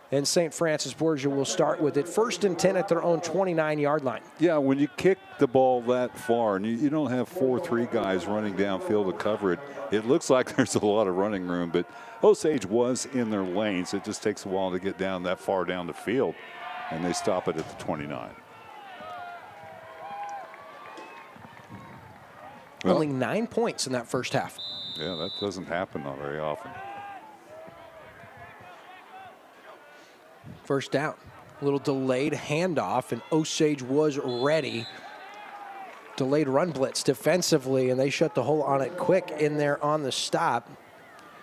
And St. Francis Borgia will start with it 1st and 10 at their own 29-yard line. Yeah, when you kick the ball that far and you don't have 4-3 guys running downfield to cover it, it looks like there's a lot of running room, but Osage was in their lanes. It just takes a while to get down that far down the field, and they stop it at the 29. Well, only 9 points in that first half. Yeah, that doesn't happen very often. First down, a little delayed handoff, and Osage was ready. Delayed run blitz defensively, and they shut the hole on it quick in there on the stop.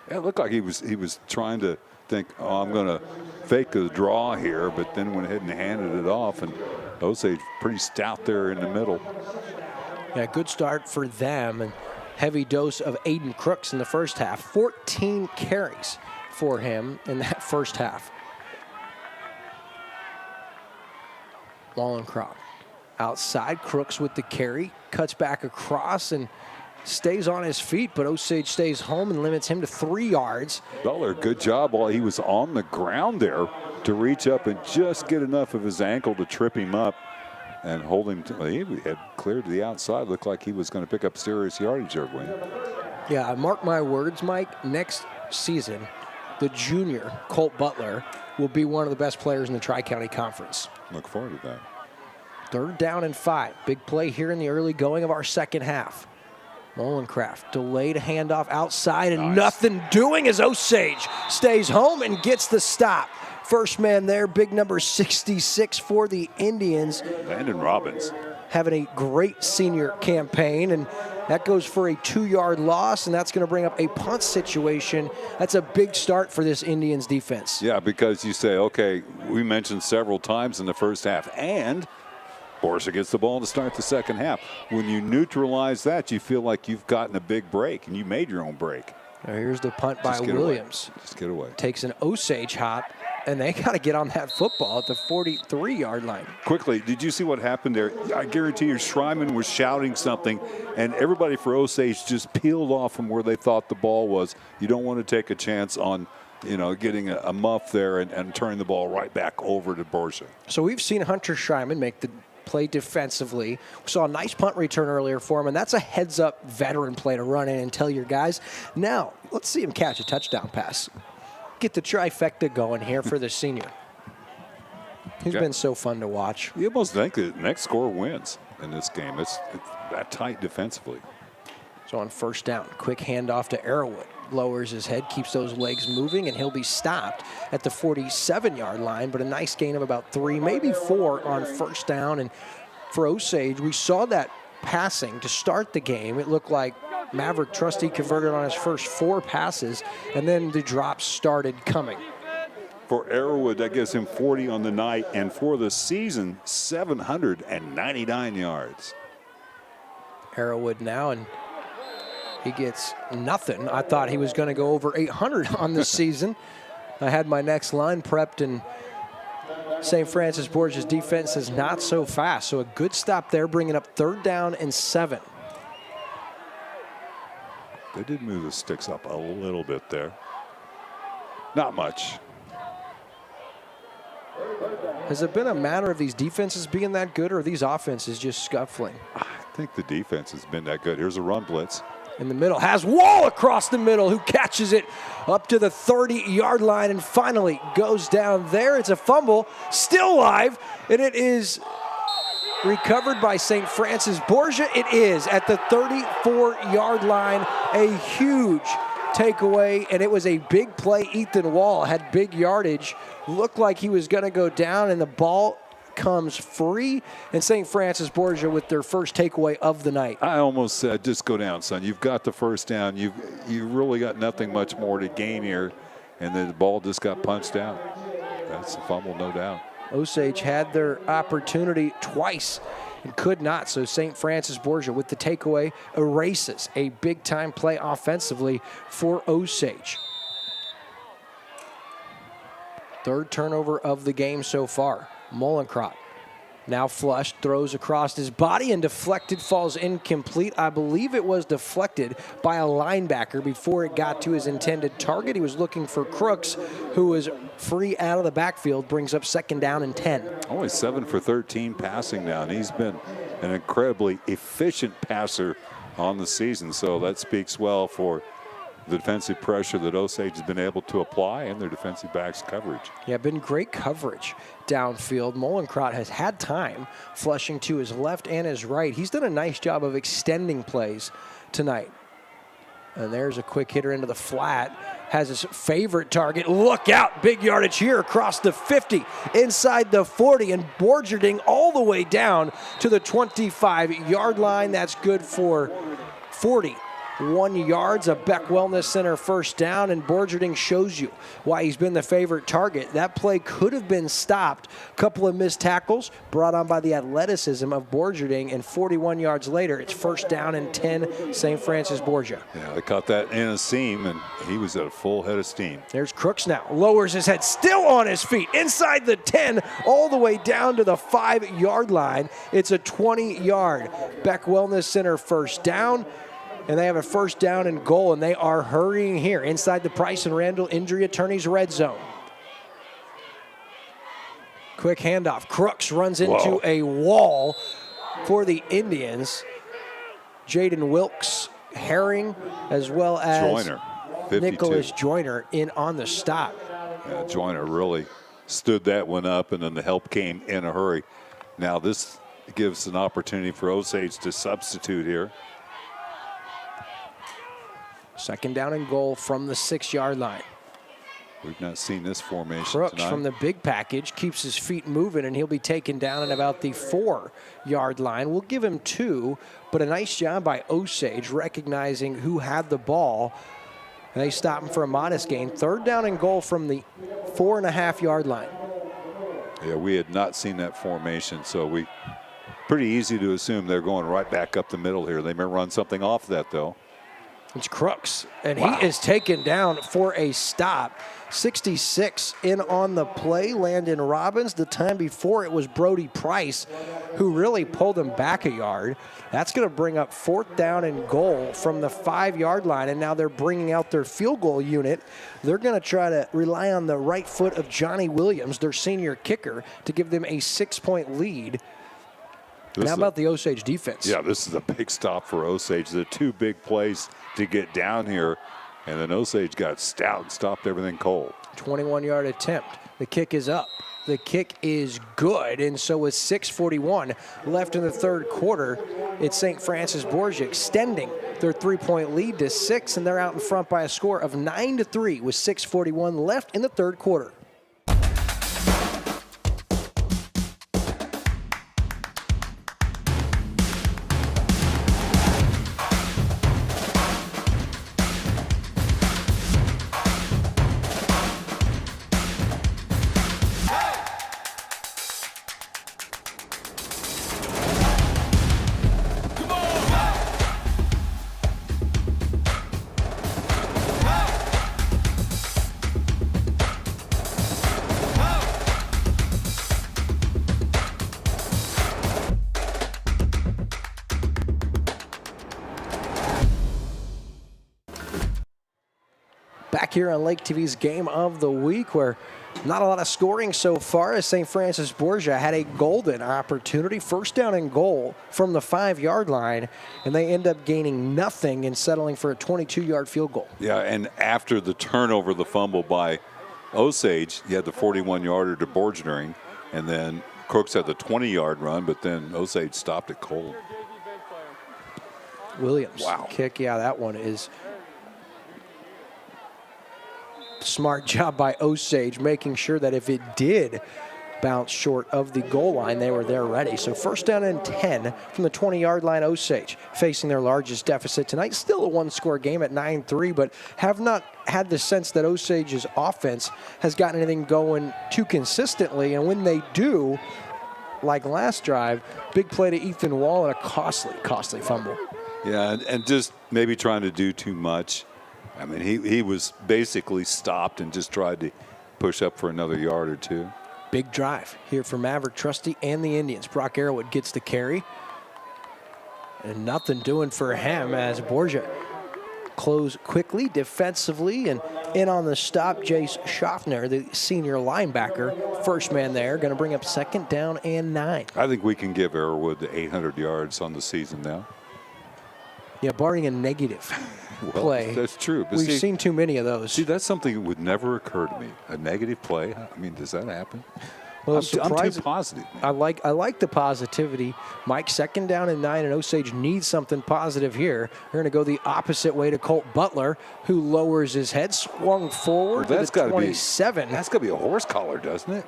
Yeah, it looked like he was trying to think, oh, I'm going to fake the draw here, but then went ahead and handed it off, and Osage pretty stout there in the middle. Yeah, good start for them, and heavy dose of Aiden Crooks in the first half. 14 carries for him in that first half. Wallencroft outside, Crooks with the carry, cuts back across and stays on his feet, but Osage stays home and limits him to 3 yards. Butler, good job while he was on the ground there to reach up and just get enough of his ankle to trip him up and hold him. He had cleared to the outside. Looked like he was going to pick up serious yardage there, Wayne. Yeah, mark my words, Mike. Next season, the junior, Colt Butler, will be one of the best players in the Tri-County Conference. Look forward to that. 3rd down and 5. Big play here in the early going of our second half. Molencraft delayed handoff outside and nothing doing as Osage stays home and gets the stop. First man there, big number 66 for the Indians. Landon Robbins. Having a great senior campaign, and that goes for a 2-yard loss, and that's going to bring up a punt situation. That's a big start for this Indians defense. Yeah, because you say, okay, we mentioned several times in the first half, and Borgia gets the ball to start the second half. When you neutralize that, you feel like you've gotten a big break, and you made your own break. Now here's the punt by Williams. Just get away. Takes an Osage hop, and they got to get on that football at the 43-yard line. Quickly, did you see what happened there? I guarantee you Schreiman was shouting something, and everybody for Osage just peeled off from where they thought the ball was. You don't want to take a chance on, getting a muff there and turning the ball right back over to Borgia. So we've seen Hunter Schreiman make the play defensively. We saw a nice punt return earlier for him, and that's a heads-up veteran play to run in and tell your guys. Now, let's see him catch a touchdown pass. Get the trifecta going here for the senior. He's been so fun to watch. You almost think the next score wins in this game. It's that tight defensively. So on first down, quick handoff to Arrowwood. Lowers his head, keeps those legs moving, and he'll be stopped at the 47-yard line, but a nice gain of about 3, maybe 4 on first down. And for Osage, we saw that passing to start the game. It looked like Maverick Trusty converted on his first 4 passes, and then the drops started coming. For Arrowwood, that gives him 40 on the night, and for the season, 799 yards. Arrowwood now, and he gets nothing. I thought he was going to go over 800 on the season. I had my next line prepped, and St. Francis Borgia's defense is not so fast. So a good stop there, bringing up 3rd down and 7. They did move the sticks up a little bit there. Not much. Has it been a matter of these defenses being that good, or are these offenses just scuffling? I think the defense has been that good. Here's a run blitz. In the middle, has Wall across the middle, who catches it up to the 30-yard line and finally goes down there. It's a fumble, still live, and it is recovered by St. Francis Borgia. It is at the 34-yard line, a huge takeaway, and it was a big play. Ethan Wall had big yardage, looked like he was going to go down, and the ball comes free, and St. Francis Borgia with their first takeaway of the night. I almost said, just go down, son. You've got the first down. You really got nothing much more to gain here, and then the ball just got punched out. That's a fumble, no doubt. Osage had their opportunity twice and could not, so St. Francis Borgia with the takeaway erases a big-time play offensively for Osage. 3rd turnover of the game so far. Molencraft now flushed, throws across his body and deflected, falls incomplete. I believe it was deflected by a linebacker before it got to his intended target. He was looking for Crooks, who was free out of the backfield, brings up 2nd down and 10. Only 7 for 13 passing now, and he's been an incredibly efficient passer on the season, so that speaks well for the defensive pressure that Osage has been able to apply and their defensive backs coverage. Yeah, been great coverage downfield. Molencraft has had time flushing to his left and his right. He's done a nice job of extending plays tonight. And there's a quick hitter into the flat. Has his favorite target. Look out, big yardage here across the 50, inside the 40, and Borgerding all the way down to the 25-yard line. That's good for 41 yards, a Beck Wellness Center first down, and Borgerding shows you why he's been the favorite target. That play could have been stopped. A couple of missed tackles brought on by the athleticism of Borgerding, and 41 yards later, it's 1st down and 10, St. Francis Borgia. Yeah, they caught that in a seam, and he was at a full head of steam. There's Crooks now, lowers his head, still on his feet, inside the 10, all the way down to the 5-yard line. It's a 20-yard Beck Wellness Center first down. And they have a 1st down and goal, and they are hurrying here inside the Price and Randall Injury Attorneys red zone. Quick handoff. Crooks runs into a wall for the Indians. Jaden Wilkes, Herring, as well as Joyner, 52. Nicholas Joyner in on the stop. Yeah, Joyner really stood that one up, and then the help came in a hurry. Now this gives an opportunity for Osage to substitute here. Second down and goal from the 6-yard line. We've not seen this formation Crooks tonight. from the big package keeps his feet moving, and he'll be taken down at about the 4-yard line. We'll give him 2, but a nice job by Osage recognizing who had the ball. And they stop him for a modest gain. Third down and goal from the 4.5-yard line. Yeah, we had not seen that formation, so pretty easy to assume they're going right back up the middle here. They may run something off that, though. It's Crooks, and he is taken down for a stop. 66 in on the play, Landon Robbins. The time before it was Brody Price who really pulled him back a yard. That's going to bring up 4th down and goal from the 5-yard line, and now they're bringing out their field goal unit. They're going to try to rely on the right foot of Johnny Williams, their senior kicker, to give them a 6-point lead. And how about the Osage defense? Yeah, this is a big stop for Osage. The 2 big plays to get down here, and then Osage got stout and stopped everything cold. 21-yard attempt. The kick is up. The kick is good, and so with 6:41 left in the third quarter, it's St. Francis Borgia extending their 3-point lead to 6, and they're out in front by a score of 9-3 with 6:41 left in the third quarter. Back here on Lake TV's Game of the Week, where not a lot of scoring so far, as St. Francis Borgia had a golden opportunity. First down and goal from the 5-yard line, and they end up gaining nothing and settling for a 22-yard field goal. Yeah, and after the turnover, the fumble by Osage, you had the 41-yarder to Borgia, and then Crooks had the 20-yard run, but then Osage stopped it cold. Williams, wow. Kick, yeah, that one is smart job by Osage, making sure that if it did bounce short of the goal line, they were there ready. So first down and 10 from the 20-yard line. Osage facing their largest deficit tonight. Still a one-score game at 9-3, but have not had the sense that Osage's offense has gotten anything going too consistently. And when they do, like last drive, big play to Ethan Wall and a costly fumble. Yeah, and just maybe trying to do too much. I mean, he was basically stopped and just tried to push up for another yard or two. Big drive here for Maverick Trusty and the Indians. Brock Arrowwood gets the carry. And nothing doing for him as Borgia close quickly defensively, and in on the stop, Jace Schaffner, the senior linebacker, first man there, going to bring up second down and 9. I think we can give Arrowwood the 800 yards on the season now. Yeah, barring a negative play. That's true. But We've seen too many of those. See, that's something that would never occur to me. A negative play? I mean, does that happen? Well, I'm too positive, man. I like the positivity. Mike, second down and 9, and Osage needs something positive here. They're going to go the opposite way to Colt Butler, who lowers his head, swung forward to the 27. That's got to be a horse collar, doesn't it?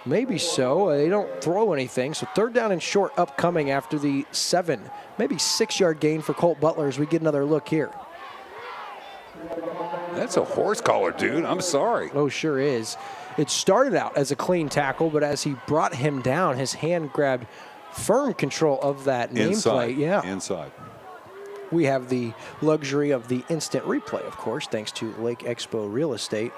Maybe so. They don't throw anything. So third down and short upcoming after the 7, maybe 6-yard gain for Colt Butler as we get another look here. That's a horse collar, dude. I'm sorry. Oh, sure is. It started out as a clean tackle, but as he brought him down, his hand grabbed firm control of that nameplate. Yeah. Inside. We have the luxury of the instant replay, of course, thanks to Lake Expo Real Estate.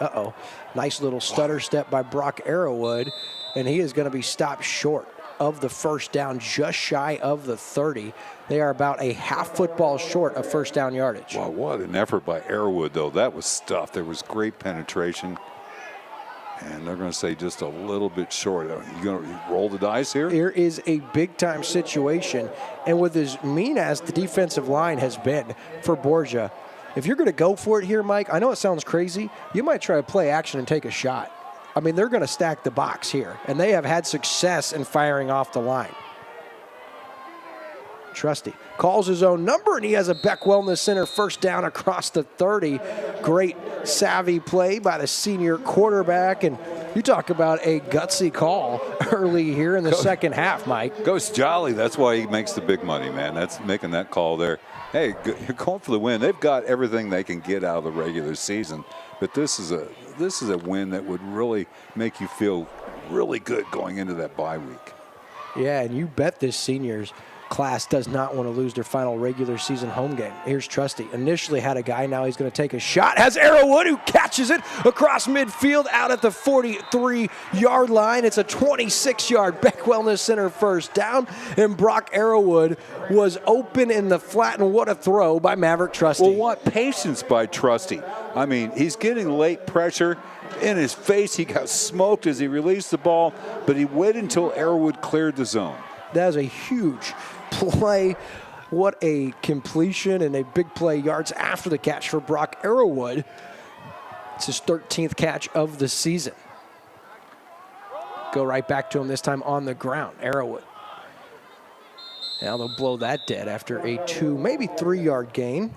Nice little stutter step by Brock Arrowwood, and he is going to be stopped short of the first down, just shy of the 30. They are about a half football short of first down yardage. Wow, what an effort by Arrowwood, though. That was stuffed. There was great penetration. And they're going to say just a little bit short. Are you going to roll the dice here? Here is a big-time situation. And with as mean as the defensive line has been for Borgia, if you're going to go for it here, Mike, I know it sounds crazy. You might try to play action and take a shot. I mean, they're going to stack the box here. And they have had success in firing off the line. Trusty calls his own number, and he has a Beck Wellness Center first down across the 30. Great savvy play by the senior quarterback, and you talk about a gutsy call early here in the second half, Mike. Goes Jolly. That's why he makes the big money, man. That's making that call there. Hey, you're going for the win. They've got everything they can get out of the regular season, but this is a win that would really make you feel really good going into that bye week. Yeah, and you bet this seniors class does not want to lose their final regular season home game. Here's Trusty. Initially had a guy, now he's going to take a shot. Has Arrowwood, who catches it across midfield out at the 43-yard line. It's a 26-yard Beck Wellness Center first down, and Brock Arrowwood was open in the flat, and what a throw by Maverick Trusty. Well, what patience by Trusty. I mean, he's getting late pressure. In his face, he got smoked as he released the ball, but he waited until Arrowwood cleared the zone. That is a huge play. What a completion and a big play yards after the catch for Brock Arrowwood. It's his 13th catch of the season. Go right back to him, this time on the ground, Arrowwood. Now they'll blow that dead after a 2, maybe 3-yard gain.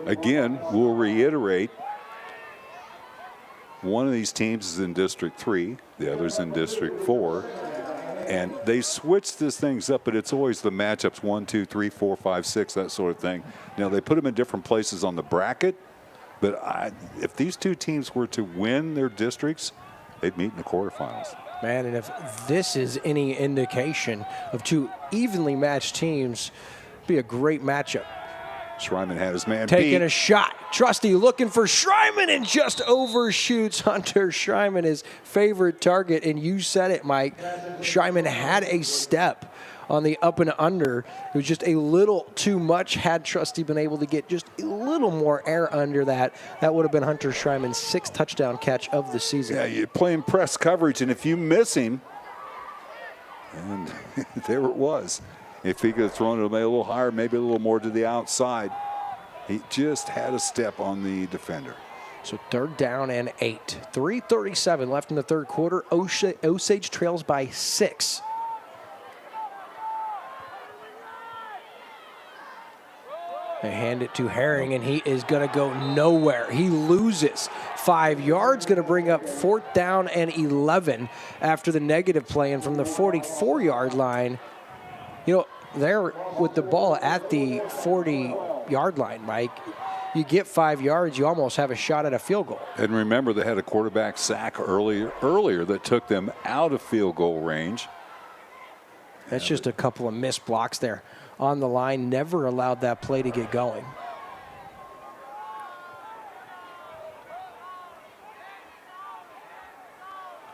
Again, we'll reiterate, one of these teams is in District 3, the other's in District 4, and they switch these things up, but it's always the matchups 1, 2, 3, 4, 5, 6, that sort of thing. Now, they put them in different places on the bracket, but if these two teams were to win their districts, they'd meet in the quarterfinals. Man, and if this is any indication of two evenly matched teams, it'd be a great matchup. Schreiman had his man taking beat. a shot. Trusty looking for Schreiman and just overshoots Hunter Schreiman, his favorite target. And you said it, Mike. Schreiman had a step on the up and under. It was just a little too much. Had Trusty been able to get just a little more air under that, that would have been Hunter Schreiman's 6th touchdown catch of the season. Yeah, you're playing press coverage, and if you miss him, and there it was. If he could have thrown it a little higher, maybe a little more to the outside. He just had a step on the defender. So 3rd down and 8. 3:37 left in the third quarter. Osage trails by 6. They hand it to Herring, and he is going to go nowhere. He loses 5 yards, going to bring up 4th down and 11 after the negative play. And from the 44-yard line, you know, there with the ball at the 40-yard line, Mike, you get 5 yards, you almost have a shot at a field goal. And remember, they had a quarterback sack earlier that took them out of field goal range. That's just a couple of missed blocks there on the line. Never allowed that play to get going.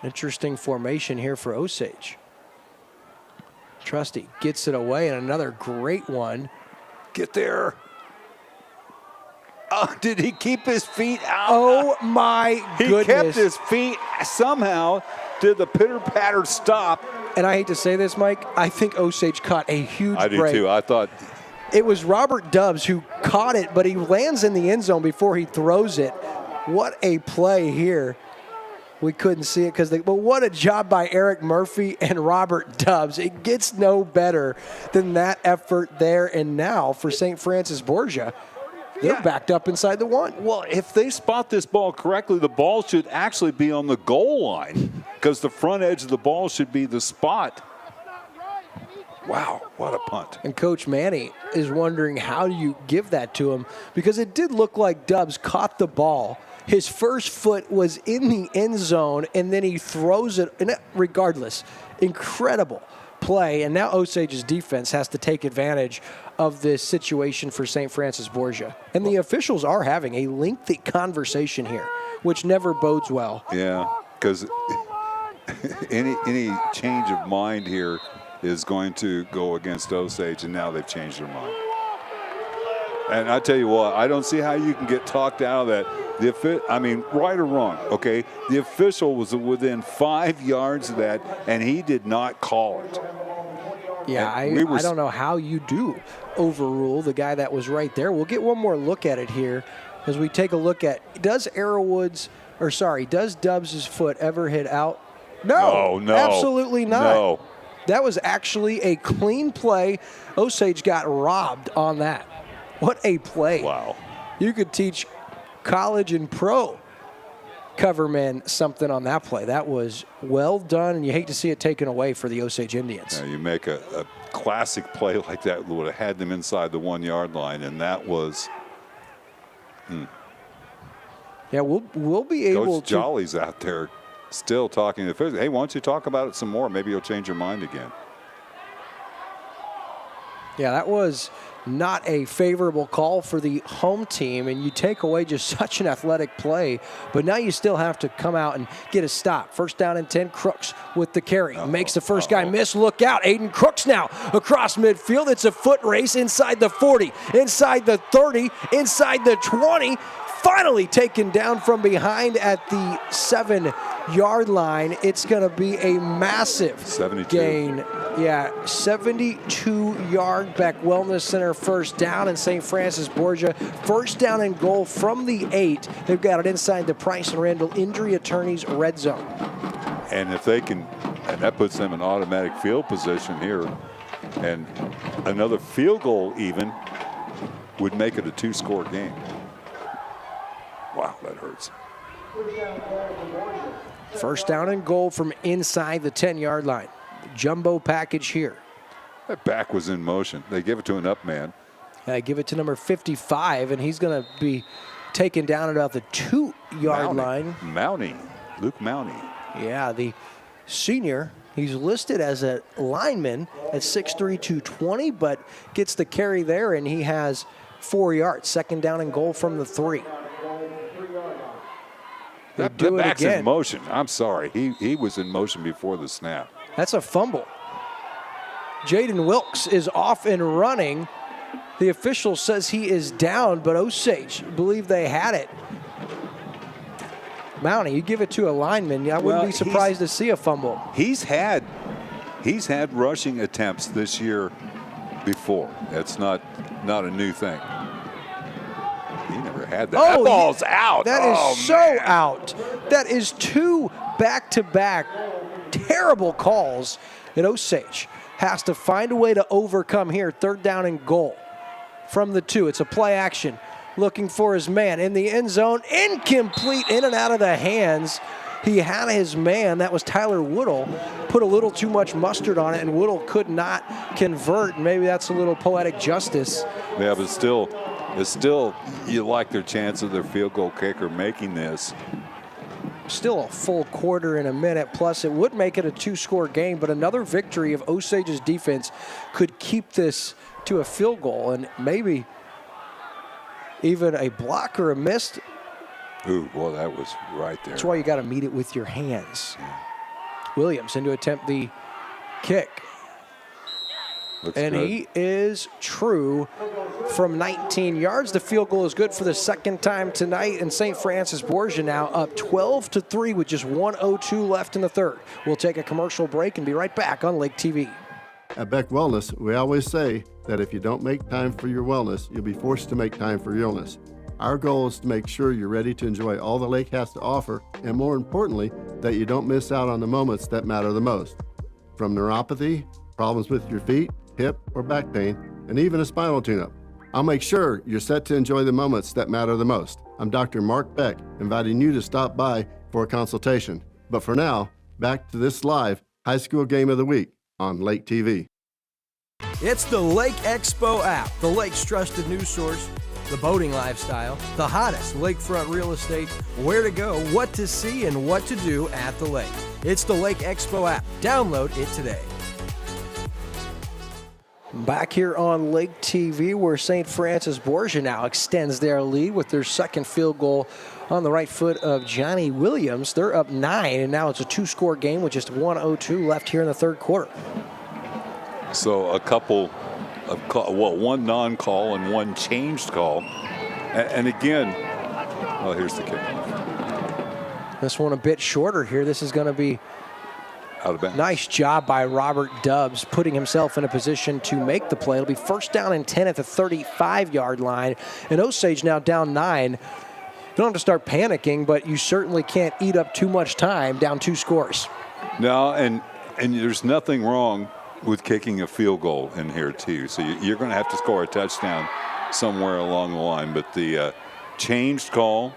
Interesting formation here for Osage. Trusty gets it away, and another great one. Get there. Oh, did he keep his feet out? Oh, my goodness. He kept his feet somehow, did the pitter-patter stop. And I hate to say this, Mike, I think Osage caught a huge break. I do, too. I thought it was Robert Dubbs who caught it, but he lands in the end zone before he throws it. What a play here. We couldn't see it but what a job by Eric Murphy and Robert Dubbs. It gets no better than that effort there. And now for St. Francis Borgia, they're backed up inside the 1. Well, if they spot this ball correctly, the ball should actually be on the goal line because the front edge of the ball should be the spot. Wow, what a punt. And Coach Manny is wondering how do you give that to him, because it did look like Dubbs caught the ball. His first foot was in the end zone, and then he throws it. And regardless, incredible play. And now Osage's defense has to take advantage of this situation for St. Francis Borgia. And the officials are having a lengthy conversation here, which never bodes well. Yeah, because any change of mind here is going to go against Osage, and now they've changed their mind. And I tell you what, I don't see how you can get talked out of that. I mean, right or wrong, okay? The official was within 5 yards of that, and he did not call it. Yeah, I don't know how you do overrule the guy that was right there. We'll get one more look at it here as we take a look at, does Dubbs' foot ever hit out? No, no, absolutely not. No. That was actually a clean play. Osage got robbed on that. What a play. Wow. You could teach college and pro cover men something on that play. That was well done, and you hate to see it taken away for the Osage Indians. You make a classic play like that would have had them inside the 1 yard line, and that was. Yeah, we'll be able Coach to. Jolly's out there still talking to the officials. Hey, why don't you talk about it some more? Maybe you'll change your mind again. Yeah, that was not a favorable call for the home team, and you take away just such an athletic play, but now you still have to come out and get a stop. First down and 10, Crooks with the carry. Makes the first guy miss. Look out, Aiden Crooks now across midfield. It's a foot race inside the 40, inside the 30, inside the 20. Finally taken down from behind at the 7-yard line. It's going to be a massive 72. gain. Yeah, 72-yard back Wellness Center first down, and St. Francis Borgia first down and goal from the 8. They've got it inside the Price and Randall Injury Attorneys red zone. And if they can, and that puts them in automatic field position here, and another field goal even would make it a 2-score game. Wow, that hurts. First down and goal from inside the 10-yard line. Jumbo package here. That back was in motion. They give it to an up man. Give it to number 55, and he's going to be taken down at about the 2-yard line. Luke Mounty. Yeah, the senior. He's listed as a lineman at 6'3", 220, but gets the carry there, and he has 4 yards. Second down and goal from the 3. That back's in motion. I'm sorry. He was in motion before the snap. That's a fumble. Jaden Wilkes is off and running. The official says he is down, but Osage believe they had it. Mounty, you give it to a lineman, I wouldn't be surprised to see a fumble. He's had rushing attempts this year before. That's not a new thing. He never had that. That ball's out. That is so out. That is 2 back-to-back terrible calls that Osage has to find a way to overcome here. Third down and goal from the 2. It's a play action. Looking for his man in the end zone. Incomplete, in and out of the hands. He had his man. That was Tyler Woodall. Put a little too much mustard on it, and Woodall could not convert. Maybe that's a little poetic justice. Yeah, but still, you like their chance of their field goal kicker making this. Still a full quarter in a minute, plus it would make it a 2-score game, but another victory of Osage's defense could keep this to a field goal and maybe even a block or a miss. Ooh, boy, that was right there. That's why you got to meet it with your hands. Williams in to attempt the kick. Looks and good. He is true from 19 yards. The field goal is good for the second time tonight, and St. Francis Borgia now up 12-3 with just 1:02 left in the third. We'll take a commercial break and be right back on Lake TV. At Beck Wellness, we always say that if you don't make time for your wellness, you'll be forced to make time for your illness. Our goal is to make sure you're ready to enjoy all the lake has to offer, and more importantly, that you don't miss out on the moments that matter the most. From neuropathy, problems with your feet, hip, or back pain, and even a spinal tune-up. I'll make sure you're set to enjoy the moments that matter the most. I'm Dr. Mark Beck, inviting you to stop by for a consultation. But for now, back to this live high school game of the week on Lake TV. It's the Lake Expo app, the lake's trusted news source, the boating lifestyle, the hottest lakefront real estate, where to go, what to see, and what to do at the lake. It's the Lake Expo app. Download it today. Back here on Lake TV, where St. Francis Borgia now extends their lead with their second field goal on the right foot of Johnny Williams. They're up 9, and now it's a 2-score game with just 1:02 left here in the third quarter. So a couple of one non-call and one changed call. And again, well, here's the kickoff. This one a bit shorter here. This is going to be out of bounds. Nice job by Robert Dubbs putting himself in a position to make the play. It'll be first down and 10 at the 35-yard line. And Osage now down 9. You don't have to start panicking, but you certainly can't eat up too much time down 2 scores. No, and And there's nothing wrong with kicking a field goal in here, too. So you're going to have to score a touchdown somewhere along the line. But the changed call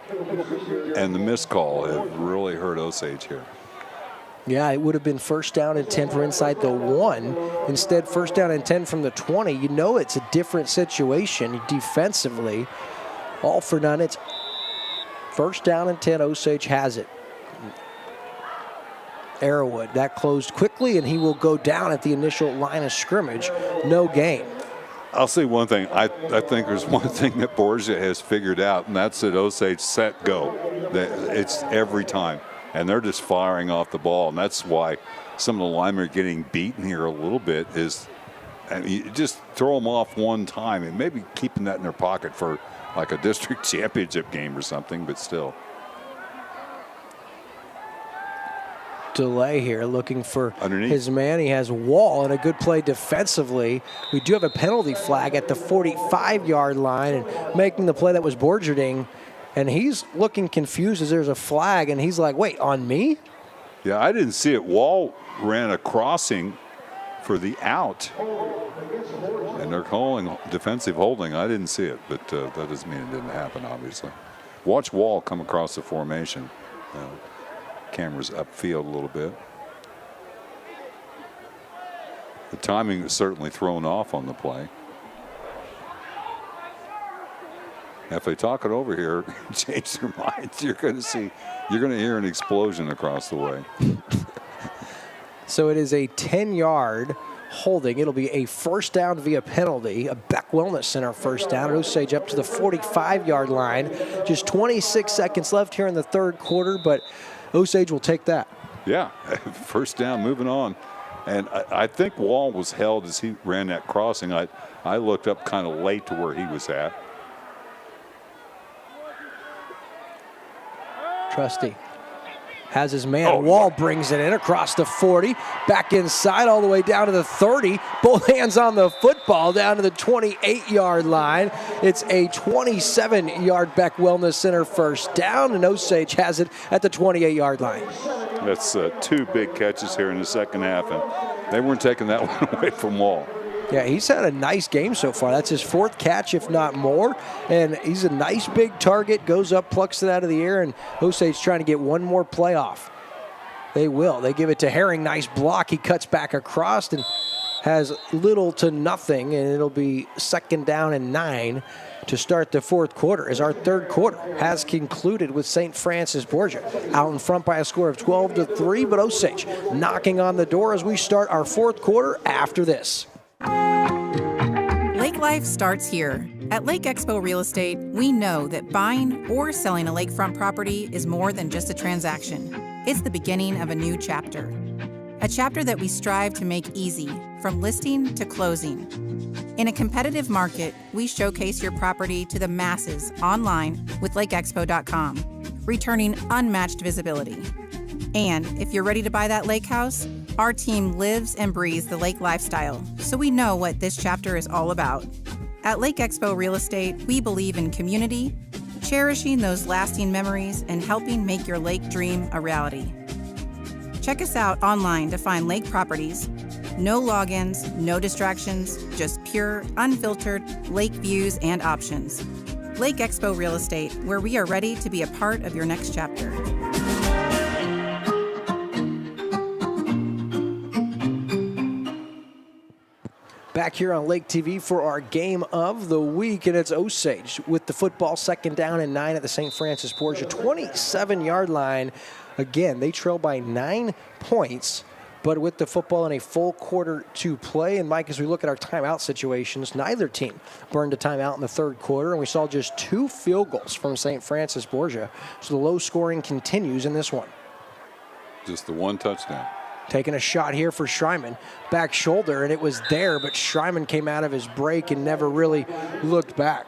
and the missed call have really hurt Osage here. Yeah, it would have been 1st down and 10 from inside the 1. Instead, 1st down and 10 from the 20. You know it's a different situation defensively. All for none. It's 1st down and 10. Osage has it. Arrowwood, that closed quickly, and he will go down at the initial line of scrimmage. No gain. I'll say one thing. I think there's one thing that Borgia has figured out, and that's that Osage set go. It's every time. And they're just firing off the ball. And that's why some of the linemen are getting beaten here a little bit is, I mean, you just throw them off one time and maybe keeping that in their pocket for like a district championship game or something, but still. Delay here, looking for underneath his man. He has Wall and a good play defensively. We do have a penalty flag at the 45-yard line, and making the play that was Borgia. And he's looking confused as there's a flag, and he's like, wait, on me? Yeah, I didn't see it. Wall ran a crossing for the out, and they're calling defensive holding. I didn't see it, but that doesn't mean it didn't happen, obviously. Watch Wall come across the formation. Camera's upfield a little bit. The timing is certainly thrown off on the play. If they talk it over here, change their minds, you're going to hear an explosion across the way. So it is a 10-yard holding. It'll be a 1st down via penalty, a Beck Wellness Center 1st down. Osage up to the 45-yard line. Just 26 seconds left here in the 3rd quarter, but Osage will take that. Yeah, 1st down, moving on. And I think Wall was held as he ran that crossing. I looked up kind of late to where he was at. Trusty has his man. Wall brings it in across the 40, back inside all the way down to the 30. Both hands on the football down to the 28-yard line. It's a 27-yard Beck Wellness Center 1st down, and Osage has it at the 28-yard line. That's 2 big catches here in the 2nd half, and they weren't taking that one away from Wall. Yeah, he's had a nice game so far. That's his 4th catch, if not more. And he's a nice big target, goes up, plucks it out of the air, and Osage trying to get one more play off. They will. They give it to Herring. Nice block. He cuts back across and has little to nothing, and it'll be 2nd down and 9 to start the 4th quarter, as our 3rd quarter has concluded with St. Francis Borgia out in front by a score of 12-3, but Osage knocking on the door as we start our 4th quarter after this. Lake life starts here. At Lake Expo Real Estate, we know that buying or selling a lakefront property is more than just a transaction. It's the beginning of a new chapter. A chapter that we strive to make easy, from listing to closing. In a competitive market, we showcase your property to the masses online with LakeExpo.com, returning unmatched visibility. And if you're ready to buy that lake house, our team lives and breathes the lake lifestyle, so we know what this chapter is all about. At Lake Expo Real Estate, we believe in community, cherishing those lasting memories, and helping make your lake dream a reality. Check us out online to find lake properties. No logins, no distractions, just pure, unfiltered lake views and options. Lake Expo Real Estate, where we are ready to be a part of your next chapter. Back here on Lake TV for our game of the week, and it's Osage with the football, 2nd down and 9 at the St. Francis Borgia 27-yard line. Again, they trail by 9 points, but with the football in a full quarter to play. And Mike, as we look at our timeout situations, neither team burned a timeout in the 3rd quarter, and we saw just 2 field goals from St. Francis Borgia. So the low scoring continues in this one. Just the 1 touchdown. Taking a shot here for Schreiman. Back shoulder, and it was there, but Schreiman came out of his break and never really looked back.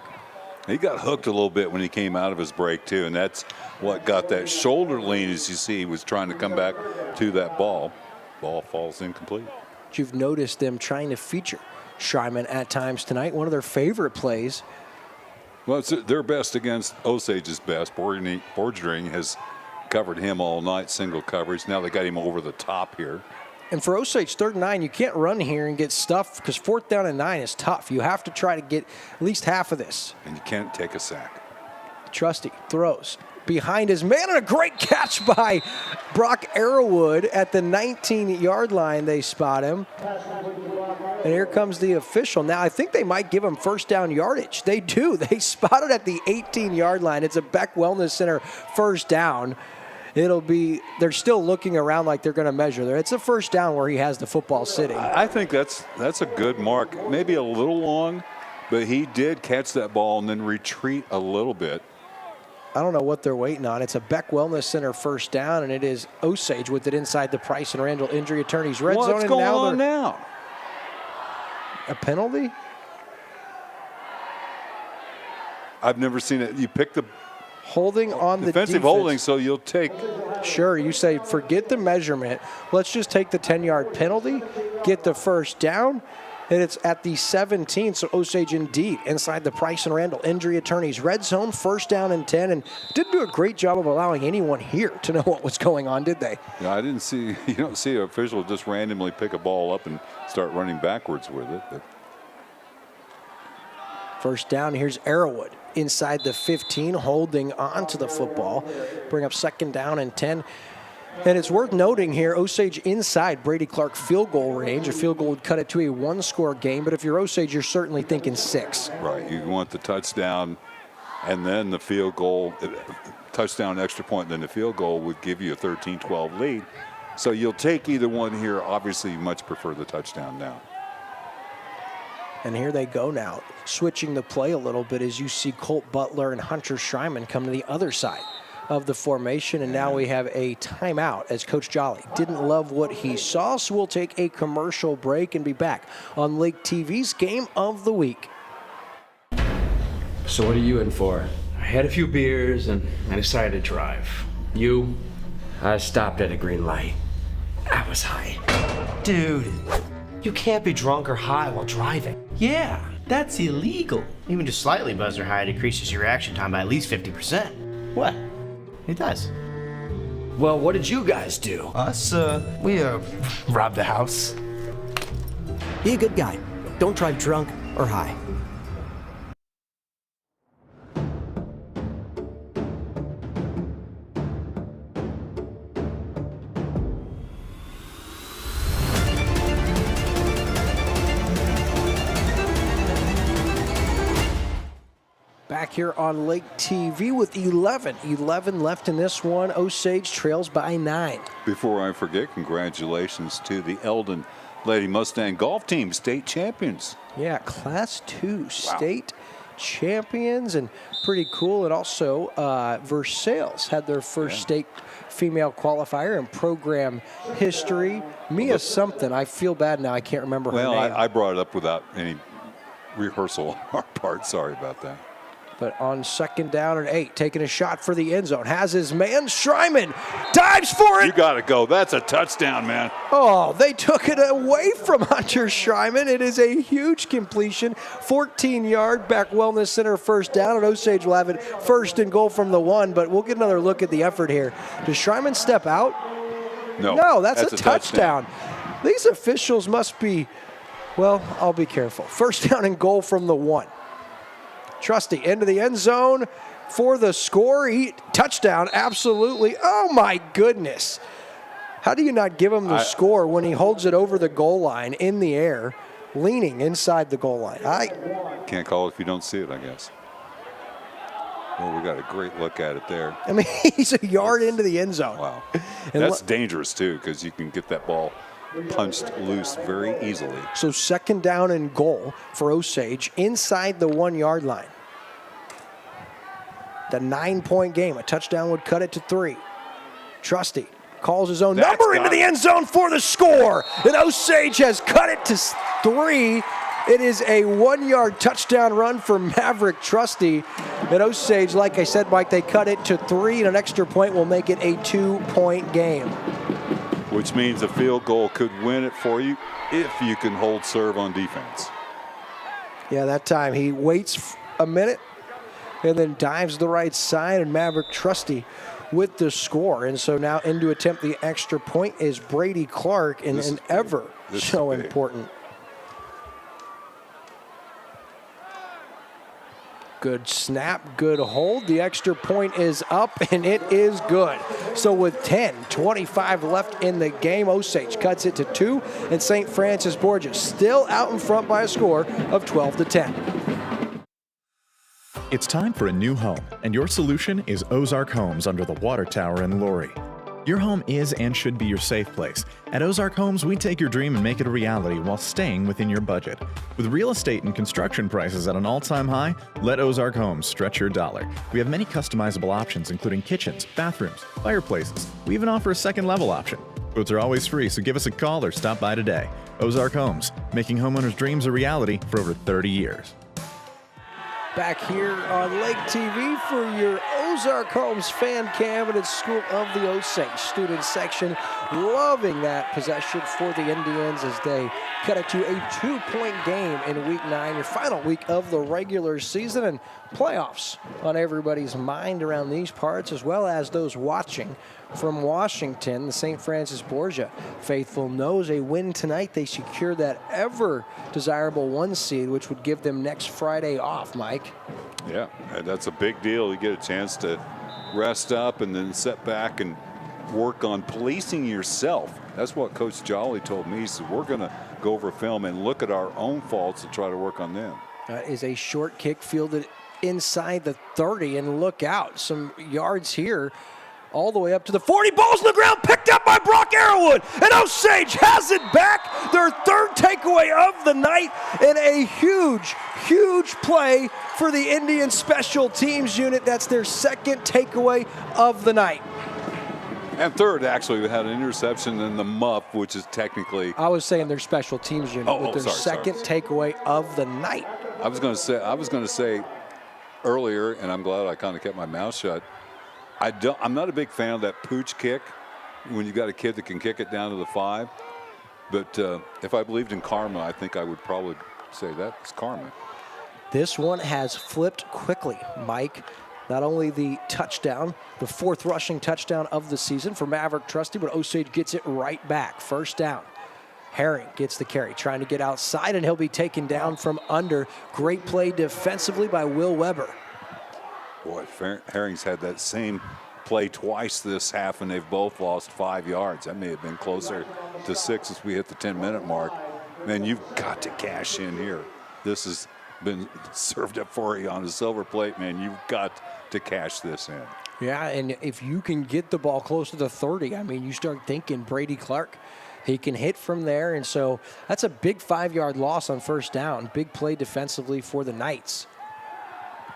He got hooked a little bit when he came out of his break, too, and that's what got that shoulder lean, as you see. He was trying to come back to that ball. Ball falls incomplete. You've noticed them trying to feature Schreiman at times tonight. One of their favorite plays. Well, it's their best against Osage's best. Borgia has covered him all night, single coverage. Now they got him over the top here. And for Osage, 3rd and 9, you can't run here and get stuffed because 4th down and 9 is tough. You have to try to get at least half of this. And you can't take a sack. Trusty throws behind his man, and a great catch by Brock Arrowwood at the 19-yard line. They spot him. And here comes the official. Now, I think they might give him 1st down yardage. They do. They spot it at the 18-yard line. It's a Beck Wellness Center 1st down. They're still looking around like they're going to measure there. It's a 1st down where he has the football sitting. I think that's a good mark. Maybe a little long, but he did catch that ball and then retreat a little bit. I don't know what they're waiting on. It's a Beck Wellness Center 1st down, and it is Osage with it inside the Price and Randall Injury Attorneys red zone. What's going on now? A penalty? I've never seen it. You pick the holding on the defensive holding, so you'll take. Sure, you say forget the measurement. Let's just take the 10-yard penalty, get the 1st down, and it's at the 17. So Osage indeed inside the Price and Randall Injury Attorneys red zone, 1st down and 10, and didn't do a great job of allowing anyone here to know what was going on, did they? Yeah, I didn't see. You don't see an official just randomly pick a ball up and start running backwards with it. But 1st down. Here's Arrowwood inside the 15, holding on to the football. Bring up 2nd down and 10. And it's worth noting here, Osage inside Brady Clark field goal range. A field goal would cut it to a 1-score game, but if you're Osage, you're certainly thinking 6. Right, you want the touchdown and then the field goal, touchdown, extra point, then the field goal would give you a 13-12 lead. So you'll take either one here. Obviously, you much prefer the touchdown now. And here they go now, switching the play a little bit as you see Colt Butler and Hunter Schreiman come to the other side of the formation. And now we have a timeout as Coach Jolly didn't love what he saw. So we'll take a commercial break and be back on Lake TV's Game of the Week. So what are you in for? I had a few beers and I decided to drive. You? I stopped at a green light. I was high. Dude, you can't be drunk or high while driving. Yeah, that's illegal. Even just slightly buzzed or high decreases your reaction time by at least 50%. What? It does. Well, what did you guys do? Us, we robbed the house. Be a good guy. Don't drive drunk or high. Back here on Lake TV with 11 left in this one. Osage trails by 9. Before I forget, congratulations to the Eldon Lady Mustang golf team, state champions. Yeah, Class 2 state champions, and pretty cool. And also Versailles had their first state female qualifier in program history. Mia something. I feel bad now. I can't remember her name. Well, I brought it up without any rehearsal on our part. Sorry about that. But on 2nd down and 8, taking a shot for the end zone. Has his man, Schreiman, dives for it. You got to go. That's a touchdown, man. Oh, they took it away from Hunter Schreiman. It is a huge completion. 14-yard Beck Wellness Center 1st down, and Osage will have it 1st and goal from the 1, but we'll get another look at the effort here. Does Schreiman step out? No, that's a touchdown. These officials must be, well, I'll be careful. 1st down and goal from the 1. Trusty into the end zone for the score. Touchdown, absolutely. Oh, my goodness. How do you not give him the score when he holds it over the goal line in the air, leaning inside the goal line? I can't call it if you don't see it, I guess. Well, we got a great look at it there. I mean, he's a yard into the end zone. Wow. That's dangerous, too, because you can get that ball punched loose very easily. So 2nd down and goal for Osage inside the 1-yard line. The 9-point game. A touchdown would cut it to 3. Trusty calls his own number into the end zone for the score. And Osage has cut it to 3. It is a 1-yard touchdown run for Maverick Trusty. And Osage, like I said, Mike, they cut it to 3, and an extra point will make it a 2-point game. Which means a field goal could win it for you if you can hold serve on defense. Yeah, that time he waits a minute and then dives the right side, and Maverick Trusty with the score. And so now in to attempt the extra point is Brady Clark, and an ever so important. Good snap, good hold. The extra point is up, and it is good. So with 10:25 left in the game, Osage cuts it to 2, and St. Francis Borgia still out in front by a score of 12-10. It's time for a new home, and your solution is Ozark Homes under the water tower in Lori. Your home is and should be your safe place. At Ozark Homes, we take your dream and make it a reality while staying within your budget. With real estate and construction prices at an all-time high, let Ozark Homes stretch your dollar. We have many customizable options, including kitchens, bathrooms, fireplaces. We even offer a second-level option. Quotes are always free, so give us a call or stop by today. Ozark Homes, making homeowners' dreams a reality for over 30 years. Back here on Lake TV for your Ozark Homes fan cam, and it's School of the Osage student section. Loving that possession for the Indians as they cut it to a 2-point game in Week 9, your final week of the regular season, and playoffs on everybody's mind around these parts, as well as those watching from Washington. The St. Francis Borgia faithful knows a win tonight, they secure that ever desirable 1 seed, which would give them next Friday off, Mike. Yeah, that's a big deal. You get a chance to rest up and then sit back and work on policing yourself. That's what Coach Jolly told me. He said, we're going to go over film and look at our own faults and try to work on them. That is a short kick fielded inside the 30, and look out, some yards here all the way up to the 40. Balls on the ground, picked up by Brock Arrowwood, and Osage has it back. Their 3rd takeaway of the night, and a huge play for the Indian special teams unit. That's their 2nd takeaway of the night. And 3rd, actually, we had an interception in the muff, which is technically. I was saying their special teams unit with their second takeaway of the night. I was going to say earlier, and I'm glad I kind of kept my mouth shut. I'm not a big fan of that pooch kick when you got a kid that can kick it down to the 5. But if I believed in karma, I think I would probably say that's karma. This one has flipped quickly, Mike. Not only the touchdown, the 4th rushing touchdown of the season for Maverick Trusty, but Osage gets it right back. 1st down. Herring gets the carry, trying to get outside, and he'll be taken down from under. Great play defensively by Will Weber. Boy, Herring's had that same play twice this half, and they've both lost 5 yards. That may have been closer to 6 as we hit the 10-minute mark. Man, you've got to cash in here. This has been served up for you on a silver plate, man. You've got to cash this in. Yeah, and if you can get the ball close to the 30, I mean, you start thinking Brady Clark, he can hit from there. And so that's a big 5-yard loss on 1st down. Big play defensively for the Knights.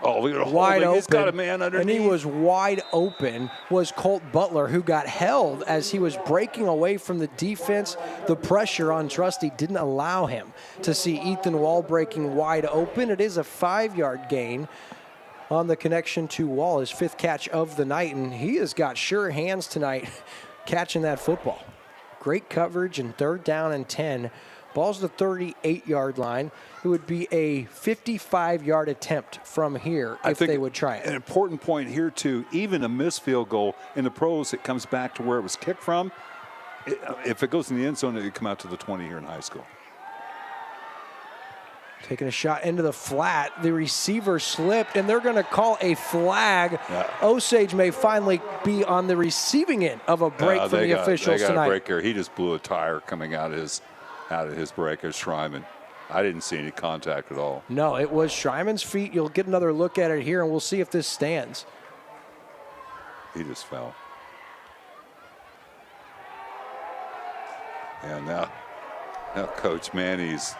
Oh, look at wide open. He's got a man underneath. And he was wide open, was Colt Butler, who got held as he was breaking away from the defense. The pressure on Trusty didn't allow him to see Ethan Wall breaking wide open. It is a 5-yard gain on the connection to Wall, his 5th catch of the night, and he has got sure hands tonight catching that football. Great coverage, and 3rd down and 10. Ball's the 38-yard line. It would be a 55-yard attempt from here if they would try it. An important point here, too, even a missed field goal in the pros, it comes back to where it was kicked from. If it goes in the end zone, it would come out to the 20 here in high school. Taking a shot into the flat. The receiver slipped, and they're going to call a flag. Yeah. Osage may finally be on the receiving end of a break from the officials tonight. They got a break here. He just blew a tire coming out of his break as Schreiman. I didn't see any contact at all. No, it was Schreiman's feet. You'll get another look at it here, and we'll see if this stands. He just fell. And now Coach Manny's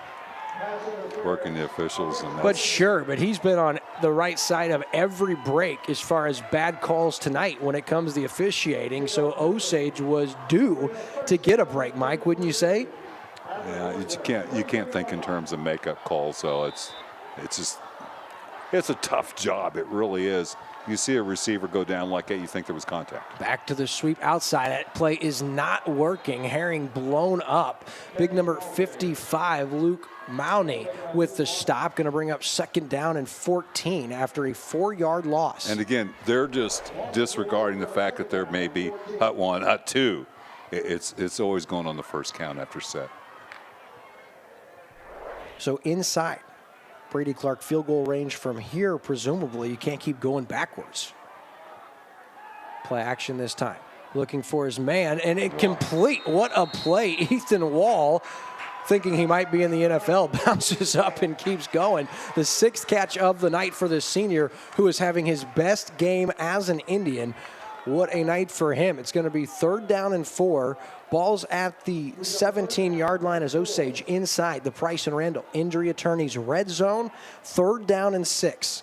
working the officials. But he's been on the right side of every break as far as bad calls tonight when it comes to the officiating. So Osage was due to get a break, Mike, wouldn't you say? Yeah, you can't think in terms of makeup calls, so it's a tough job. It really is. you see a receiver go down like that, you think there was contact. Back to the sweep outside. That play is not working. Herring blown up. Big number 55, Luke Mowney with the stop. Going to bring up 2nd down and 14 after a 4-yard loss. And again, they're just disregarding the fact that there may be hut 1, hut 2. It's always going on the first count after set. So inside. Brady Clark field goal range from here, presumably. You can't keep going backwards. Play action this time. Looking for his man, and it complete. What a play. Ethan Wall, thinking he might be in the NFL, bounces up and keeps going. The 6th catch of the night for the senior, who is having his best game as an Indian. What a night for him. It's going to be 3rd down and 4. Ball's at the 17-yard line as Osage inside the Price and Randall Injury Attorneys red zone. 3rd down and 6.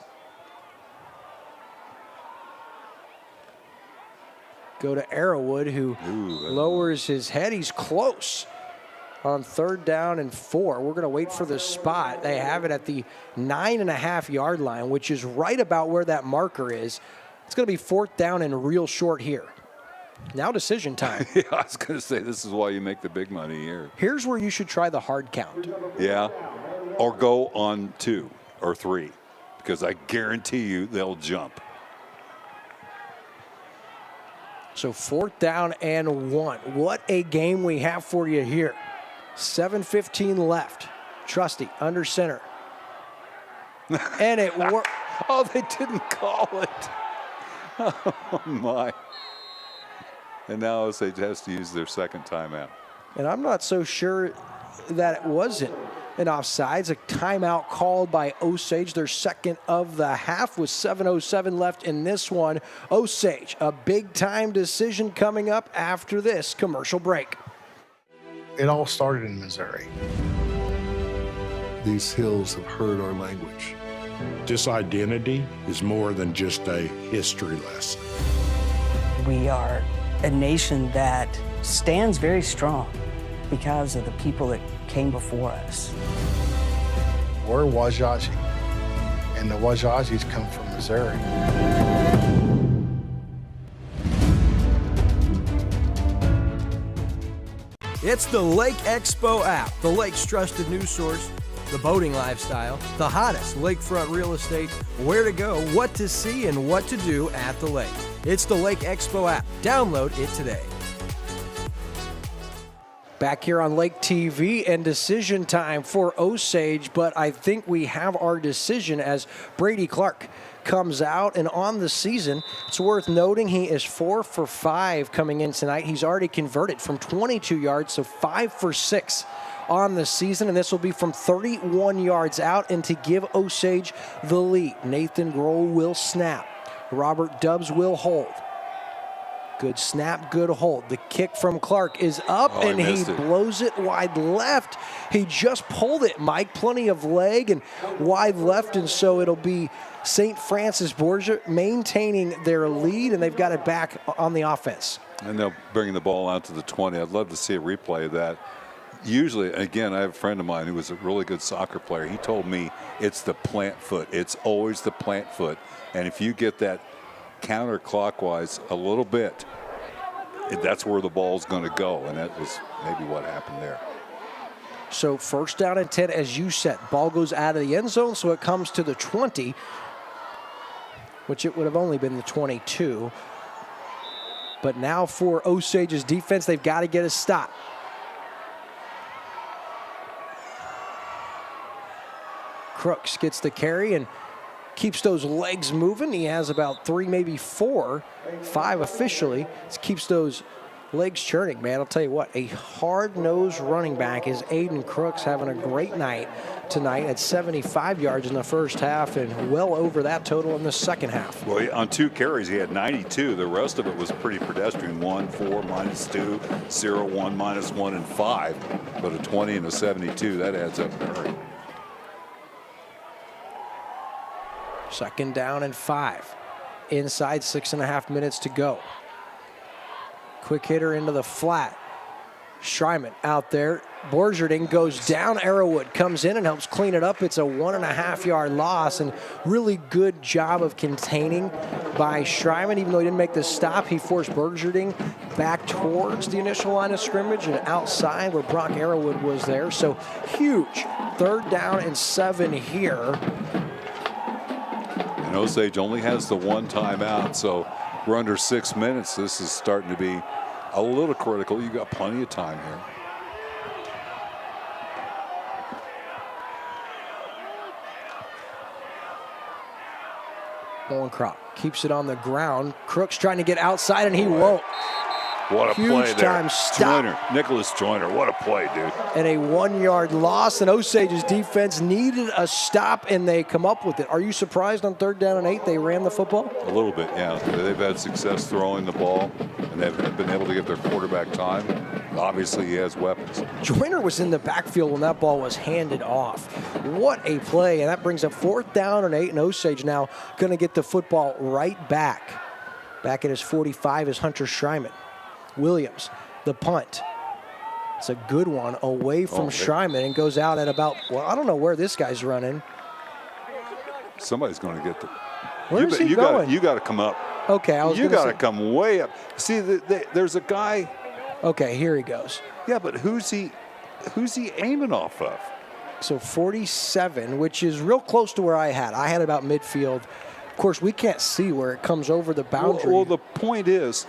Go to Arrowwood, who lowers his head. He's close on 3rd down and 4. We're going to wait for the spot. They have it at the 9.5-yard line, which is right about where that marker is. It's going to be 4th down and real short here. Now decision time. Yeah, I was going to say, this is why you make the big money here. Here's where you should try the hard count. Yeah, or go on 2 or 3, because I guarantee you they'll jump. So 4th down and 1. What a game we have for you here. 7:15 left. Trusty under center. And it worked. Oh, they didn't call it. Oh, my. And now Osage has to use their 2nd timeout. And I'm not so sure that it wasn't an offsides. A timeout called by Osage, their 2nd of the half, with 7:07 left in this one. Osage, a big-time decision coming up after this commercial break. It all started in Missouri. These hills have heard our language. This identity is more than just a history lesson. We are a nation that stands very strong because of the people that came before us. We're Osage, and the Osages come from Missouri. It's the Lake Expo app, the lake's trusted news source, the boating lifestyle, the hottest lakefront real estate, where to go, what to see, and what to do at the lake. It's the Lake Expo app. Download it today. Back here on Lake TV and decision time for Osage, but I think we have our decision as Brady Clark comes out, and on the season, it's worth noting he is 4 for 5 coming in tonight. He's already converted from 22 yards, so 5 for 6 on the season, and this will be from 31 yards out, and to give Osage the lead. Nathan Grohl will snap. Robert Dubbs will hold. Good snap, good hold. The kick from Clark is up, and he blows it wide left. He just pulled it, Mike. Plenty of leg and wide left, and so it'll be St. Francis Borgia maintaining their lead, and they've got it back on the offense. And they'll bring the ball out to the 20. I'd love to see a replay of that. Usually, again, I have a friend of mine who was a really good soccer player. He told me it's the plant foot. It's always the plant foot. And if you get that counterclockwise a little bit, that's where the ball's going to go, and that was maybe what happened there. So 1st down and 10, as you said. Ball goes out of the end zone, so it comes to the 20, which it would have only been the 22. But now for Osage's defense, they've got to get a stop. Crooks gets the carry and keeps those legs moving. He has about 3, maybe 4, 5 officially. It keeps those legs churning, man. I'll tell you what, a hard-nosed running back is Aiden Crooks, having a great night tonight at 75 yards in the first half and well over that total in the second half. Well, on 2 carries, he had 92. The rest of it was pretty pedestrian. 1, 4, -2, 0, 1, -1, and 5. But a 20 and a 72, that adds up very. 2nd down and 5. Inside, 6.5 minutes to go. Quick hitter into the flat. Schreiman out there. Borgerding goes down. Arrowwood comes in and helps clean it up. It's a 1.5-yard loss, and really good job of containing by Schreiman. Even though he didn't make the stop, he forced Bergerding back towards the initial line of scrimmage and outside where Brock Arrowwood was there. So huge 3rd down and 7 here. And Osage only has the 1 timeout, so we're under 6 minutes. This is starting to be a little critical. You got plenty of time here. Bolencroft keeps it on the ground. Crook's trying to get outside, and he won't. What a Huge play there. time stop. Joyner, Nicholas Joyner, what a play, dude. And a 1-yard loss, and Osage's defense needed a stop, and they come up with it. Are you surprised on 3rd down and 8 they ran the football? A little bit, yeah. They've had success throwing the ball, and they've been able to get their quarterback time. Obviously, he has weapons. Joyner was in the backfield when that ball was handed off. What a play, and that brings up 4th down and 8, and Osage now going to get the football right back. Back at his 45 is Hunter Schreiman. Williams, the punt. It's a good one away from Schreiman and goes out at about, well, I don't know where this guy's running. Somebody's going to get the. Where is he going? You got to come up. Okay, You got to come way up. See, there's a guy. Okay, here he goes. Yeah, but who's he aiming off of? So 47, which is real close to where I had. I had about midfield. Of course, we can't see where it comes over the boundary. Well, the point is,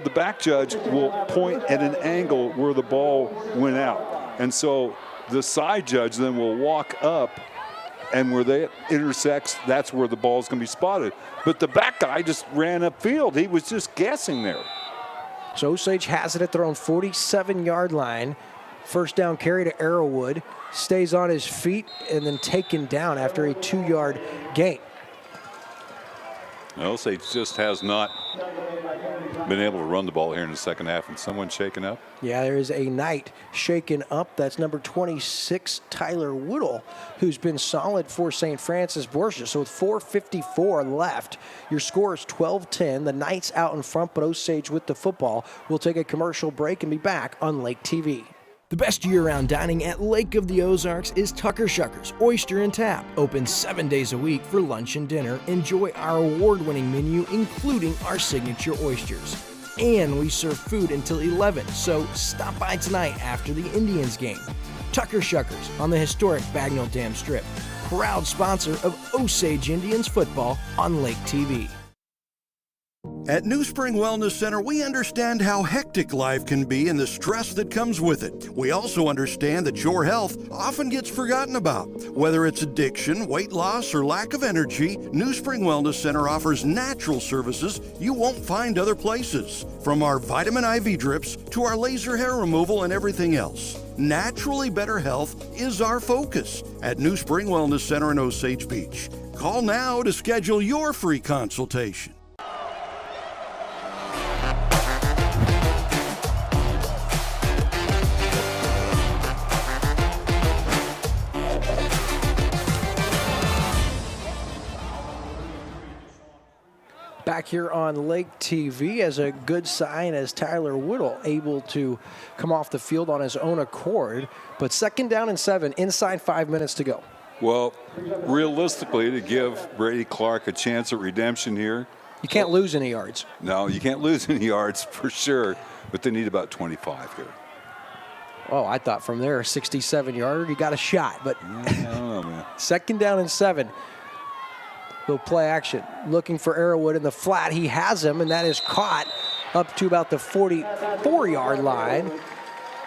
the back judge will point at an angle where the ball went out. And so the side judge then will walk up, and where they intersects, that's where the ball's going to be spotted. But the back guy just ran upfield. He was just guessing there. So Osage has it at their own 47-yard line. 1st down carry to Arrowwood. Stays on his feet and then taken down after a 2-yard gain. Osage just has not been able to run the ball here in the second half, and someone shaken up. Yeah, there is a Knight shaken up. That's number 26, Tyler Woodle, who's been solid for St. Francis Borgia. So with 4:54 left, your score is 12-10. The Knights out in front, but Osage with the football. We'll take a commercial break and be back on Lake TV. The best year-round dining at Lake of the Ozarks is Tucker Shuckers Oyster and Tap. Open 7 days a week for lunch and dinner. Enjoy our award-winning menu, including our signature oysters. And we serve food until 11, so stop by tonight after the Indians game. Tucker Shuckers on the historic Bagnell Dam Strip. Proud sponsor of Osage Indians football on Lake TV. At New Spring Wellness Center, we understand how hectic life can be and the stress that comes with it. We also understand that your health often gets forgotten about. Whether it's addiction, weight loss, or lack of energy, New Spring Wellness Center offers natural services you won't find other places. From our vitamin IV drips to our laser hair removal and everything else. Naturally better health is our focus at New Spring Wellness Center in Osage Beach. Call now to schedule your free consultation. Back here on Lake TV as a good sign as Tyler Woodle able to come off the field on his own accord. But 2nd down and 7, inside 5 minutes to go. Well, realistically, to give Brady Clark a chance at redemption here. You can't lose any yards. No, you can't lose any yards for sure, but they need about 25 here. Oh, I thought from there, a 67-yarder, you got a shot. But I don't know, man. 2nd down and 7. Little play action, looking for Arrowwood in the flat. He has him, and that is caught up to about the 44-yard line.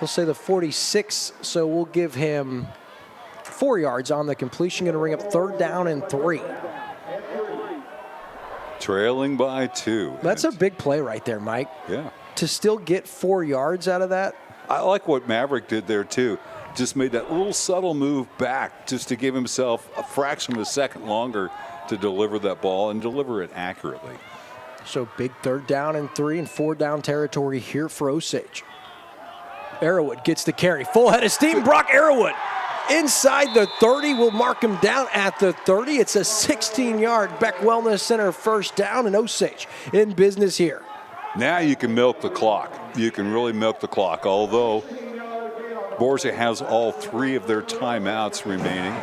We'll say the 46, so we'll give him 4 yards on the completion. Going to bring up 3rd down and 3. Trailing by 2. That's a big play right there, Mike. Yeah. To still get 4 yards out of that. I like what Maverick did there, too. Just made that little subtle move back just to give himself a fraction of a second longer to deliver that ball and deliver it accurately. So big 3rd down and 3 and 4 down territory here for Osage. Arrowwood gets the carry. Full head of steam. Brock Arrowwood inside the 30. Will mark him down at the 30. It's a 16-yard Beck Wellness Center 1st down, and Osage in business here. Now you can milk the clock. You can really milk the clock, although Borgia has all 3 of their timeouts remaining.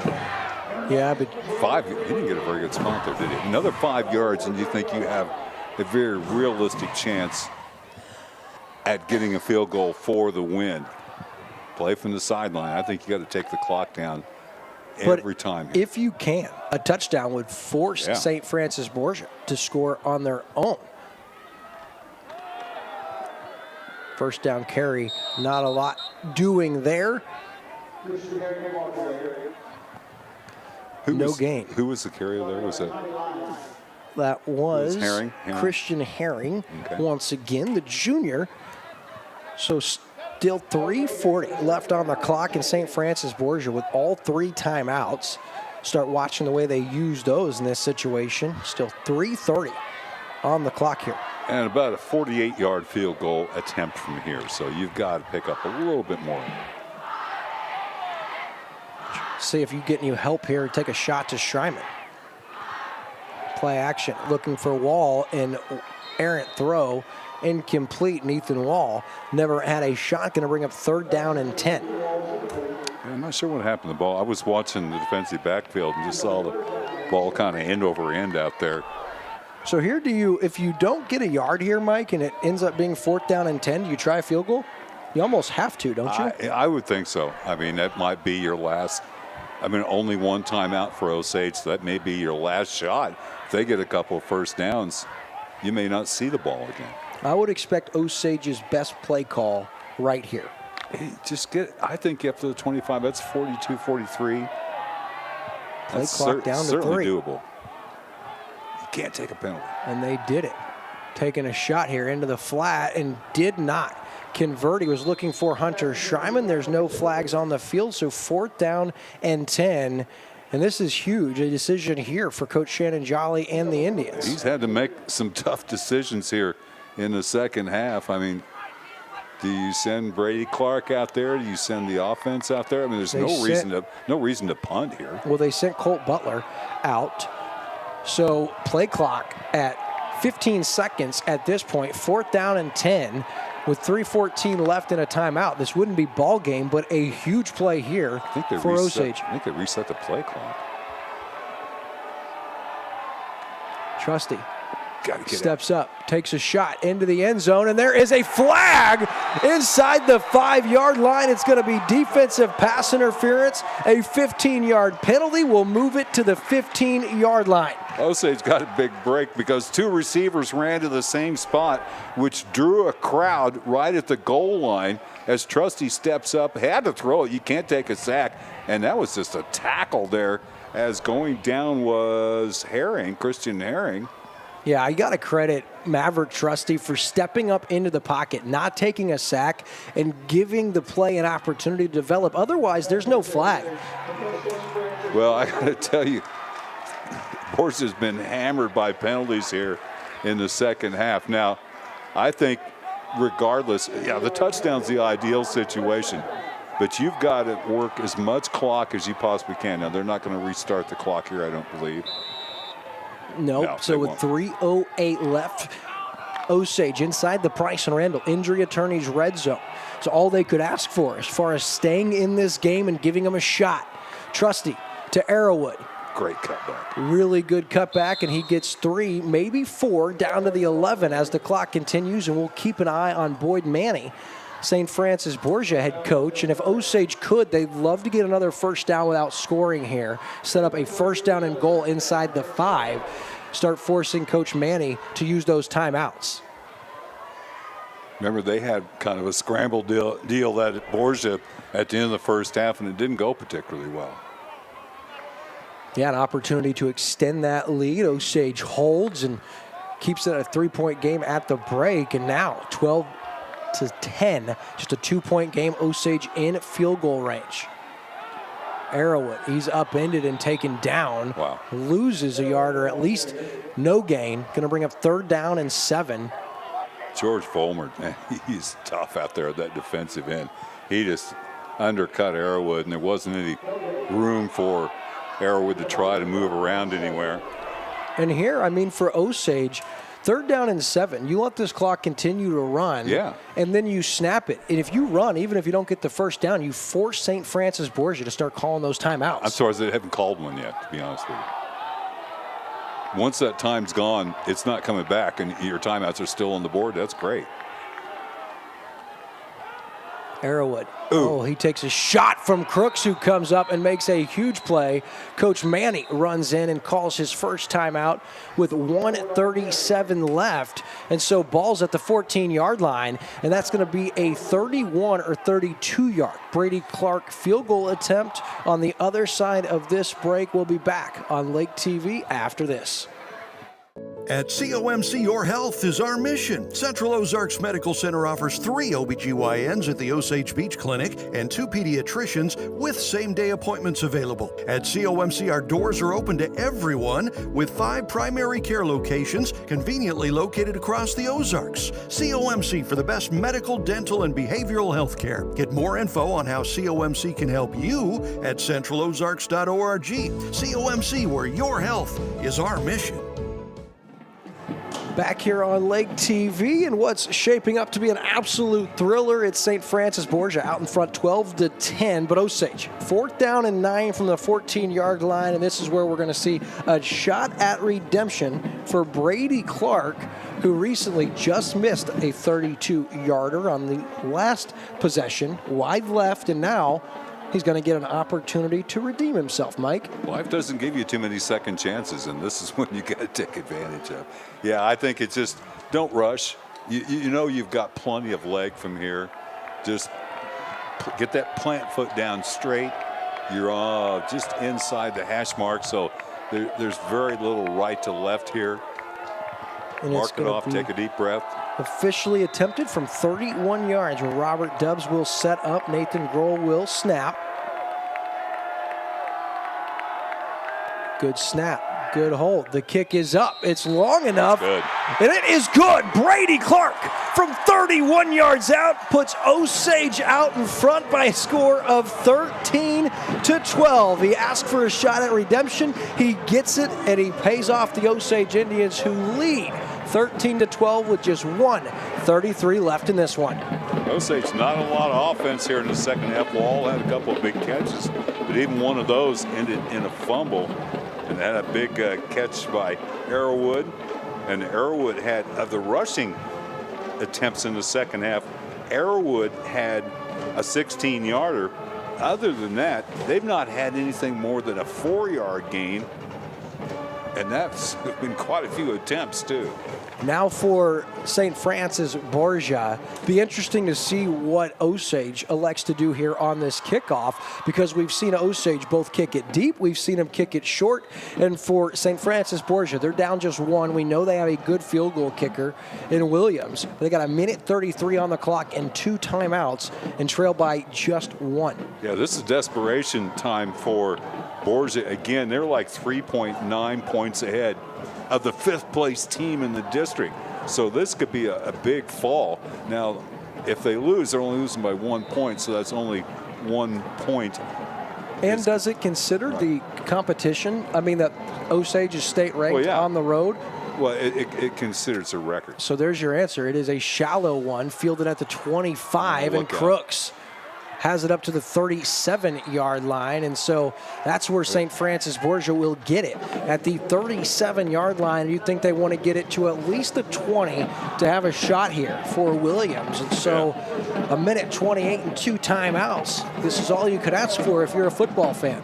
Yeah, but 5, he didn't get a very good spot there, did he? Another 5 yards, and you think you have a very realistic chance at getting a field goal for the win. Play from the sideline. I think you got to take the clock down every time. If you can, a touchdown would force Yeah. St. Francis Borgia to score on their own. First down carry, not a lot doing there. No gain. Who was the carrier there? Was it? That was Herring? Christian Herring. Okay. Once again, the junior. So still 3:40 left on the clock in St. Francis Borgia with all 3 timeouts. Start watching the way they use those in this situation. Still 3:30 on the clock here. And about a 48-yard field goal attempt from here. So you've got to pick up a little bit more. See if you get any help here. Take a shot to Schreiman. Play action, looking for Wall, and errant throw, incomplete. And Ethan Wall never had a shot. Going to bring up 3rd down and 10. I'm not sure what happened to the ball. I was watching the defensive backfield and just saw the ball kind of end over end out there. So here, if you don't get a yard here, Mike, and it ends up being 4th down and 10, do you try a field goal? You almost have to, don't you? I would think so. I mean, that might be your last. I mean, only one timeout for Osage, so that may be your last shot. If they get a couple of first downs, you may not see the ball again. I would expect Osage's best play call right here. Hey, I think up to the 25, that's 42, 43. That's clock down to certainly 3. doable. You can't take a penalty. And they did it. Taking a shot here into the flat and did not convert. He was looking for Hunter Schreiman. There's no flags on the field, so 4th down and 10. And this is huge, a decision here for Coach Shannon Jolly and the Indians. He's had to make some tough decisions here in the second half. I mean, do you send Brady Clark out there? Do you send the offense out there? I mean, there's no reason to punt here. Well, they sent Colt Butler out. So play clock at 15 seconds at this point. 4th down and 10 with 3:14 left in a timeout. This wouldn't be ball game, but a huge play here for Osage. I think they reset the play clock. Trusty steps up, takes a shot into the end zone, and there is a flag inside the 5-yard line. It's going to be defensive pass interference. A 15-yard penalty will move it to the 15-yard line. Osage got a big break because 2 receivers ran to the same spot, which drew a crowd right at the goal line as Trusty steps up, had to throw it. You can't take a sack, and that was just a tackle there as going down was Christian Herring. Yeah, I got to credit Maverick Trusty for stepping up into the pocket, not taking a sack, and giving the play an opportunity to develop. Otherwise, there's no flag. Well, I got to tell you, Borgia's been hammered by penalties here in the second half. Now, I think regardless, the touchdown's the ideal situation, but you've got to work as much clock as you possibly can. Now, they're not going to restart the clock here, I don't believe. Nope. So with 3:08 left, Osage inside the Price and Randall injury attorney's red zone. So all they could ask for as far as staying in this game and giving them a shot. Trusty to Arrowwood. Great cutback. Really good cutback, and he gets 3, maybe 4, down to the 11 as the clock continues, and we'll keep an eye on Boyd Manny, St. Francis Borgia head coach. And if Osage could, they'd love to get another first down without scoring here. Set up a first down and goal inside the 5. Start forcing Coach Manny to use those timeouts. Remember, they had kind of a scramble deal that at Borgia at the end of the first half, and it didn't go particularly well. Yeah, an opportunity to extend that lead. Osage holds and keeps it a 3-point game at the break. And now 12-10, just a 2-point game. Osage in field goal range. Arrowwood, he's upended and taken down. Wow. Loses a yard, or at least no gain. Going to bring up 3rd down and 7. George Fulmer, man, he's tough out there at that defensive end. He just undercut Arrowwood, and there wasn't any room for Arrowwood to try to move around anywhere. And here, I mean, for Osage, 3rd down and 7. You let this clock continue to run, and then you snap it. And if you run, even if you don't get the first down, you force St. Francis Borgia to start calling those timeouts. I'm sorry, they haven't called one yet, to be honest with you. Once that time's gone, it's not coming back, and your timeouts are still on the board. That's great. Arrowwood. Oh, he takes a shot from Crooks, who comes up and makes a huge play. Coach Manny runs in and calls his first timeout with 1:37 left. And so ball's at the 14-yard line, and that's going to be a 31 or 32-yard Brady Clark field goal attempt on the other side of this break. We'll be back on Lake TV after this. At COMC, your health is our mission. Central Ozarks Medical Center offers 3 OBGYNs at the Osage Beach Clinic and 2 pediatricians with same-day appointments available. At COMC, our doors are open to everyone with 5 primary care locations conveniently located across the Ozarks. COMC for the best medical, dental, and behavioral health care. Get more info on how COMC can help you at centralozarks.org. COMC, where your health is our mission. Back here on Lake TV, and what's shaping up to be an absolute thriller. It's St. Francis Borgia out in front 12-10, but Osage 4th down and 9 from the 14-yard line, and this is where we're going to see a shot at redemption for Brady Clark, who recently just missed a 32-yarder on the last possession, wide left, and now he's going to get an opportunity to redeem himself, Mike. Life doesn't give you too many second chances, and this is when you got to take advantage of. Yeah, I think it's just don't rush. You know you've got plenty of leg from here. Just get that plant foot down straight. You're just inside the hash mark, so there's very little right to left here. And mark it off, take a deep breath. Officially attempted from 31 yards, where Robert Dubbs will set up. Nathan Grohl will snap. Good snap, good hold. The kick is up. It's long enough, and it is good. Brady Clark from 31 yards out puts Osage out in front by a score of 13-12. He asked for a shot at redemption. He gets it, and he pays off the Osage Indians, who lead 13-12 with just 1:33 left in this one. Osage, not a lot of offense here in the second half. Wall had a couple of big catches, but even one of those ended in a fumble, and had a big catch by Arrowwood. And Arrowwood had, of the rushing attempts in the second half, Arrowwood had a 16-yarder. Other than that, they've not had anything more than a 4-yard gain, and that's been quite a few attempts too. Now for St. Francis Borgia, be interesting to see what Osage elects to do here on this kickoff, because we've seen Osage both kick it deep, we've seen them kick it short, and for St. Francis Borgia, they're down just 1. We know they have a good field goal kicker in Williams. They got 1:33 on the clock and 2 timeouts and trail by just 1. Yeah, this is desperation time for Borgia. Again, they're like 3.9 points ahead of the 5th place team in the district. So this could be a big fall. Now, if they lose, they're only losing by 1 point, so that's only 1 point. And does it consider the competition? I mean, that Osage is state ranked on the road? Well, it considers a record. So there's your answer. It is a shallow one, fielded at the 25, and Crooks has it up to the 37-yard line, and so that's where St. Francis Borgia will get it. At the 37-yard line, you'd think they want to get it to at least the 20 to have a shot here for Williams. And so 1:28 and 2 timeouts. This is all you could ask for if you're a football fan.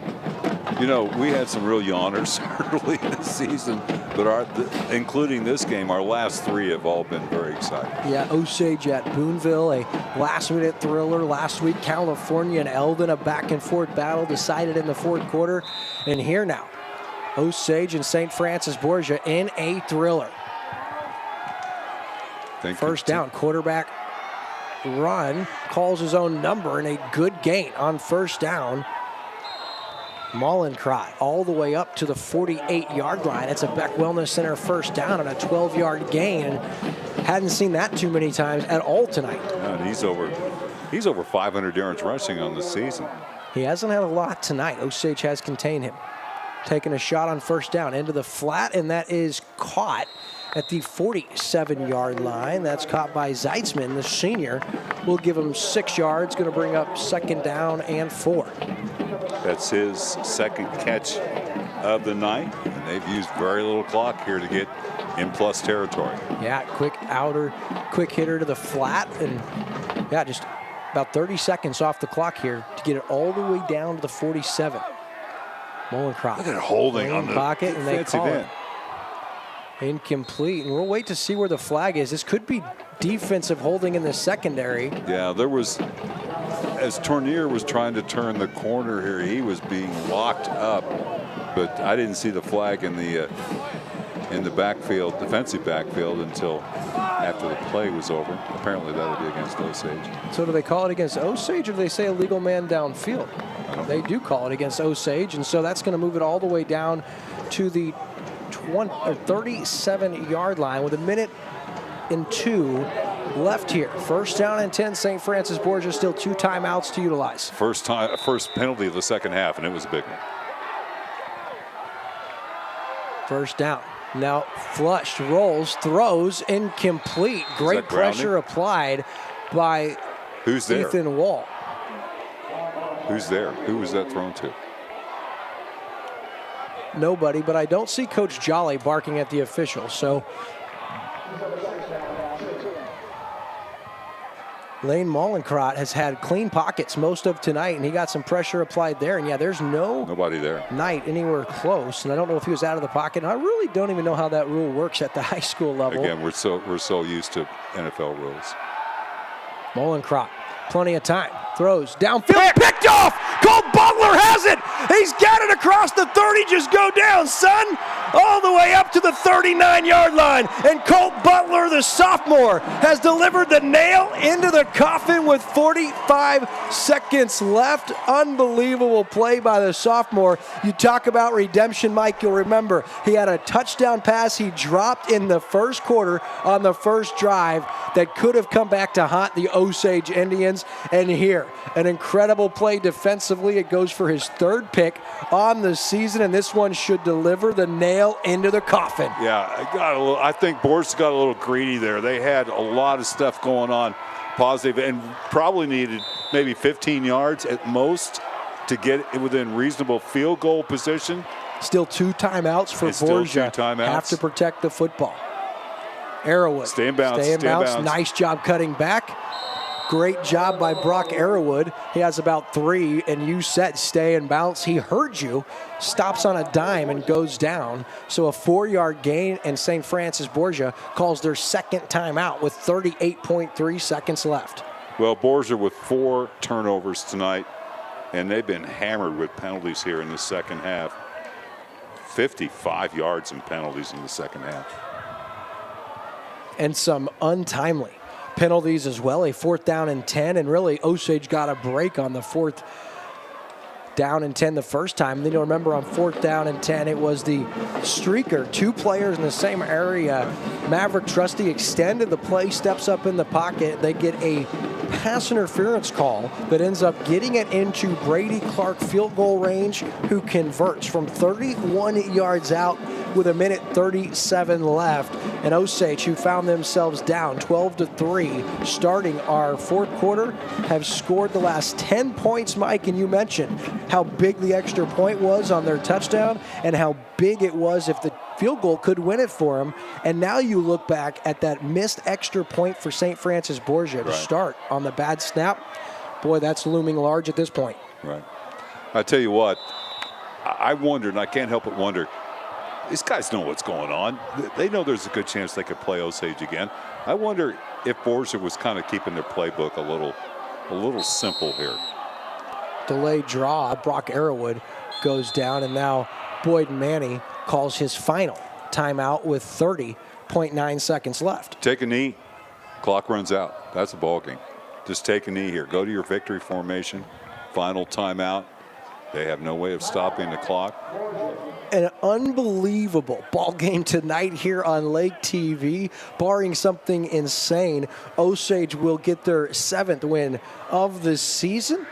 You know, we had some real yawners early in the season, but including this game, our last 3 have all been very exciting. Yeah, Osage at Boonville, a last-minute thriller. Last week, California and Eldon, a back-and-forth battle decided in the 4th quarter. And here now, Osage and St. Francis Borgia in a thriller. First down, quarterback run, calls his own number, and a good gain on first down. Mollenkrai all the way up to the 48-yard line. It's a Beck Wellness Center first down and a 12-yard gain. And hadn't seen that too many times at all tonight. And he's over 500 yards rushing on the season. He hasn't had a lot tonight. Osage has contained him. taking a shot on first down into the flat, and that is caught at the 47-yard line. That's caught by Zeitzman, the senior. We'll give him 6 yards, going to bring up second down and 4. That's his second catch of the night, and they've used very little clock here to get in plus territory. Yeah, quick hitter to the flat, and yeah, just about 30 seconds off the clock here to get it all the way down to the 47. Mollenkrodt. Look at holding on the pocket, and they defensive call end. It incomplete, and we'll wait to see where the flag is. This could be defensive holding in the secondary. Yeah, there was, as Tournier was trying to turn the corner here, he was being locked up, but I didn't see the flag in the backfield, defensive backfield, until after the play was over. Apparently that'll be against Osage. So do they call it against Osage, or do they say illegal man downfield? They do call it against Osage, and so that's going to move it all the way down to the 37-yard line with 1:02 left here. First down and 10. St. Francis Borgia, still 2 timeouts to utilize. First penalty of the second half, and it was a big one. First down. Now flushed, rolls, throws, incomplete. Great pressure applied by Who's there? Ethan Wall. Who's there? Who was that thrown to? Nobody, but I don't see Coach Jolly barking at the official. So Lane Mollenkrodt has had clean pockets most of tonight, and he got some pressure applied there. And yeah, there's nobody there. Knight anywhere close, and I don't know if he was out of the pocket. And I really don't even know how that rule works at the high school level. Again, we're so used to NFL rules. Mollenkrodt, plenty of time. Throws downfield, picked off. Colt Butler has it. He's got it across the 30. Just go down, son. All the way up to the 39-yard line. And Colt Butler, the sophomore, has delivered the nail into the coffin with 45 seconds left. Unbelievable play by the sophomore. You talk about redemption, Mike. You'll remember he had a touchdown pass he dropped in the first quarter on the first drive that could have come back to haunt the Osage Indians. And here, an incredible play defensively. It goes for his 3rd pick on the season, and this one should deliver the nail into the coffin. Yeah, I think Borgia got a little greedy there. They had a lot of stuff going on positive and probably needed maybe 15 yards at most to get it within reasonable field goal position. Still 2 timeouts for Borgia. Have to protect the football. Arrowwood. Stay in bounds. Nice job cutting back. Great job by Brock Arrowwood. He has about 3, and you said stay in bounds. He heard you, stops on a dime and goes down. So a 4-yard gain, and St. Francis Borgia calls their second timeout with 38.3 seconds left. Well, Borgia with 4 turnovers tonight, and they've been hammered with penalties here in the second half. 55 yards in penalties in the second half. And some untimely penalties as well. A 4th down and 10, and really Osage got a break on the 4th down and 10 the first time. And then you'll remember on 4th down and 10, it was the streaker, 2 players in the same area. Maverick Trusty extended the play, steps up in the pocket. They get a pass interference call that ends up getting it into Brady Clark field goal range, who converts from 31 yards out with 1:37 left. And Osage, who found themselves down 12-3 starting our 4th quarter, have scored the last 10 points, Mike, and you mentioned how big the extra point was on their touchdown and how big it was if the field goal could win it for them. And now you look back at that missed extra point for St. Francis Borgia to start on the bad snap. Boy, that's looming large at this point. Right. I tell you what, I wonder, and I can't help but wonder, these guys know what's going on. They know there's a good chance they could play Osage again. I wonder if Borgia was kind of keeping their playbook a little simple here. Delayed draw. Brock Arrowwood goes down, and now Boyd Manny calls his final timeout with 30.9 seconds left. Take a knee. Clock runs out. That's a ball game. Just take a knee here. Go to your victory formation. Final timeout. They have no way of stopping the clock. An unbelievable ball game tonight here on Lake TV. Barring something insane, Osage will get their 7th win of the season.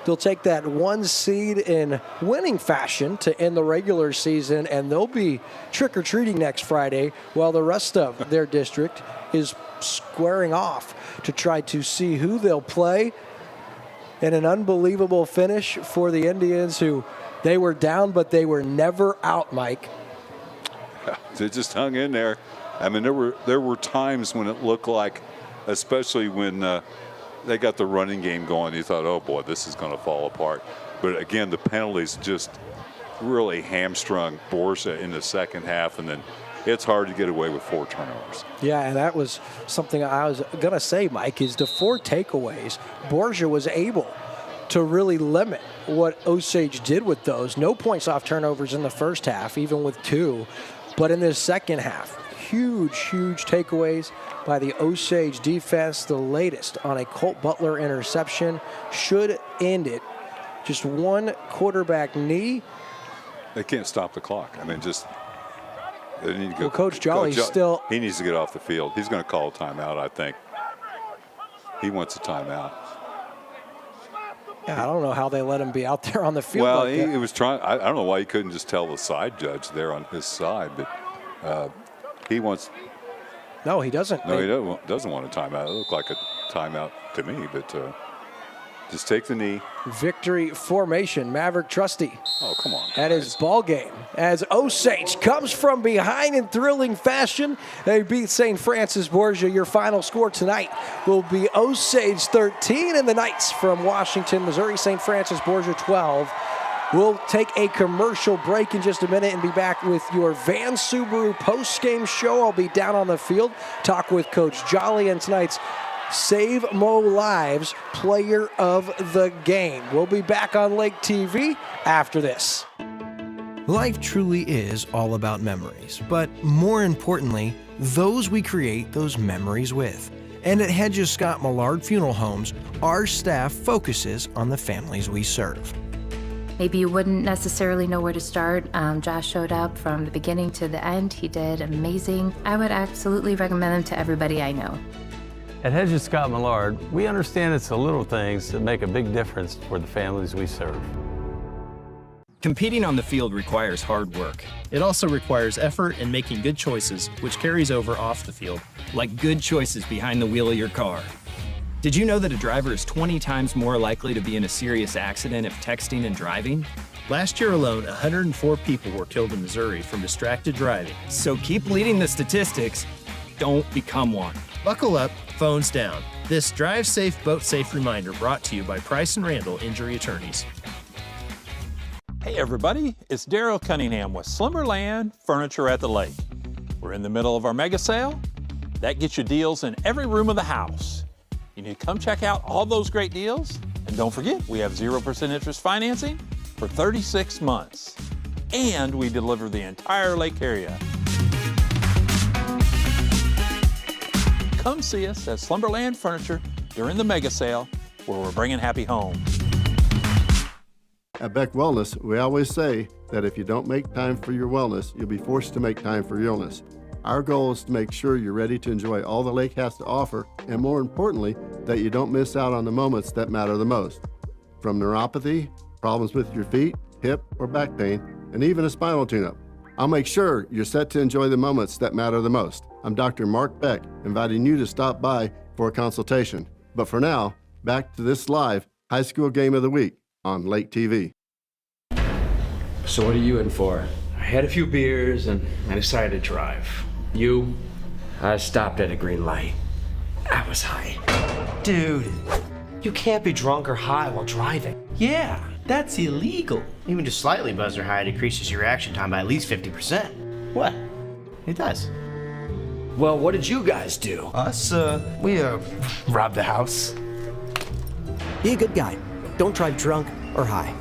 They'll take that 1 seed in winning fashion to end the regular season, and they'll be trick-or-treating next Friday while the rest of their district is squaring off to try to see who they'll play. And an unbelievable finish for the Indians, who they were down, but they were never out, Mike. They just hung in there. I mean, there were times when it looked like, especially when they got the running game going, you thought, oh boy, this is going to fall apart. But again, the penalties just really hamstrung Borgia in the second half, and then it's hard to get away with 4 turnovers. Yeah, and that was something I was going to say, Mike, is the 4 takeaways. Borgia was able to really limit what Osage did with those. No points off turnovers in the first half, even with 2. But in the second half, huge takeaways by the Osage defense. The latest on a Colt Butler interception should end it. Just 1 quarterback knee. They can't stop the clock. I mean, just they need to go. Well, Coach Jolly still. He needs to get off the field. He's going to call a timeout, I think. He wants a timeout. Yeah, I don't know how they let him be out there on the field. Well, like he was trying. I don't know why he couldn't just tell the side judge there on his side, but he wants. No, he doesn't. No, he doesn't want a timeout. It looked like a timeout to me, but just take the knee. Victory formation, Maverick Trusty. Oh, come on. At his ball game, as Osage comes from behind in thrilling fashion. They beat St. Francis Borgia. Your final score tonight will be Osage 13 and the Knights from Washington, Missouri, St. Francis Borgia 12. We'll take a commercial break in just a minute and be back with your Van Subaru post-game show. I'll be down on the field, talk with Coach Jolly and tonight's Save Mo Lives Player of the Game. We'll be back on Lake TV after this. Life truly is all about memories, but more importantly, those we create those memories with. And at Hedges Scott Millard Funeral Homes, our staff focuses on the families we serve. Maybe you wouldn't necessarily know where to start. Josh showed up from the beginning to the end. He did amazing. I would absolutely recommend him to everybody I know. At Hedges Scott Millard, we understand it's the little things that make a big difference for the families we serve. Competing on the field requires hard work. It also requires effort and making good choices, which carries over off the field. Like good choices behind the wheel of your car. Did you know that a driver is 20 times more likely to be in a serious accident if texting and driving? Last year alone, 104 people were killed in Missouri from distracted driving. So keep leading the statistics. Don't become one. Buckle up, phones down. This Drive Safe, Boat Safe reminder brought to you by Price & Randall Injury Attorneys. Hey everybody, it's Daryl Cunningham with Slumberland Furniture at the Lake. We're in the middle of our mega sale. That gets you deals in every room of the house. You need to come check out all those great deals. And don't forget, we have 0% interest financing for 36 months. And we deliver the entire lake area. Come see us at Slumberland Furniture during the mega sale, where we're bringing happy home. At Beck Wellness, we always say that if you don't make time for your wellness, you'll be forced to make time for your illness. Our goal is to make sure you're ready to enjoy all the lake has to offer, and more importantly, that you don't miss out on the moments that matter the most. From neuropathy, problems with your feet, hip, or back pain, and even a spinal tune-up. I'll make sure you're set to enjoy the moments that matter the most. I'm Dr. Mark Beck, inviting you to stop by for a consultation. But for now, back to this live high school game of the week on Lake TV. So what are you in for? I had a few beers and I decided to drive. You? I stopped at a green light. I was high. Dude, you can't be drunk or high while driving. Yeah, that's illegal. Even just slightly buzzed or high decreases your reaction time by at least 50%. What? It does. Well, what did you guys do? Us, we robbed the house. Be a good guy. Don't drive drunk or high.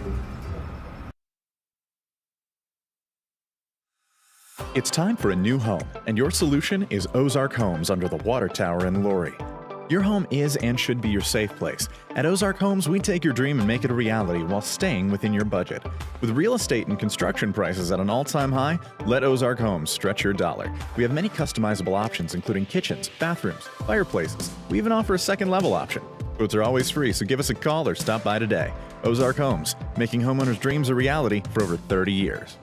It's time for a new home, and your solution is Ozark Homes under the water tower in Lori. Your home is and should be your safe place. At Ozark Homes, we take your dream and make it a reality while staying within your budget. With real estate and construction prices at an all-time high, let Ozark Homes stretch your dollar. We have many customizable options, including kitchens, bathrooms, fireplaces. We even offer a second level option. Quotes are always free, so give us a call or stop by today. Ozark Homes, making homeowners' dreams a reality for over 30 years.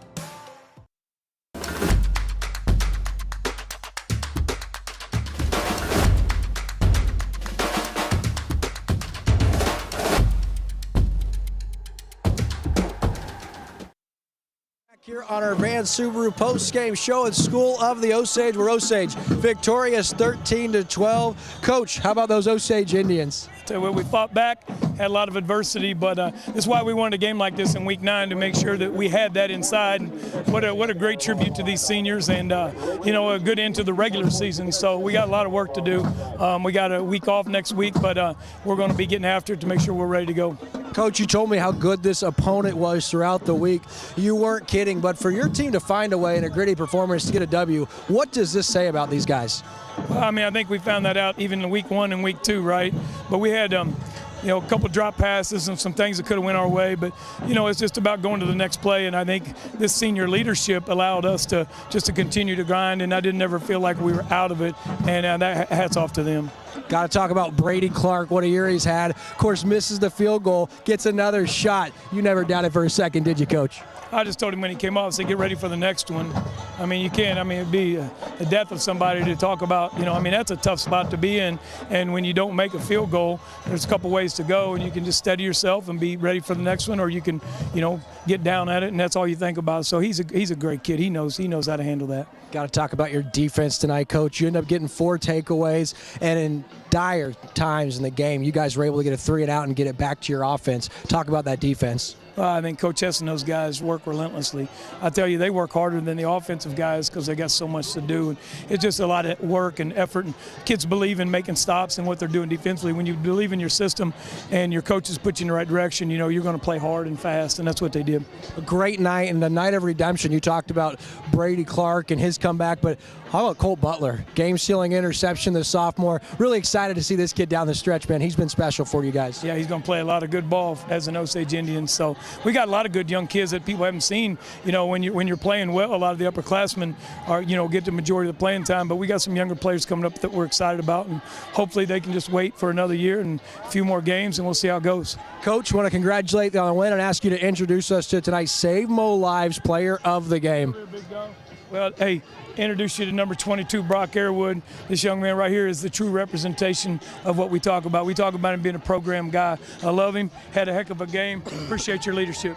Here on our Van Subaru post-game show at School of the Osage, where Osage victorious 13-12. Coach, how about those Osage Indians? Tell you what, we fought back, had a lot of adversity, but that's why we wanted a game like this in Week 9 to make sure that we had that inside. And what a great tribute to these seniors, and a good end to the regular season. So we got a lot of work to do. We got a week off next week, but we're going to be getting after it to make sure we're ready to go. Coach, you told me how good this opponent was throughout the week. You weren't kidding, but for your team to find a way in a gritty performance to get a W, what does this say about these guys? Well, I mean, I think we found that out even in Week 1 and Week 2, right? But we had, a couple drop passes and some things that could have went our way. But, it's just about going to the next play. And I think this senior leadership allowed us to continue to grind. And I didn't ever feel like we were out of it. And that hats off to them. Got to talk about Brady Clark, what a year he's had. Of course, misses the field goal, gets another shot. You never doubted for a second, did you, Coach? I just told him when he came off, I said, get ready for the next one. I mean, you can't. I mean, it'd be the death of somebody to talk about. That's a tough spot to be in. And when you don't make a field goal, there's a couple ways to go, and you can just steady yourself and be ready for the next one, or you can, get down at it, and that's all you think about. So he's a great kid. He knows how to handle that. Got to talk about your defense tonight, Coach. You end up getting 4 takeaways, and in dire times in the game, you guys were able to get a 3 and out and get it back to your offense. Talk about that defense. I think Coach Hess and those guys work relentlessly. I tell you, they work harder than the offensive guys because they got so much to do. And it's just a lot of work and effort. And kids believe in making stops and what they're doing defensively. When you believe in your system and your coaches put you in the right direction, you're going to play hard and fast, and that's what they did. A great night, and the night of redemption. You talked about Brady Clark and his comeback, but how about Colt Butler? Game-sealing interception, the sophomore. Really excited to see this kid down the stretch, man. He's been special for you guys. Yeah, he's going to play a lot of good ball as an Osage Indian. So we got a lot of good young kids that people haven't seen. When you're playing well, a lot of the upperclassmen are get the majority of the playing time. But we got some younger players coming up that we're excited about, and hopefully they can just wait for another year and a few more games, and we'll see how it goes. Coach, want to congratulate you on the win and ask you to introduce us to tonight's Save Mo Lives Player of the Game. Well, hey, introduce you to number 22, Brock Airwood. This young man right here is the true representation of what we talk about. We talk about him being a program guy. I love him. Had a heck of a game. Appreciate your leadership.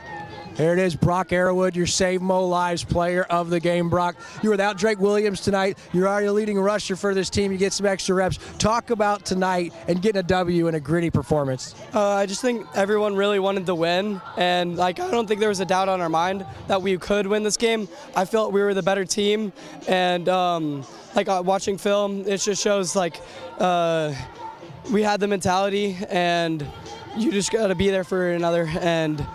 There it is, Brock Arrowwood, your Save Mo Lives Player of the Game. Brock, you're without Drake Williams tonight. You're already a leading rusher for this team. You get some extra reps. Talk about tonight and getting a W in a gritty performance. I just think everyone really wanted to win, and I don't think there was a doubt on our mind that we could win this game. I felt we were the better team, and watching film, it just shows we had the mentality, and you just got to be there for another, and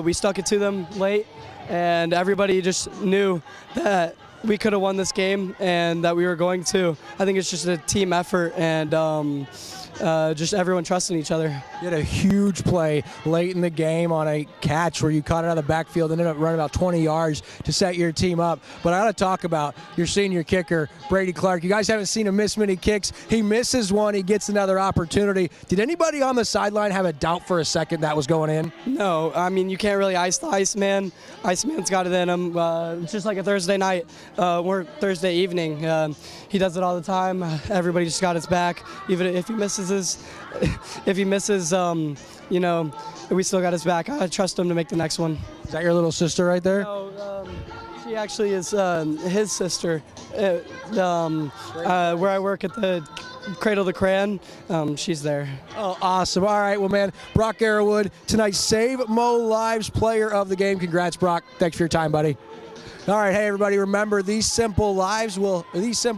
we stuck it to them late, and everybody just knew that we could have won this game and that we were going to. I think it's just a team effort, and just everyone trusting each other. You had a huge play late in the game on a catch where you caught it out of the backfield and ended up running about 20 yards to set your team up. But I got to talk about your senior kicker, Brady Clark. You guys haven't seen him miss many kicks. He misses one, he gets another opportunity. Did anybody on the sideline have a doubt for a second that was going in? No, I mean, you can't really ice the Iceman. Iceman's got it in him. It's just like a Thursday night or Thursday evening. He does it all the time. Everybody just got his back. Even if he misses we still got his back. I trust him to make the next one. Is that your little sister right there? No, she actually is his sister. Where I work at the Cradle to Crayon, she's there. Oh, awesome. All right, well, man, Brock Arrowwood, tonight's Save Mo Lives Player of the Game. Congrats, Brock. Thanks for your time, buddy. All right, hey everybody, remember these simple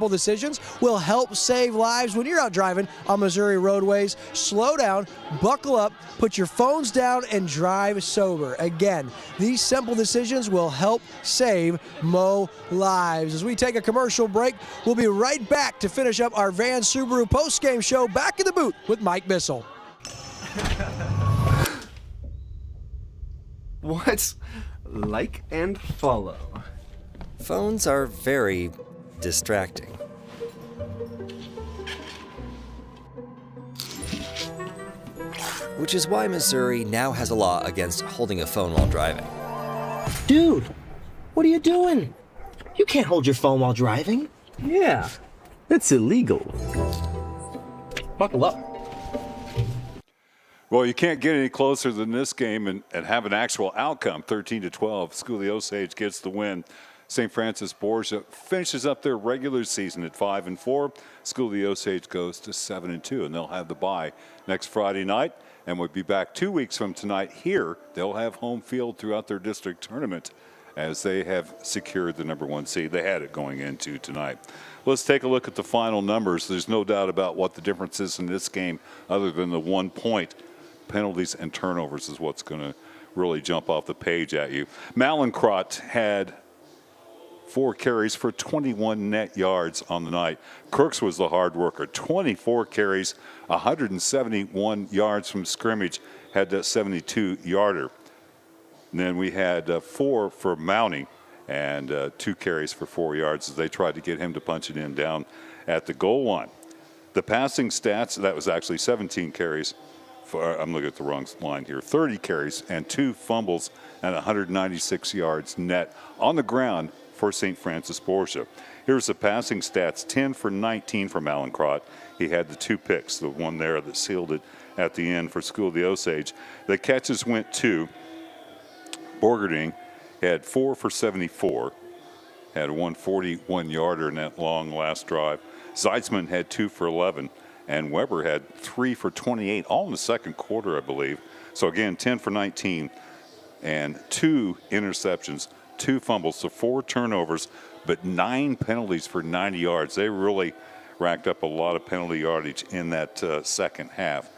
decisions will help save lives when you're out driving on Missouri roadways. Slow down, buckle up, put your phones down, and drive sober. Again, these simple decisions will help save Mo lives. As we take a commercial break, we'll be right back to finish up our Van Subaru post-game show Back in the Boot with Mike Bissell. What's like and follow? Phones are very distracting. which is why Missouri now has a law against holding a phone while driving. Dude, what are you doing? You can't hold your phone while driving. Yeah, that's illegal. Buckle up. Well, you can't get any closer than this game and have an actual outcome. 13-12. School of the Osage gets the win. St. Francis Borgia finishes up their regular season at 5-4. School of the Osage goes to 7-2, and they'll have the bye next Friday night. And we'll be back 2 weeks from tonight here. They'll have home field throughout their district tournament as they have secured the #1 seed. They had it going into tonight. Let's take a look at the final numbers. There's no doubt about what the difference is in this game other than the 1 point. Penalties and turnovers is what's going to really jump off the page at you. Malincrot had 4 carries for 21 net yards on the night. Crooks was the hard worker. 24 carries, 171 yards from scrimmage, had that 72-yarder. And then we had 4 for Mounting and 2 carries for 4 yards as they tried to get him to punch it in down at the goal line. The passing stats, that was actually 17 carries. I'm looking at the wrong line here. 30 carries and 2 fumbles and 196 yards net on the ground for St. Francis Borgia. Here's the passing stats: 10 for 19 for Malincrot. He had the 2 picks, the one there that sealed it at the end for School of the Osage. The catches went to Borgerding, had 4 for 74, had a 141-yarder in that long last drive. Zeitzman had 2 for 11. And Weber had 3 for 28, all in the second quarter, I believe. So again, 10 for 19 and 2 interceptions, 2 fumbles, so 4 turnovers, but 9 penalties for 90 yards. They really racked up a lot of penalty yardage in that second half.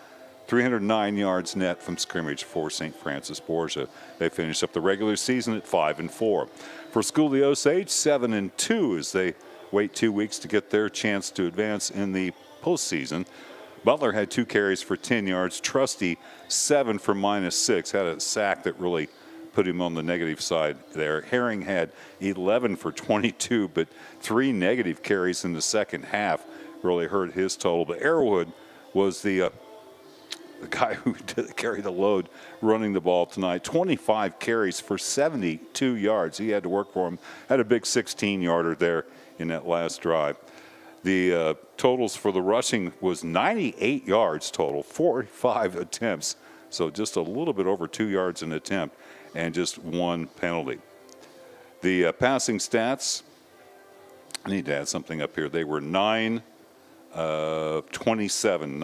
309 yards net from scrimmage for St. Francis Borgia. They finished up the regular season at 5-4. For School of the Osage, 7-2 as they wait 2 weeks to get their chance to advance in the postseason. Butler had 2 carries for 10 yards. Trusty 7 for -6. Had a sack that really put him on the negative side there. Herring had 11 for 22, but 3 negative carries in the second half really hurt his total. But Arrowwood was the guy who carried the load running the ball tonight. 25 carries for 72 yards. He had to work for him. Had a big 16-yarder there in that last drive. The totals for the rushing was 98 yards total, 45 attempts. So just a little bit over 2 yards an attempt and just 1 penalty. The passing stats, I need to add something up here. They were 9 of 27.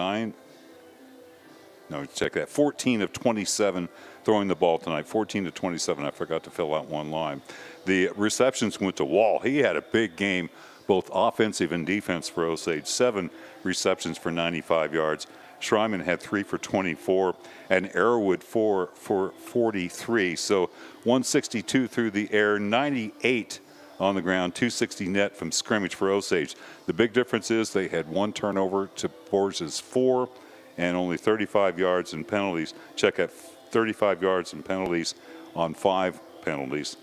14 of 27 throwing the ball tonight. 14 to 27. I forgot to fill out one line. The receptions went to Wall. He had a big game, both offensive and defense for Osage. 7 receptions for 95 yards. Schreiman had 3 for 24, and Arrowwood 4 for 43. So 162 through the air, 98 on the ground, 260 net from scrimmage for Osage. The big difference is they had 1 turnover to Borgia's 4, and only 35 yards in penalties. Check out 35 yards in penalties on 5 penalties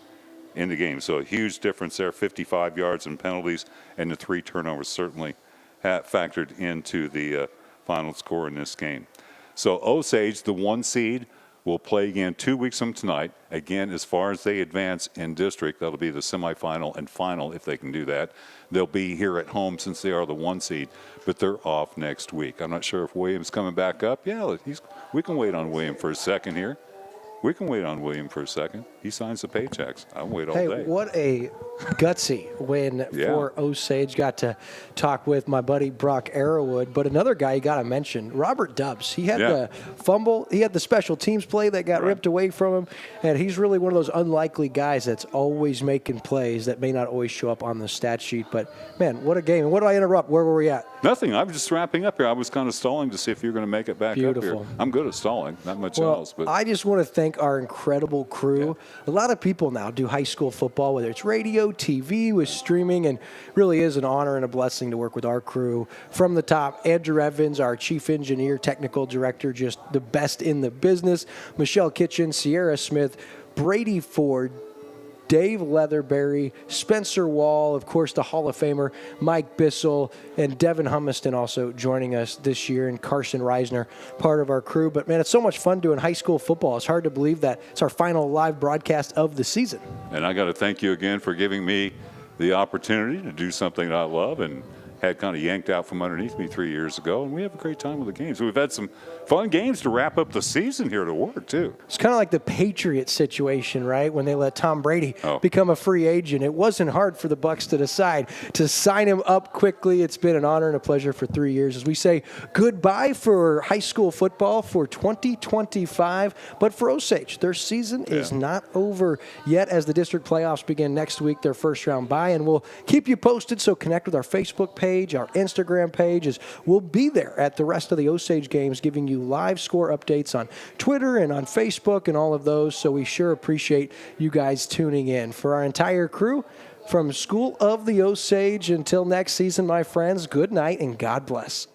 in the game. So a huge difference there, 55 yards in penalties, and the 3 turnovers certainly factored into the final score in this game. So Osage, the 1 seed, will play again 2 weeks from tonight. Again, as far as they advance in district, that'll be the semifinal and final if they can do that. They'll be here at home since they are the 1 seed, but they're off next week. I'm not sure if William's coming back up. Yeah, we can wait on William for a second here. We can wait on William for a second. He signs the paychecks. I'll wait all day. Hey, what a gutsy win for Osage. Got to talk with my buddy Brock Arrowwood, but another guy you got to mention, Robert Dubbs. He had the fumble. He had the special teams play that got ripped away from him, and he's really one of those unlikely guys that's always making plays that may not always show up on the stat sheet. But, man, what a game. And what did I interrupt? Where were we at? Nothing. I was just wrapping up here. I was kind of stalling to see if you're going to make it back up here. I'm good at stalling. Not much else. But I just want to thank our incredible crew. A lot of people now do high school football, whether it's radio, TV, with streaming, and really is an honor and a blessing to work with our crew. From the top, Andrew Evans, our chief engineer, technical director, just the best in the business. Michelle Kitchen, Sierra Smith, Brady Ford, Dave Leatherberry, Spencer Wall, of course, the Hall of Famer Mike Bissell, and Devin Humiston also joining us this year, and Carson Reisner, part of our crew. But, man, it's so much fun doing high school football. It's hard to believe that it's our final live broadcast of the season. And I got to thank you again for giving me the opportunity to do something that I love and had kind of yanked out from underneath me 3 years ago, and we have a great time with the games. We've had some fun games to wrap up the season here to work, too. It's kind of like the Patriots situation, right, when they let Tom Brady become a free agent. It wasn't hard for the Bucs to decide to sign him up quickly. It's been an honor and a pleasure for 3 years as we say goodbye for high school football for 2025. But for Osage, their season is not over yet as the district playoffs begin next week, their first-round bye, and we'll keep you posted, so connect with our Facebook page, our Instagram page, as we'll be there at the rest of the Osage games giving you live score updates on Twitter and on Facebook and all of those. So we sure appreciate you guys tuning in. For our entire crew from School of the Osage, until next season, my friends, good night and God bless.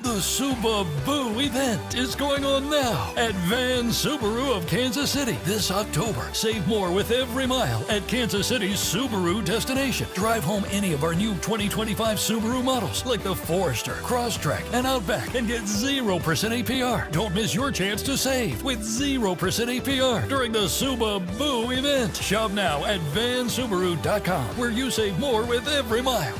The Suba Boo event is going on now at Van Subaru of Kansas City this October. Save more with every mile at Kansas City's Subaru destination. Drive home any of our new 2025 Subaru models like the Forester, Crosstrek, and Outback and get 0% APR. Don't miss your chance to save with 0% APR during the Suba Boo event. Shop now at vansubaru.com, where you save more with every mile.